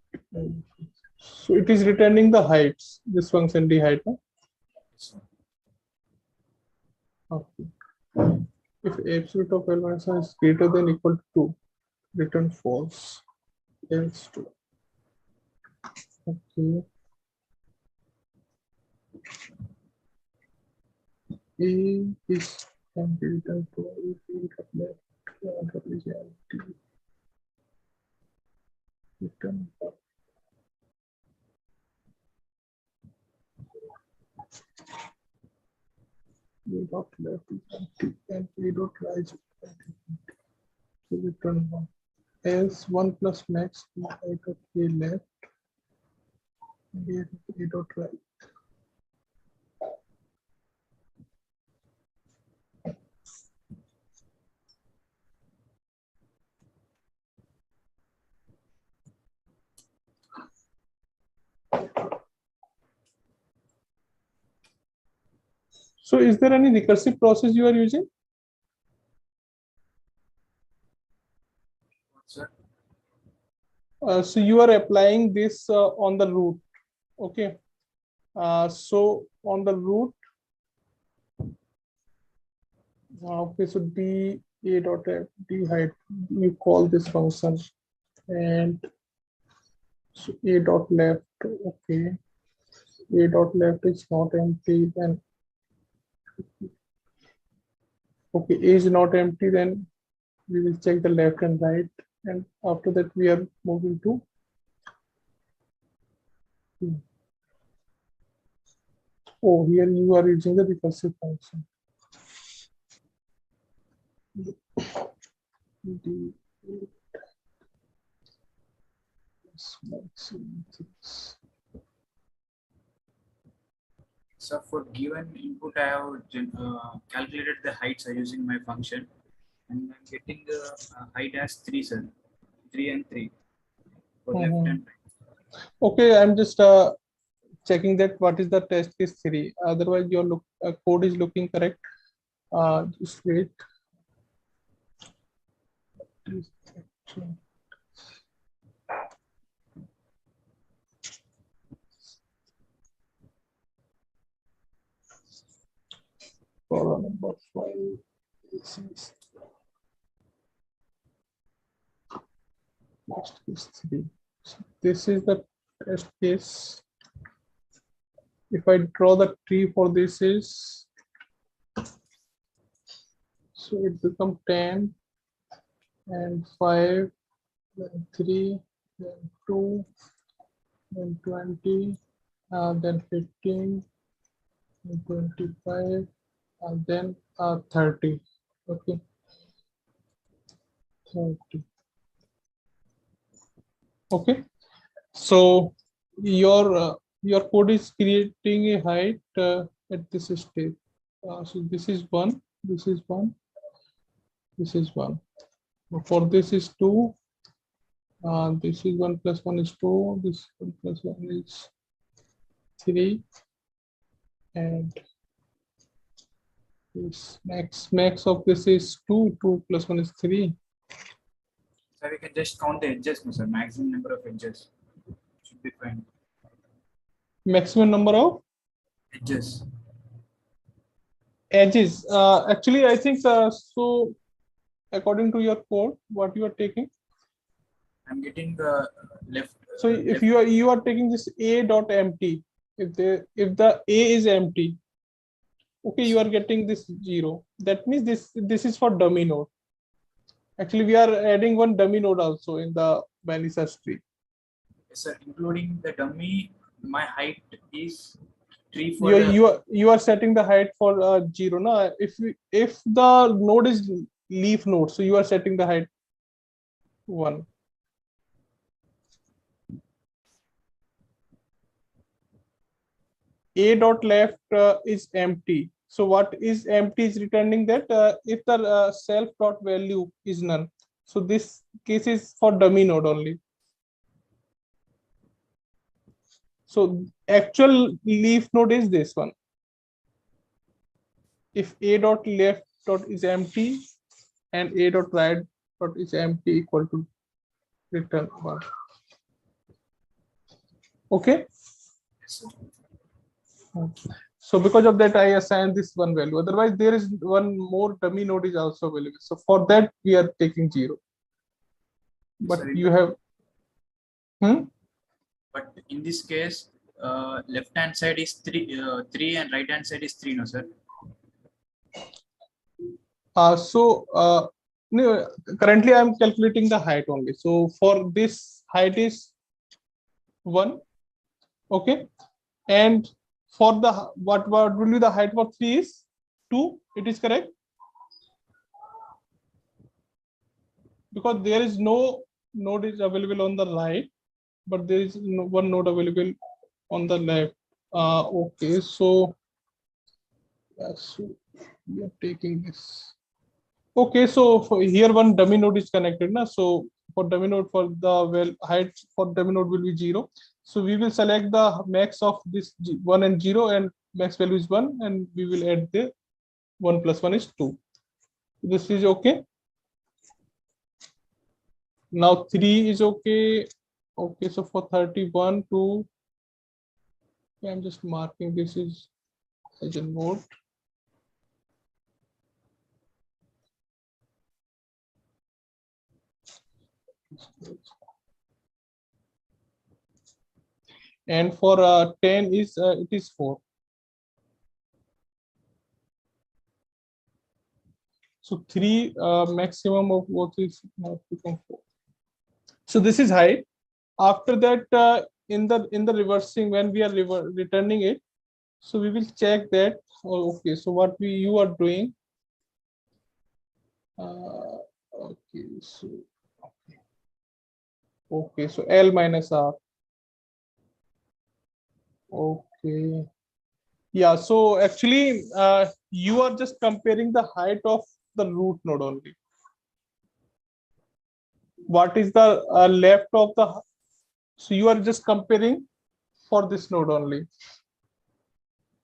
So it is returning the heights. This function d height. No? Okay. If absolute of L minus 1 is greater than equal to 2, return false. Else 2. Okay. A is empty, return to A, left, is empty. Return. A dot left is empty and A dot right is empty. So return 1. Else 1 plus max height of A left and A dot right. So is there any recursive process you are using? Sir, So you are applying this on the root. Okay. So on the root, okay, so d a dot f d height, you call this function, and so a dot left, okay, a dot left is not empty, then okay, a is not empty, then we will check the left and right, and after that we are moving to oh, here you are using the recursive function. D so for given input, I have calculated the heights using my function, and I'm getting the height as 3, sir. 3 and 3 for left and right. Okay, I'm just checking that what is the test case 3. Otherwise, your code is looking correct. Just wait. Problem number 5. Test case 3. So this is the test case. If I draw the tree for this is, so it becomes 10 and 5, then 3, then 2, then 20, then 15, then 25, and then 30. Okay, 30. Okay, so your code is creating a height at this stage. So this is 1, this is 1, this is 1. For this is 2. This is 1 plus 1 is 2. This 1 plus 1 is 3. And this max of this is 2. 2 plus 1 is 3. So we can just count the edges, sir. Maximum number of edges should be fine. Maximum number of Edges. edges. Actually, I think so. According to your code, what you are taking. I'm getting the left. So if you are taking this a dot empty, if the a is empty, okay, you are getting this 0. That means this is for dummy node. Actually, we are adding one dummy node also in the Vanessa tree. Yes, sir. Including the dummy, my height is 3 for you are setting the height for 0. No, if the node is leaf node, so you are setting the height 1. A dot left is empty. So what is empty is returning that if the self dot value is none. So this case is for dummy node only. So actual leaf node is this one. If a dot left dot is empty and a dot right dot is empty equal to return 1. Okay. So because of that, I assign this one value. Otherwise, there is one more dummy node is also available. So for that, we are taking 0. But Sorry, you have. But in this case, left hand side is 3 and right hand side is 3, no sir? No, currently I'm calculating the height only. So for this height is 1. Okay. And for the what will be the height for 3 is 2. It is correct. Because there is no node is available on the right, but there is one node available on the left. Okay, so we are taking this. Okay, so for here one dummy node is connected now. So for dummy node for the height for dummy node will be 0. So we will select the max of this 1 and 0, and max value is 1, and we will add the 1 plus 1 is 2. This is okay. Now 3 is okay. Okay, so for 31 to, I'm just marking this is as a node. And for 10 is it is 4. So 3 maximum of what is now become 4. So this is height. After that, in the reversing, when we are returning it, so we will check that. Oh, okay, so what you are doing. Okay, so okay, so L minus R. Okay. Yeah, so actually you are just comparing the height of the root node only. What is the left of the, so you are just comparing for this node only.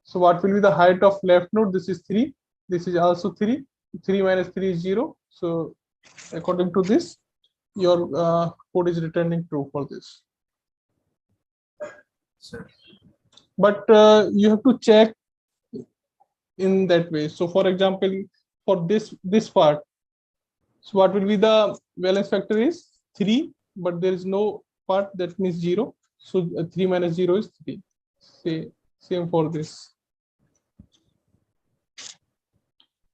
So what will be the height of left node? This is 3. This is also 3. 3 minus 3 is 0. So according to this, your code is returning true for this. Sir. But you have to check in that way. So for example, for this part, so what will be the valence factor is 3, but there is no part, that means 0. So 3 minus 0 is 3. Same for this.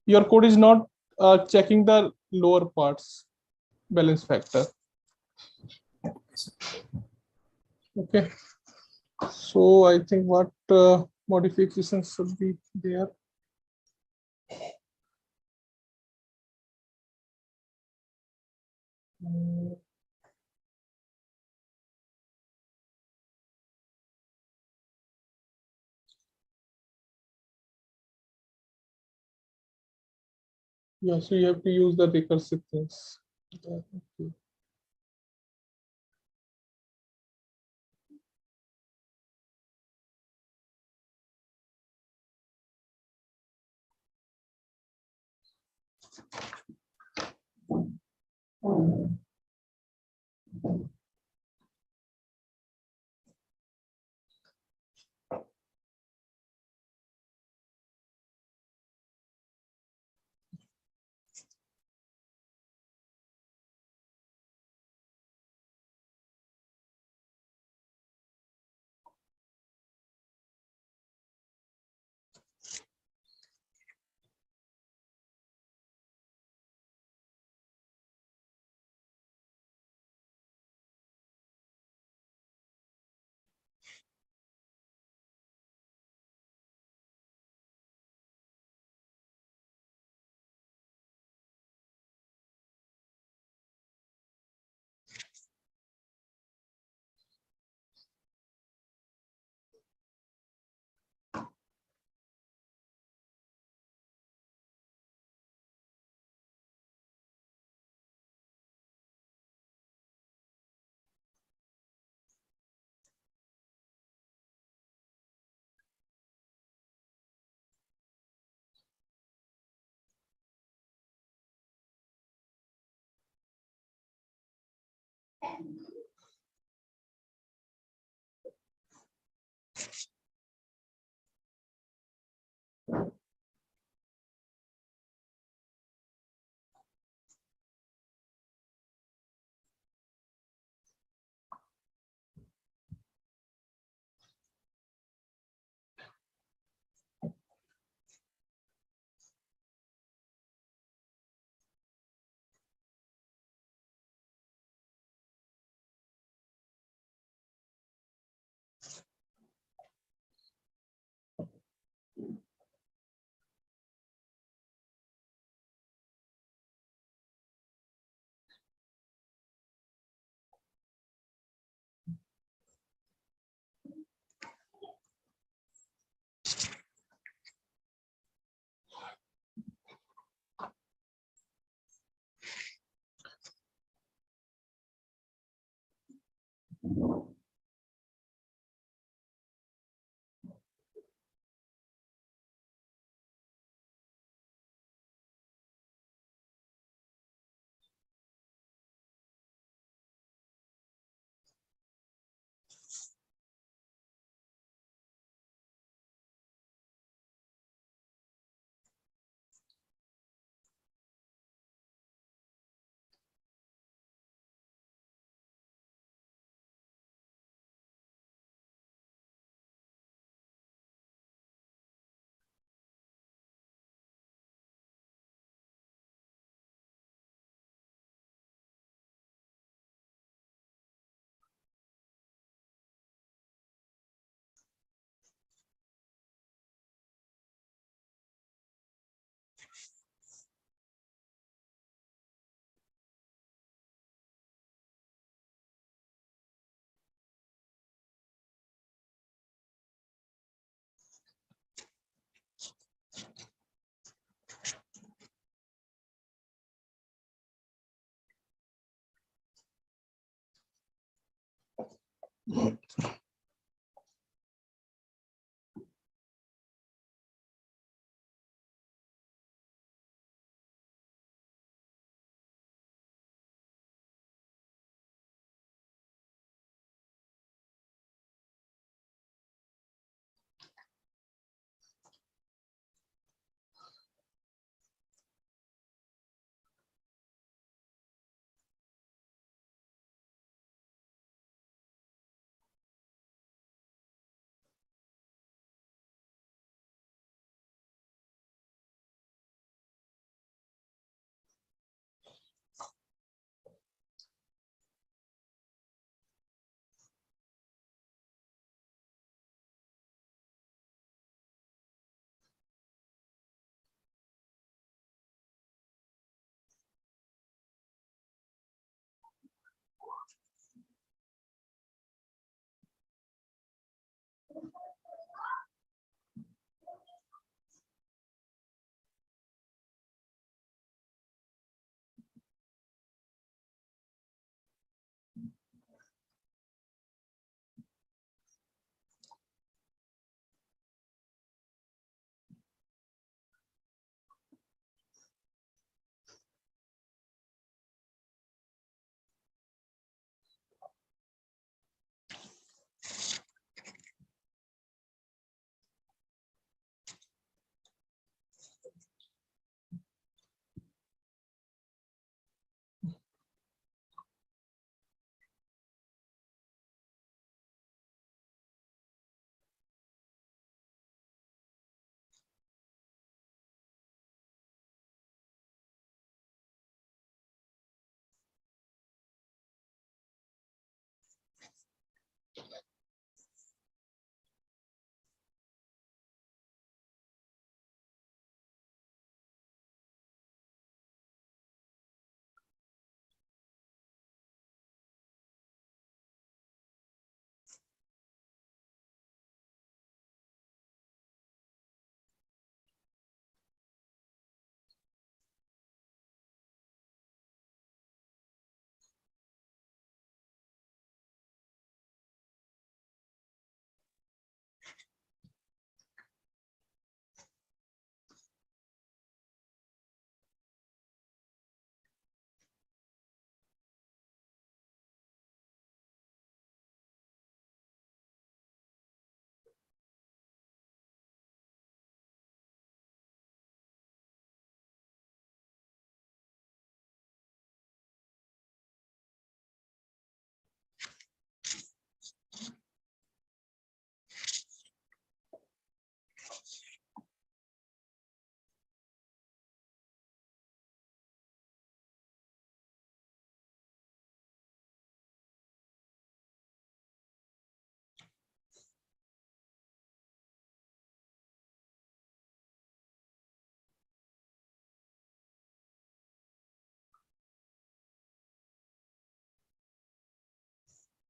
Your code is not checking the lower parts balance factor. Okay. So I think what modifications should be there. Yeah, so you have to use the recursive things. Okay.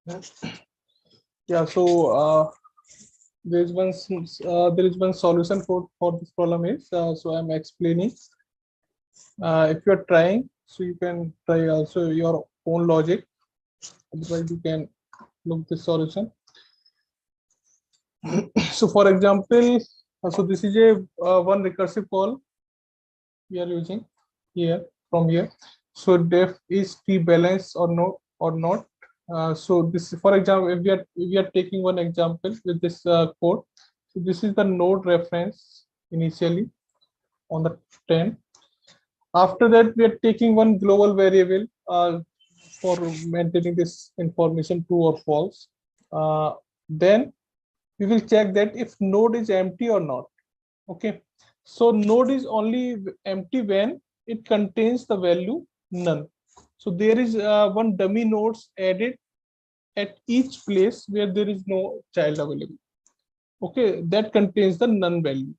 Yeah, so there is one solution for this problem is so I'm explaining. If you are trying, so you can try also your own logic. Otherwise, you can look the solution. So, for example, so this is a one recursive call we are using here from here. So def is t balance or no or not. So this, for example, if we are taking one example with this code. So this is the node reference initially on the 10. After that, we are taking one global variable for maintaining this information true or false. Then we will check that if node is empty or not. Okay, so node is only empty when it contains the value none. So there is one dummy nodes added at each place where there is no child available. Okay, that contains the none value.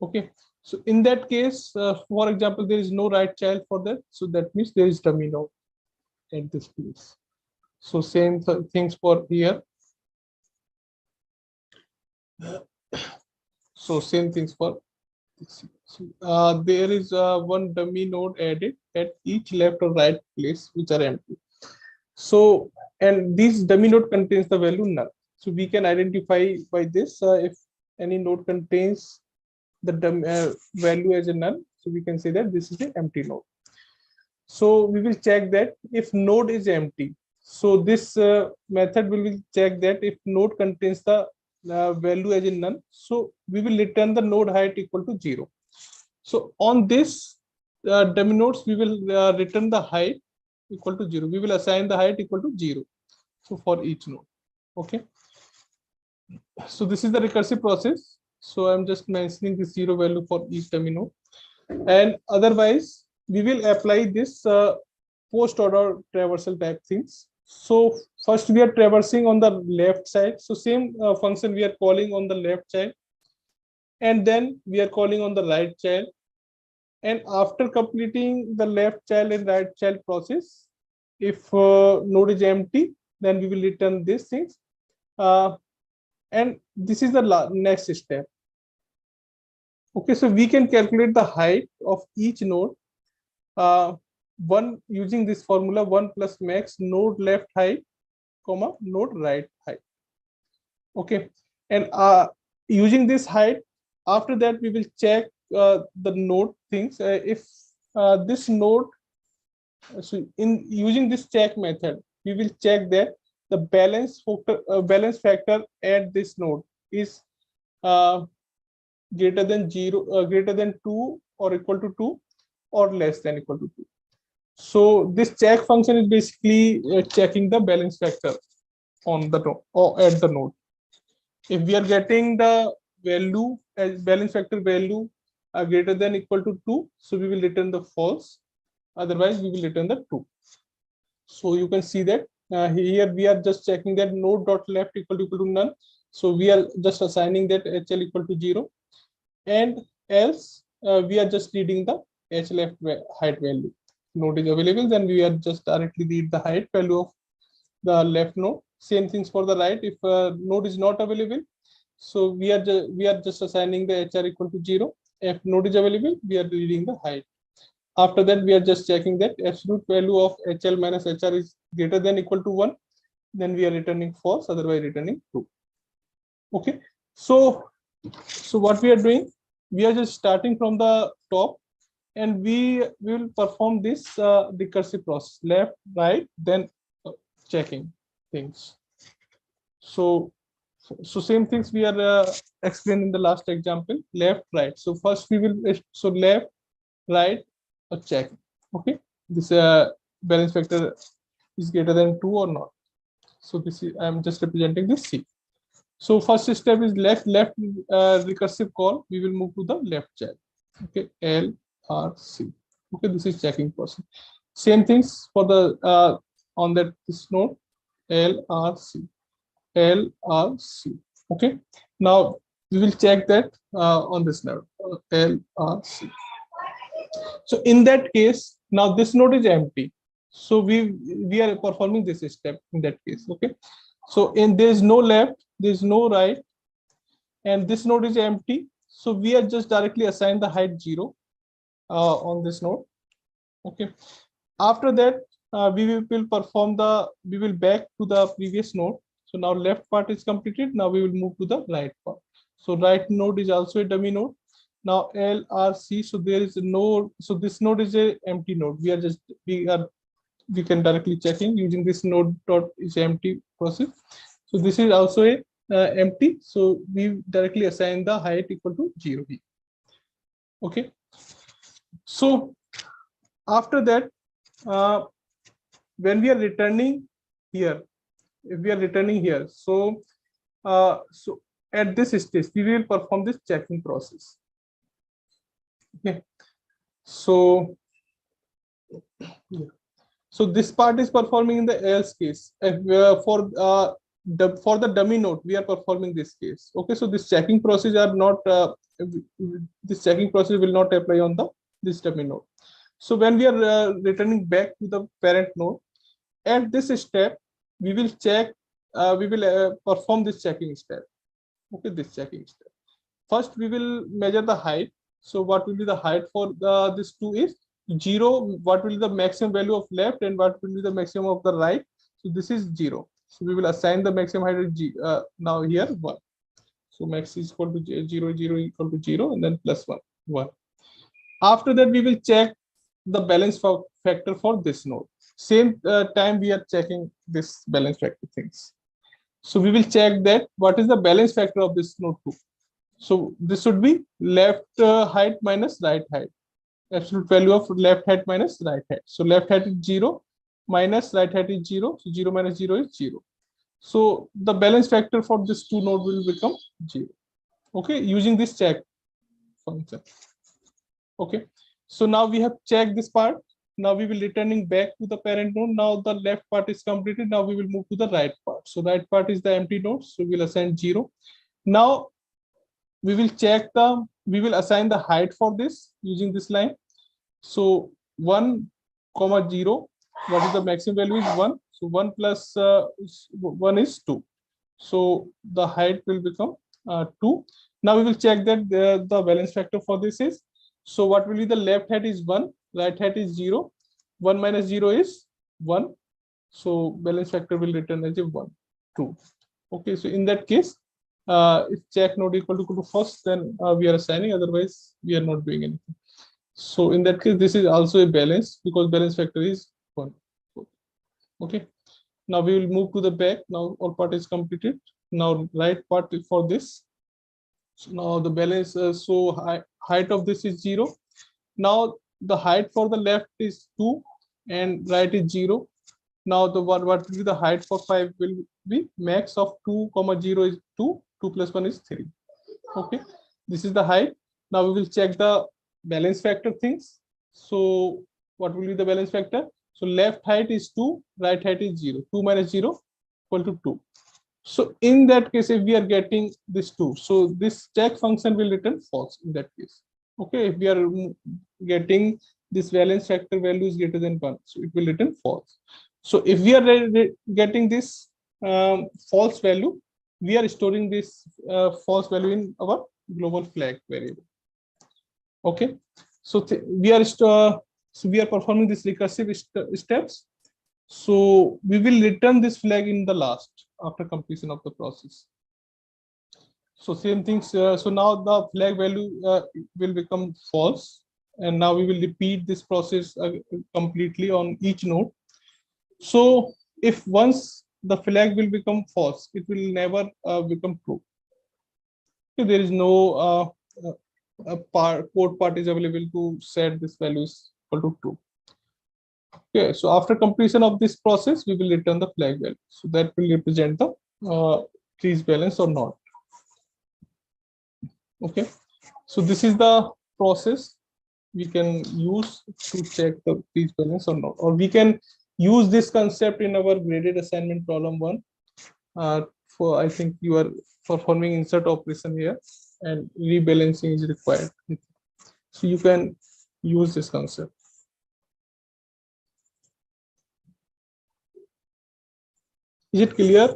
Okay, so in that case, for example, there is no right child for that, so that means there is dummy node at this place. So same things for here. So same things for there is one dummy node added at each left or right place which are empty. So, and this dummy node contains the value null. So we can identify by this if any node contains the value as a null. So we can say that this is an empty node. So we will check that if node is empty. So this method will check that if node contains the value as a null. So we will return the node height equal to 0. So on this dummy nodes, we will return the height equal to 0. We will assign the height equal to 0. So for each node. Okay. So this is the recursive process. So I'm just mentioning the 0 value for each dummy node. And otherwise, we will apply this post order traversal type things. So first we are traversing on the left side. So same function we are calling on the left child. And then we are calling on the right child. And after completing the left child and right child process, if node is empty, then we will return these things. And this is the next step. Okay, so we can calculate the height of each node. One using this formula 1 plus max node left height, comma node right height. Okay, and using this height, after that we will check the node things. If this node, so in using this check method, we will check that the balance factor at this node is greater than 0, greater than 2 or equal to 2 or less than equal to 2. So this check function is basically checking the balance factor on the node or at the node. If we are getting the value as balance factor value greater than equal to 2, so we will return the false. Otherwise, we will return the 2. So you can see that here we are just checking that node dot left equal to none. So we are just assigning that HL equal to 0, and else we are just reading the H left height value. Node is available, then we are just directly read the height value of the left node. Same things for the right. If node is not available, so we are just assigning the HR equal to 0. If node is available, we are reading the height. After that, we are just checking that absolute value of HL minus HR is greater than equal to 1. Then we are returning false, otherwise returning true. Okay. So what we are doing, we are just starting from the top, and we will perform this recursive process, left, right, then checking things. So same things we are explained in the last example, left, right. So first we will, so left, right, check. Okay, this balance factor is greater than 2 or not. So this is, I'm just representing this C. So first step is left recursive call. We will move to the left child. Okay, L R C. Okay, this is checking process. Same things for the on that this node L R C. L R C. Okay, now we will check that on this node L R C. So in that case, now this node is empty. So we are performing this step in that case. Okay, so there is no left, there is no right, and this node is empty. So we are just directly assign the height 0 on this node. Okay, after that we will perform we will back to the previous node. So now left part is completed. Now we will move to the right part. So right node is also a dummy node. Now L, R, C. So there is no. So this node is a empty node. We can directly checking using this node dot is empty process. So this is also a empty. So we directly assign the height equal to 0 here. Okay. So after that, when we are returning here, if we are returning here, so at this stage we will perform this checking process. Okay, so so this part is performing in the else case. For the dummy node we are performing this case. Okay, so this checking process are not this checking process will not apply on this dummy node. So when we are returning back to the parent node, at this step we will check, we will perform this checking step. Okay, this checking step. First we will measure the height. So what will be the height for this 2 is 0. What will be the maximum value of left and what will be the maximum of the right? So this is 0. So we will assign the maximum height as now here 1. So max is equal to 0, 0 equal to 0, and then plus 1, 1. After that we will check the balance factor for this node. Same time we are checking this balance factor things. So we will check that what is the balance factor of this node 2. So this should be left height minus right height. Absolute value of left height minus right height. So left height is 0 minus right height is 0. So 0 minus 0 is 0. So the balance factor for this 2 node will become 0. Okay, using this check function. Okay, so now we have checked this part. Now we will returning back to the parent node. Now the left part is completed. Now we will move to the right part. So right part is the empty node. So we'll assign 0. Now we will we will assign the height for this using this line. So 1, 0. What is the maximum value is 1. So 1 plus 1 is 2. So the height will become 2. Now we will check that the balance factor for this is. So what will be the left height is 1, right height is 0. 1 minus 0 is 1. So balance factor will return as a 1, 2. Okay, so in that case, if check node equal to first, then we are assigning, otherwise we are not doing anything. So in that case, this is also a balance because balance factor is 1. Okay, now we will move to the back. Now all part is completed. Now right part for this. So now the balance, height of this is 0. Now the height for the left is 2 and right is 0. Now the what will be the height for 5 will be max of 2, 0 is 2, 2 plus 1 is 3. Okay, this is the height. Now we will check the balance factor things. So what will be the balance factor? So left height is 2, right height is 0. 2 minus 0 equal to 2. So in that case, if we are getting this 2, so this check function will return false in that case. Okay, if we are getting this balance factor value is greater than 1, so it will return false. So if we are getting this false value, we are storing this false value in our global flag variable. Okay, so we are performing this recursive steps. So we will return this flag in the last after completion of the process. So same things. So now the flag value will become false, and now we will repeat this process completely on each node. So if once the flag will become false, it will never become true. Okay, there is no code part is available to set this value is equal to true. Okay, so after completion of this process, we will return the flag value. So that will represent the trees balance or not. Okay, so this is the process we can use to check the trees balance or not, or we can use this concept in our graded assignment problem 1. For I think you are performing insert operation here and rebalancing is required. So you can use this concept. Is it clear?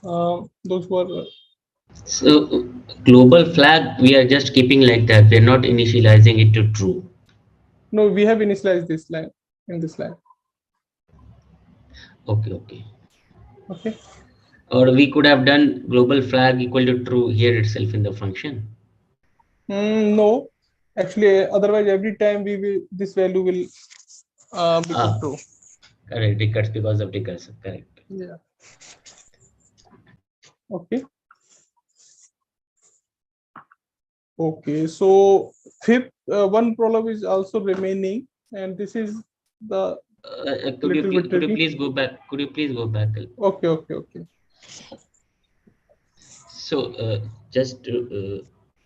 Those who are So global flag, we are just keeping like that. We're not initializing it to true. no, we have initialized this line in this line. Okay, okay. Okay. Or we could have done global flag equal to true here itself in the function. No, actually, otherwise every time we will this value will become true. Correct, recuts because of recursive. Correct. Yeah. Okay. Okay. So fifth one problem is also remaining, and this is the Could you tricky. please go back? Could you please go back? Okay. Okay. Okay. So just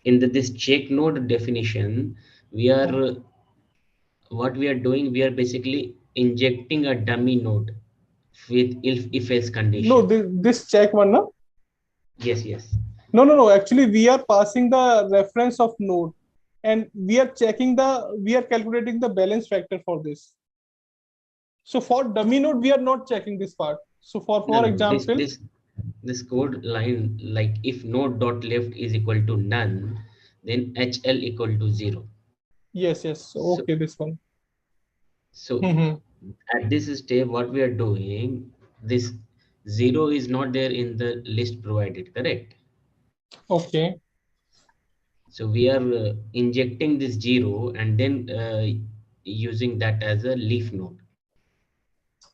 in this check node definition, we are what we are doing, we are basically injecting a dummy node with if else condition. No, this check one, no? Yes, yes. No. Actually, we are passing the reference of node, and we are calculating the balance factor for this. So for dummy node, we are not checking this part. So for example, this code line, like if node dot left is equal to none, then HL equal to 0. Yes. Okay, this one. So at this step, what we are doing, this 0 is not there in the list provided, correct? Okay. So we are injecting this 0 and then using that as a leaf node.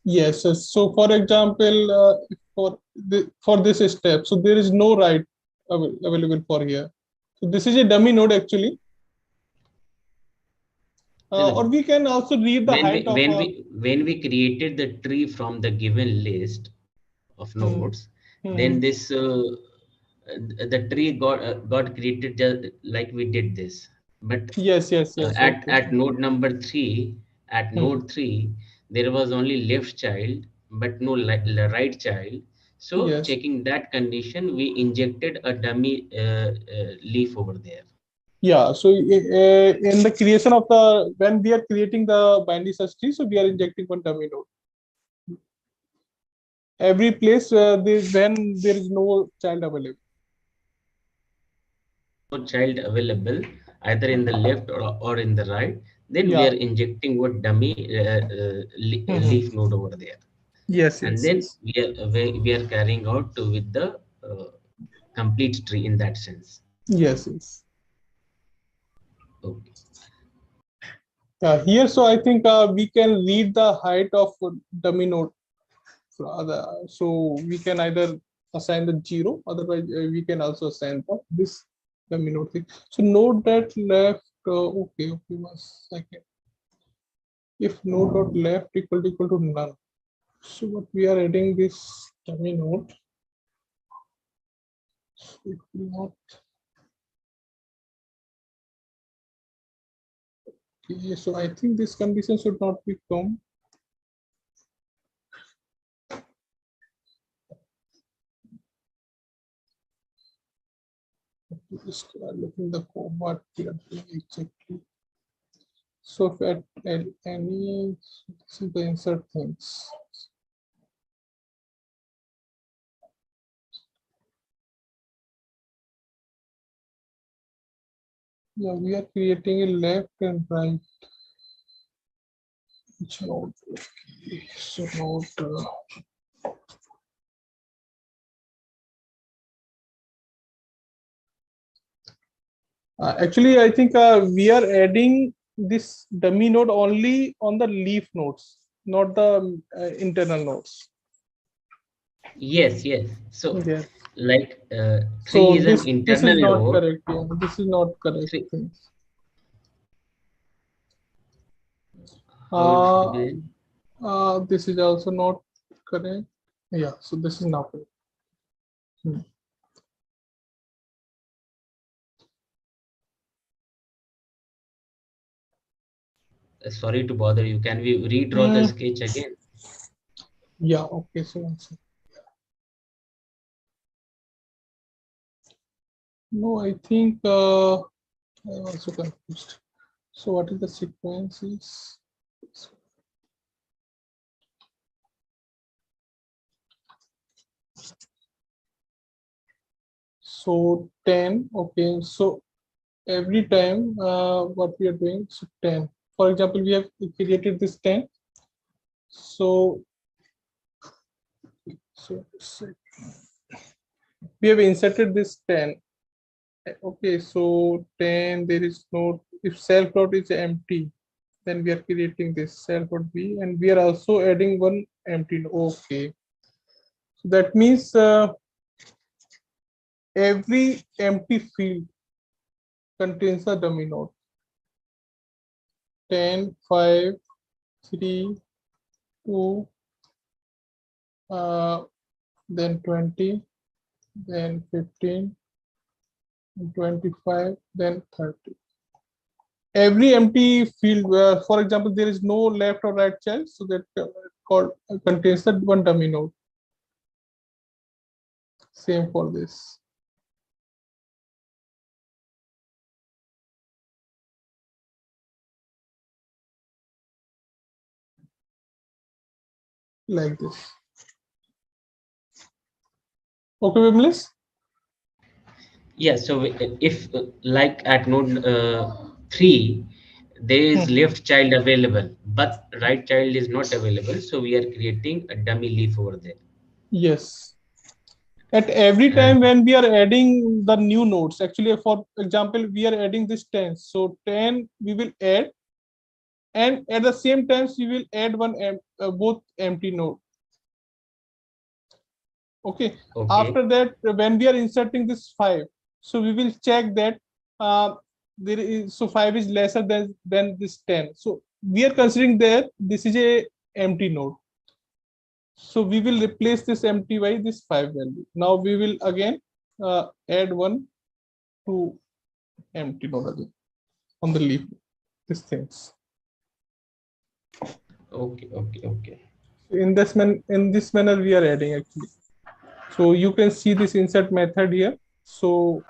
Yes. So for example, for this step, so there is no right available for here. So this is a dummy node actually. Or we can also read the height of when we created the tree from the given list of nodes, then this the tree got created just like we did this. But yes. At node number 3, at node 3, there was only left child but no right child. So checking that condition, we injected a dummy leaf over there. Yeah, so in the creation of when we are creating the binary search tree, so we are injecting one dummy node. Every place when there is no child available. No child available either in the left or in the right, then we are injecting what dummy leaf node over there. Yes, and then we are carrying out with the complete tree in that sense. Yes. Okay. Here, so I think we can read the height of dummy node. So we can either assign the 0, otherwise we can also assign this dummy node thing. So node that left, okay, 1 second. If node dot left equal to none, so what we are adding this dummy node. If not, okay, so I think this condition should not become. Just looking the code what we are doing exactly. So if at any, this is the insert things. Yeah, we are creating a left and right. Which node? Okay, so node. Actually, I think we are adding this dummy node only on the leaf nodes, not the internal nodes. Yes. So like 3 so is an internal this is not node. Correct. Yeah, this is not correct. This is also not correct. Yeah, so this is not correct. Sorry to bother you. Can we redraw the sketch again? Yeah, okay. So no, I think I'm also confused. So what is the sequences? So 10. Okay, so every time what we are doing, so 10. For example, we have created this 10. So we have inserted this 10. Okay, so 10, there is no, if self dot is empty, then we are creating this self dot b, and we are also adding one empty. Okay, so that means every empty field contains a dummy node. 10, 5, 3, 2, then 20, then 15, 25, then 30. Every empty field, for example, there is no left or right child, so that called contains that one dummy node. Same for this. Like this. Okay, Wimlis? Yeah, so if like at node 3, there is left child available, but right child is not available. So we are creating a dummy leaf over there. Yes. At every time when we are adding the new nodes, actually, for example, we are adding this 10. So 10 we will add, and at the same time we will add one both empty node. Okay. After that, when we are inserting this 5, so we will check that there is, so 5 is lesser than this 10. So we are considering that this is a empty node. So we will replace this empty by this 5 value. Now we will again add one to empty node again on the leaf. These things. Okay. In this manner we are adding actually. So you can see this insert method here. So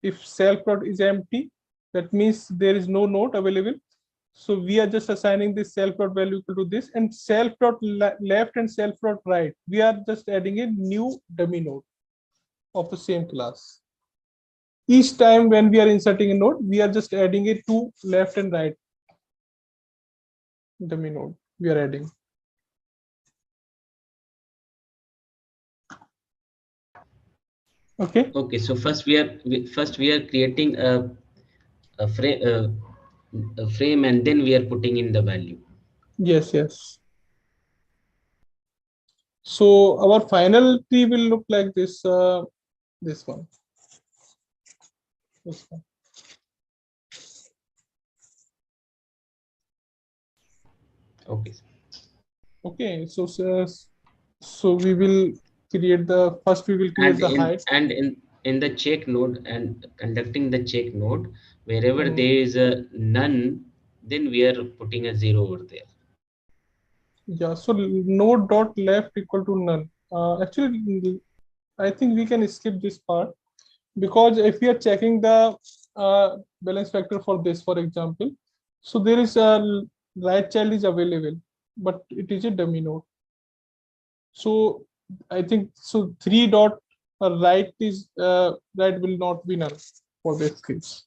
if self dot is empty, that means there is no node available. So we are just assigning this self dot value equal to this, and self dot left and self dot right, we are just adding a new dummy node of the same class. Each time when we are inserting a node, we are just adding a two left and right dummy node we are adding. Okay. Okay, so first we are creating a frame, and then we are putting in the value. Yes. So our final tree will look like this. This one. Okay. So we will create the first. We will create the height. And in the check node and conducting the check node, wherever there is a none, then we are putting a 0 over there. Yeah. So node dot left equal to none. Actually, I think we can skip this part, because if we are checking the balance factor for this, for example, so there is a right child is available, but it is a dummy node. So I think so 3 dot right is right will not be null for this case.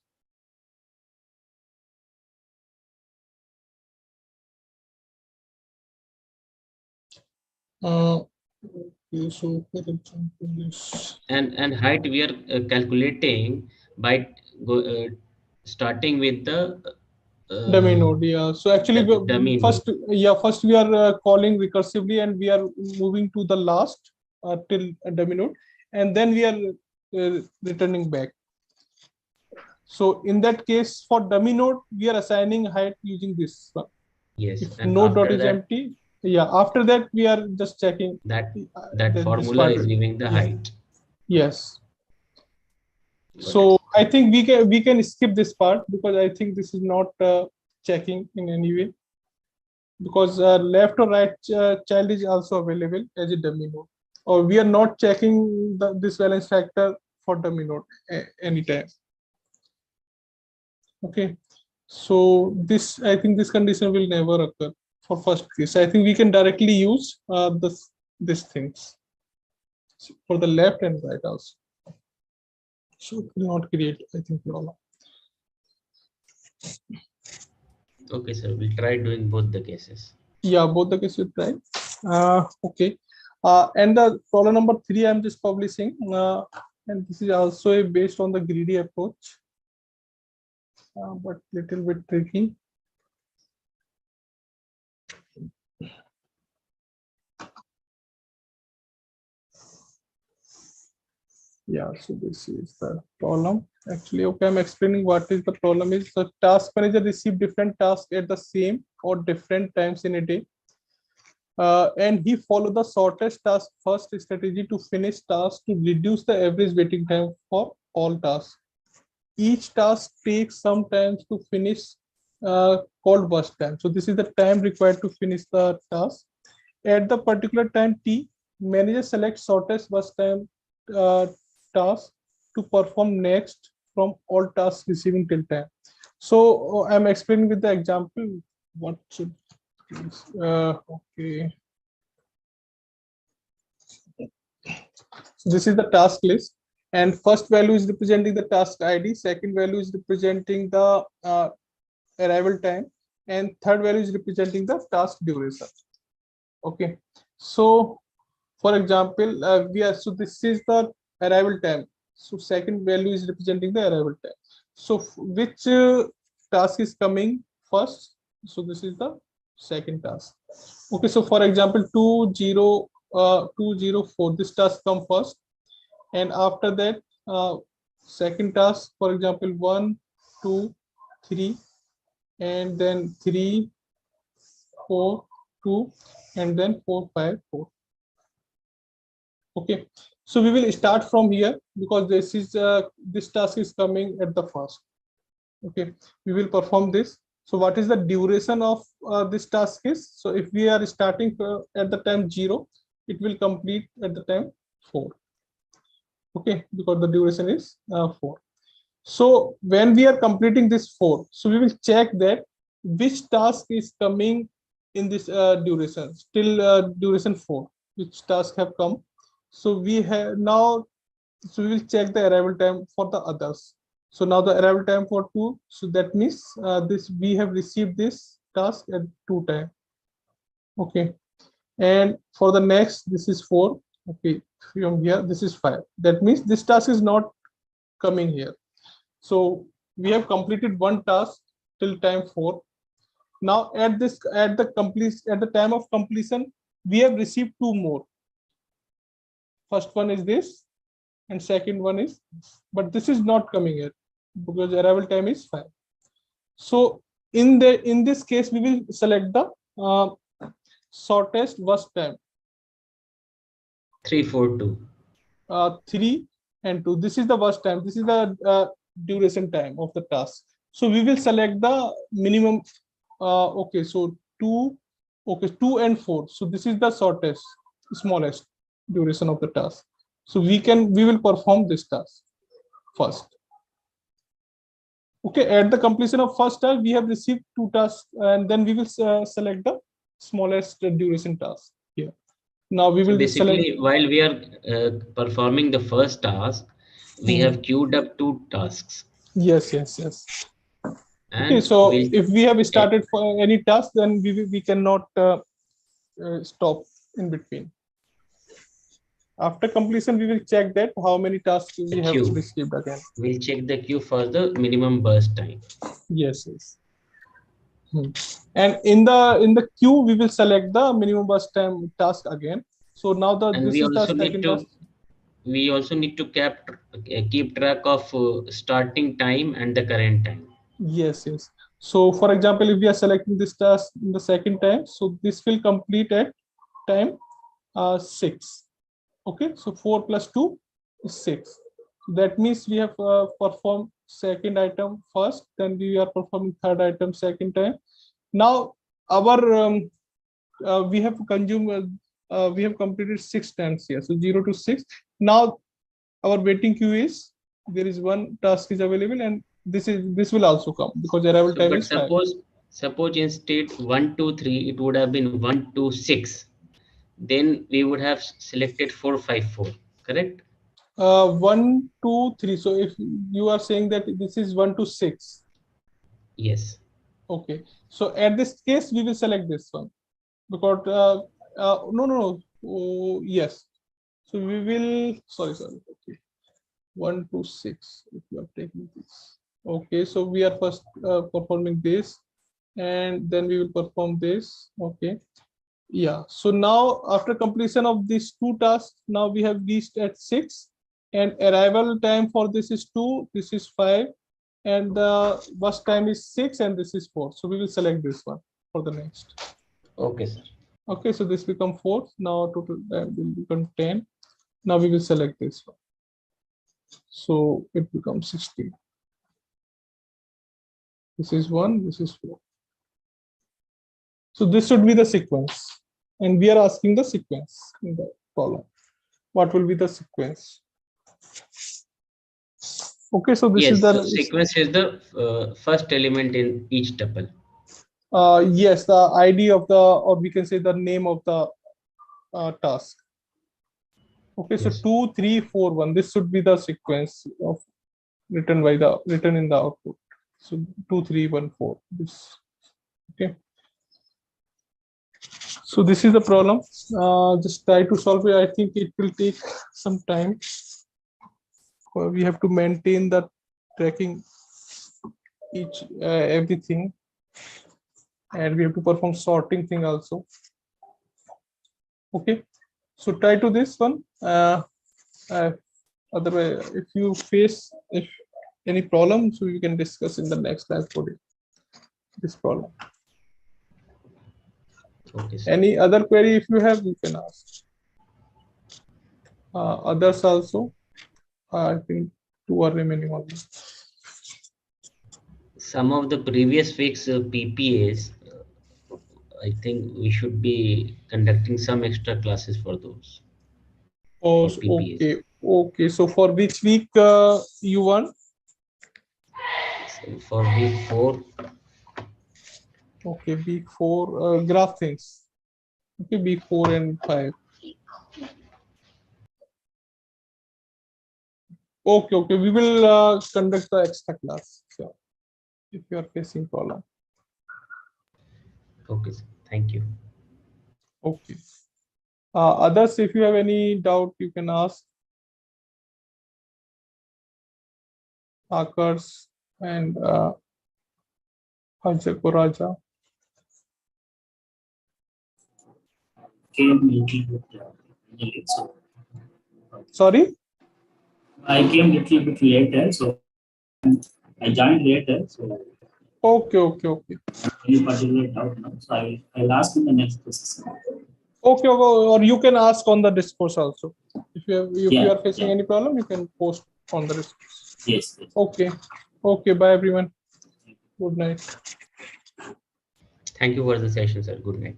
Okay, so for example, this And height we are calculating by starting with the dummy node. Yeah. So actually, first we are calling recursively, and we are moving to the last till a dummy node, and then we are returning back. So in that case, for dummy node, we are assigning height using this one. Yes. If node dot is empty, yeah. After that, we are just checking that formula is giving the height. Yes. So I think we can skip this part, because I think this is not checking in any way, because left or right child is also available as a dummy node, or we are not checking this balance factor for dummy node anytime. Okay. So this, I think this condition will never occur for first case. I think we can directly use these things for the left and right also. So it will not create, I think, problem. Okay, sir. We'll try doing both the cases. Yeah, both the cases try. Okay. And the problem number 3 I'm just publishing, and this is also based on the greedy approach, but little bit tricky. Yeah, so this is the problem. Actually, okay, I'm explaining what is the problem is. So task manager receive different tasks at the same or different times in a day. And he follow the shortest task first strategy to finish tasks to reduce the average waiting time for all tasks. Each task takes some time to finish, called burst time. So this is the time required to finish the task. At the particular time T, manager selects shortest burst time task to perform next from all tasks receiving till time. So I'm explaining with the example. What should okay. So this is the task list, and first value is representing the task ID, second value is representing the arrival time, and third value is representing the task duration. Okay, so for example, so this is the arrival time. So second value is representing the arrival time. So which task is coming first? So this is the second task. Okay, so for example, 204, this task come first, and after that, second task, for example, 1, 2, 3, and then 3, 4, 2, and then 4, 5, 4. Okay, so we will start from here because this task is coming at the first. Okay, we will perform this. So what is the duration of this task is? So if we are starting at the time 0, it will complete at the time 4. Okay, because the duration is 4. So when we are completing this 4, so we will check that which task is coming in this duration, still duration 4, which task have come. So we have now, so we will check the arrival time for the others. So now the arrival time for 2, so that means this we have received this task at 2 time. Okay, and for the next, this is 4. Okay, from here this is 5. That means this task is not coming here. So we have completed one task till time 4. Now at the time of completion, we have received 2 more. First one is this, and second one is, but this is not coming here because arrival time is 5. So in this case, we will select the shortest burst time. 3, 4, 2. 3 and 2. This is the burst time. This is the duration time of the task. So we will select the minimum. Okay, so 2. Okay, 2 and 4. So this is the shortest, smallest duration of the task. So we will perform this task first. Okay, at the completion of first task, we have received 2 tasks, and then we will select the smallest duration task here. Now we will basically select. While we are performing the first task, we have queued up 2 tasks. Yes. And okay, so if we have started for any task, then we cannot stop in between. After completion, we will check that how many tasks we have received again. We'll check the queue for the minimum burst time. Yes. And in the queue, we will select the minimum burst time task again. So now we also need to keep track of starting time and the current time. Yes. So for example, if we are selecting this task in the second time, so this will complete at time 6. Okay, so 4 plus 2 is 6. That means we have performed second item first, then we are performing third item second time. Now our we have consumed we have completed 6 times here, so 0 to 6. Now our waiting queue is, there is one task is available, and this will also come because arrival time is 5. Suppose instead 1, 2, 3, it would have been 1, 2, 6. Then we would have selected 4, 5, 4. Correct? 1, 2, 3. So if you are saying that this is 1 to 6. Yes. Okay. So at this case, we will select this one because no. Oh, yes. So we will. Sorry. Okay. 1 to 6. If you are taking this. Okay. So we are first performing this, and then we will perform this. Okay. Yeah. So now after completion of these two tasks, now we have reached at 6, and arrival time for this is 2. This is 5. And the bus time is 6 and this is 4. So we will select this one for the next. Okay, sir. Okay, so this become 4. Now total time will become 10. Now we will select this one. So it becomes 16. This is 1, this is 4. So this should be the sequence. And we are asking the sequence in the column. What will be the sequence? Okay, so this is the sequence is the first element in each tuple. Yes, the ID of the, or we can say the name of the task. Okay, so Yes. 2, 3, 4, 1. This should be the sequence of written in the output. So 2, 3, 1, 4. This. Okay. So this is the problem. Just try to solve it. I think it will take some time. We have to maintain the tracking everything, and we have to perform sorting thing also. Okay, so try to this one. Otherwise, if you face any problem, so you can discuss in the next live coding this problem. Okay, sir. Any other query if you have, you can ask. Others also. I think 2 are remaining only. Some of the previous week's PPAs, I think we should be conducting some extra classes for those. Oh, for PPAs. okay. So for which week you want? So for week 4. Okay, week 4 graph things. Okay, week 4 and 5. Okay. We will conduct the extra class. So if you are facing problem. Okay, sir. Thank you. Okay. Others, if you have any doubt, you can ask. Akars and Raja. Came little bit, so Sorry? I came little bit later, so I joined later. So Okay. any particular doubt now? So I'll ask in the next session. Okay, or you can ask on the discourse also. If you are facing Yeah. any problem, you can post on the discourse. Yes. Okay. Bye everyone. Good night. Thank you for the session, sir. Good night.